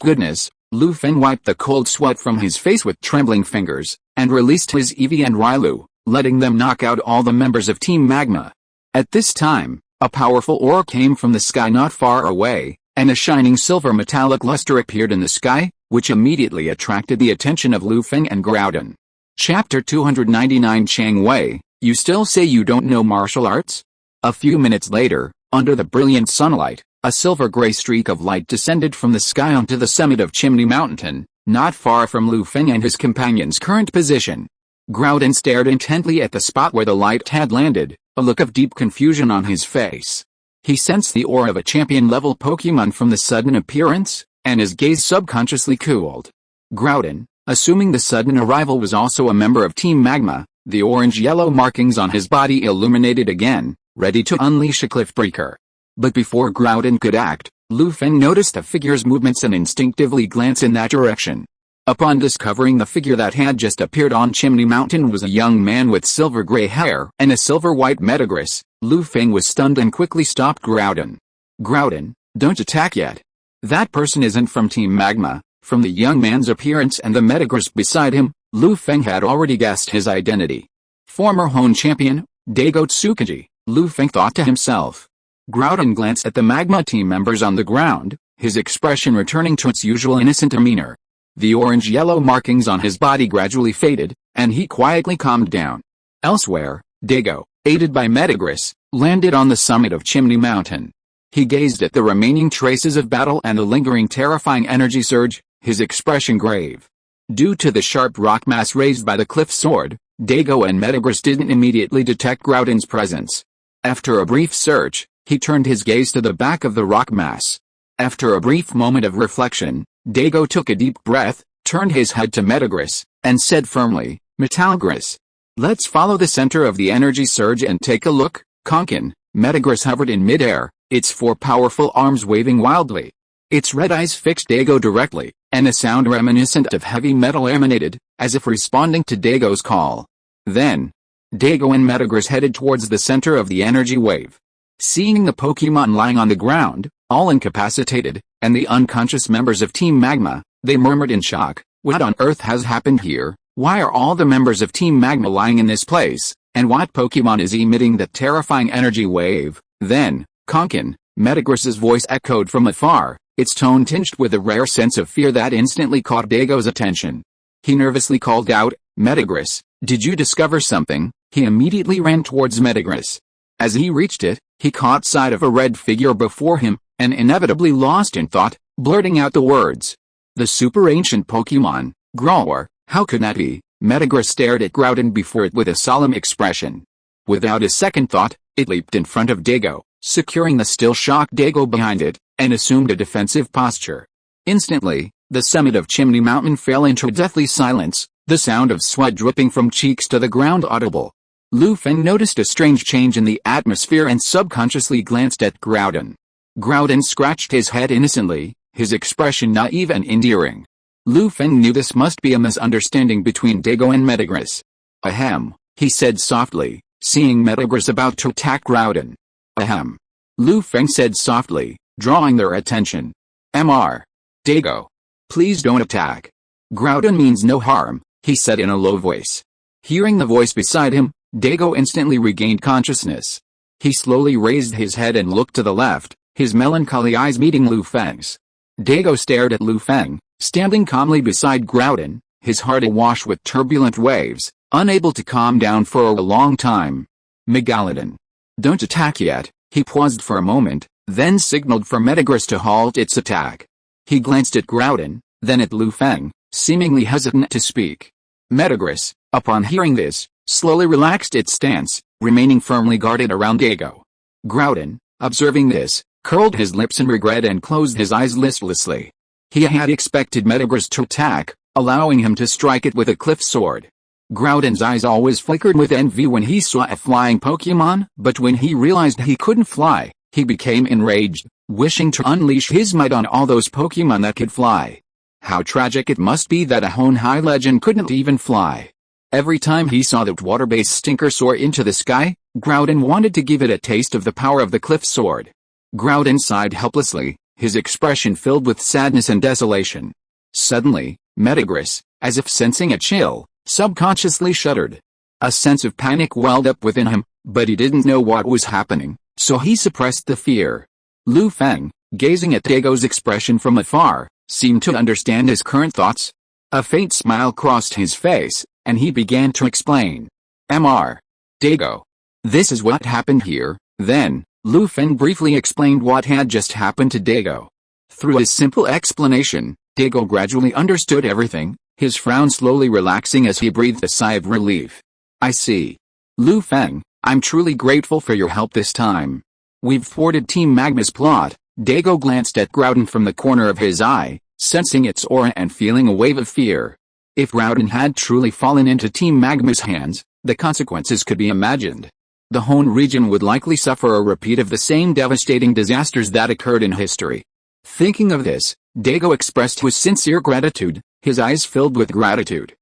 S1: wiped the cold sweat from his face with trembling fingers, and released his Eevee and Railu, letting them knock out all the members of Team Magma. At this time, a powerful aura came from the sky not far away, and a shining silver metallic luster appeared in the sky, which immediately attracted the attention of Feng and Groudon. Chapter 299 Chang Wei, you still say you don't know martial arts? A few minutes later, under the brilliant sunlight, a silver-gray streak of light descended from the sky onto the summit of Chimney Mountain, not far from Feng and his companion's current position. Groudon stared intently at the spot where the light had landed, a look of deep confusion on his face. He sensed the aura of a champion-level Pokémon from the sudden appearance, and his gaze subconsciously cooled. Groudon, assuming the sudden arrival was also a member of Team Magma, the orange-yellow markings on his body illuminated again, ready to unleash a cliff-breaker. But before Groudon could act, Feng noticed the figure's movements and instinctively glanced in that direction. Upon discovering the figure that had just appeared on Chimney Mountain was a young man with silver-gray hair and a silver-white metagross, Feng was stunned and quickly stopped Groudon. "Groudon, don't attack yet. That person isn't from Team Magma." From the young man's appearance and the metagross beside him, Feng had already guessed his identity. Former Hoenn champion, Dago Tsukaji, Feng thought to himself. Groudon glanced at the Magma team members on the ground, his expression returning to its usual innocent demeanor. The orange-yellow markings on his body gradually faded, and he quietly calmed down. Elsewhere, Dago, aided by Metagross, landed on the summit of Chimney Mountain. He gazed at the remaining traces of battle and the lingering terrifying energy surge, his expression grave. Due to the sharp rock mass raised by the cliff sword, Dago and Metagross didn't immediately detect Groudon's presence. After a brief search, he turned his gaze to the back of the rock mass. After a brief moment of reflection, Dago took a deep breath, turned his head to Metagross, and said firmly, "Metagross, let's follow the center of the energy surge and take a look." Conkin, Metagross hovered in midair, its four powerful arms waving wildly. Its red eyes fixed Dago directly, and a sound reminiscent of heavy metal emanated, as if responding to Dago's call. Then, Dago and Metagross headed towards the center of the energy wave. Seeing the Pokémon lying on the ground, all incapacitated, and the unconscious members of Team Magma, they murmured in shock, "What on earth has happened here? Why are all the members of Team Magma lying in this place, and what Pokémon is emitting that terrifying energy wave?" Then, Conkin, Metagross's voice echoed from afar, its tone tinged with a rare sense of fear that instantly caught Dago's attention. He nervously called out, "Metagross, did you discover something?" He immediately ran towards Metagross. As he reached it, he caught sight of a red figure before him, and inevitably lost in thought, blurting out the words. "The super ancient Pokémon, Grower, how could that be?" Metagross stared at Groudon before it with a solemn expression. Without a second thought, it leaped in front of Dago, securing the still shocked Dago behind it, and assumed a defensive posture. Instantly, the summit of Chimney Mountain fell into deathly silence, the sound of sweat dripping from cheeks to the ground audible. Feng noticed a strange change in the atmosphere and subconsciously glanced at Groudon. Groudon scratched his head innocently, his expression naive and endearing. Feng knew this must be a misunderstanding between Dago and Metagross. "Ahem," he said softly, seeing Metagross about to attack Groudon. "Ahem," Feng said softly, drawing their attention. Dago, please don't attack. Groudon means no harm," he said in a low voice. Hearing the voice beside him, Dago instantly regained consciousness. He slowly raised his head and looked to the left, his melancholy eyes meeting Feng's. Dago stared at Feng, standing calmly beside Groudon, his heart awash with turbulent waves, unable to calm down for a long time. "Megalodon, don't attack yet." He paused for a moment, then signaled for Metagross to halt its attack. He glanced at Groudon, then at Feng, seemingly hesitant to speak. Metagross, upon hearing this, slowly relaxed its stance, remaining firmly guarded around Dago. Groudon, observing this, curled his lips in regret and closed his eyes listlessly. He had expected Metagross to attack, allowing him to strike it with a cliff sword. Groudon's eyes always flickered with envy when he saw a flying Pokémon, but when he realized he couldn't fly, he became enraged, wishing to unleash his might on all those Pokémon that could fly. How tragic it must be that a Hoenn high legend couldn't even fly. Every time he saw that water-based stinker soar into the sky, Groudon wanted to give it a taste of the power of the cliff sword. Groudon sighed helplessly, his expression filled with sadness and desolation. Suddenly, Metagross, as if sensing a chill, subconsciously shuddered. A sense of panic welled up within him, but he didn't know what was happening, so he suppressed the fear. Feng, gazing at Dago's expression from afar, seemed to understand his current thoughts. A faint smile crossed his face, and he began to explain. Dago, this is what happened here." Then, Feng briefly explained what had just happened to Dago. Through his simple explanation, Dago gradually understood everything, his frown slowly relaxing as he breathed a sigh of relief. "I see. Feng, I'm truly grateful for your help this time. We've thwarted Team Magma's plot." Dago glanced at Groudon from the corner of his eye, sensing its aura and feeling a wave of fear. If Groudon had truly fallen into Team Magma's hands, the consequences could be imagined. The Hoenn region would likely suffer a repeat of the same devastating disasters that occurred in history. Thinking of this, Dago expressed his sincere gratitude, his eyes filled with gratitude.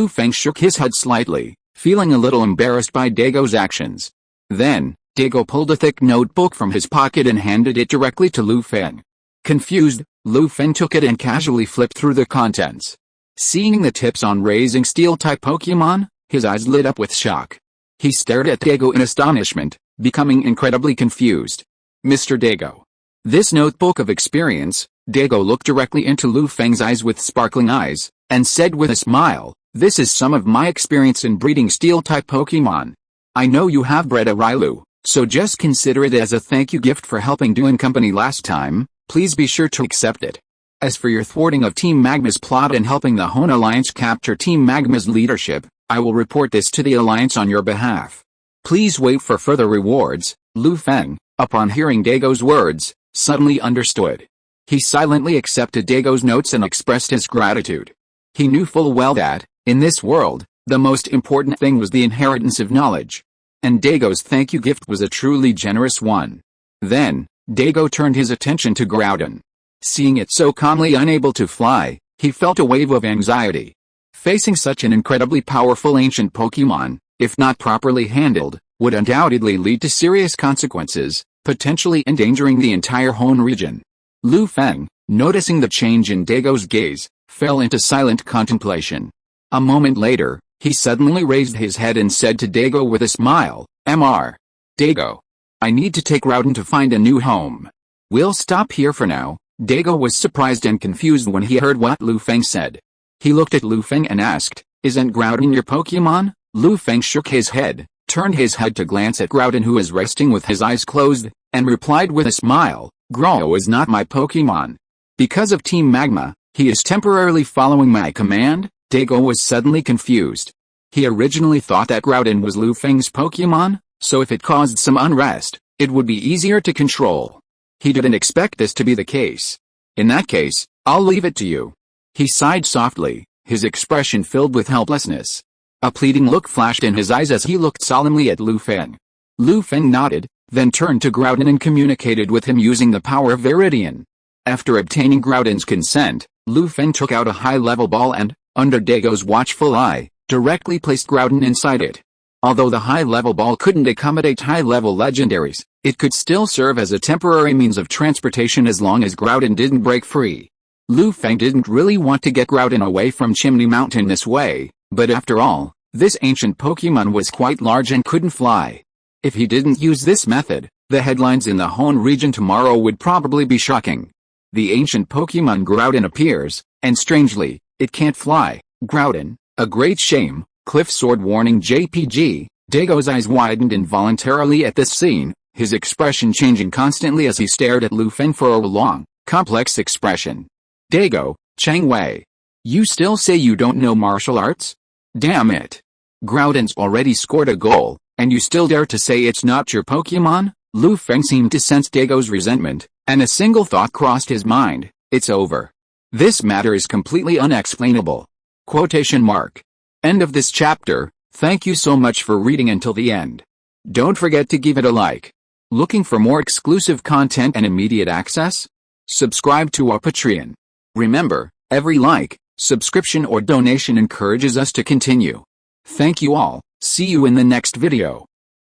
S1: Feng shook his head slightly, feeling a little embarrassed by Dago's actions. Then, Dago pulled a thick notebook from his pocket and handed it directly to Feng. Confused, Feng took it and casually flipped through the contents. Seeing the tips on raising steel-type Pokémon, his eyes lit up with shock. He stared at Dago in astonishment, becoming incredibly confused. Mr. Dago. This notebook of experience, Dago looked directly into Lu Feng's eyes with sparkling eyes, and said with a smile, "This is some of my experience in breeding steel-type Pokémon. I know you have bred a Railu, so just consider it as a thank you gift for helping Do and Company last time. Please be sure to accept it. As for your thwarting of Team Magma's plot and helping the Hoenn Alliance capture Team Magma's leadership, I will report this to the Alliance on your behalf. Please wait for further rewards." Lu Feng, upon hearing Dago's words, suddenly understood. He silently accepted Dago's notes and expressed his gratitude. He knew full well that, in this world, the most important thing was the inheritance of knowledge. And Dago's thank you gift was a truly generous one. Then, Dago turned his attention to Groudon. Seeing it so calmly unable to fly, he felt a wave of anxiety. Facing such an incredibly powerful ancient Pokémon, if not properly handled, would undoubtedly lead to serious consequences, potentially endangering the entire Hoenn region. Lu Feng, noticing the change in Dago's gaze, fell into silent contemplation. A moment later, he suddenly raised his head and said to Dago with a smile, "Mr. Dago. I need to take Groudon to find a new home. We'll stop here for now." Dago was surprised and confused when he heard what Lu Feng said. He looked at Lu Feng and asked, "Isn't Groudon your Pokémon?" Lu Feng shook his head, turned his head to glance at Groudon who was resting with his eyes closed, and replied with a smile, "Groudon is not my Pokémon. Because of Team Magma, he is temporarily following my command." Dago was suddenly confused. He originally thought that Groudon was Lu Feng's Pokémon, so if it caused some unrest, it would be easier to control. He didn't expect this to be the case. "In that case, I'll leave it to you." He sighed softly, his expression filled with helplessness. A pleading look flashed in his eyes as he looked solemnly at Lu Feng. Lu Feng nodded, then turned to Groudon and communicated with him using the power of Viridian. After obtaining Groudon's consent, Lu Feng took out a high-level ball and, under Dago's watchful eye, directly placed Groudon inside it. Although the high-level ball couldn't accommodate high-level legendaries, it could still serve as a temporary means of transportation as long as Groudon didn't break free. Lu Feng didn't really want to get Groudon away from Chimney Mountain this way, but after all, this ancient Pokémon was quite large and couldn't fly. If he didn't use this method, the headlines in the Hoenn region tomorrow would probably be shocking. The ancient Pokémon Groudon appears, and strangely, it can't fly. Groudon, a great shame. Cliff Sword warning JPG. Dago's eyes widened involuntarily at this scene, his expression changing constantly as he stared at Lu Feng for a long, complex expression. "Dago, Chang Wei. You still say you don't know martial arts? Damn it. Groudon's already scored a goal, and you still dare to say it's not your Pokémon?" Lu Feng seemed to sense Dago's resentment, and a single thought crossed his mind: it's over. This matter is completely unexplainable. Quotation mark. End of this chapter. Thank you so much for reading until the end. Don't forget to give it a like. Looking for more exclusive content and immediate access? Subscribe to our Patreon. Remember, every like, subscription or donation encourages us to continue. Thank you all. See you in the next video.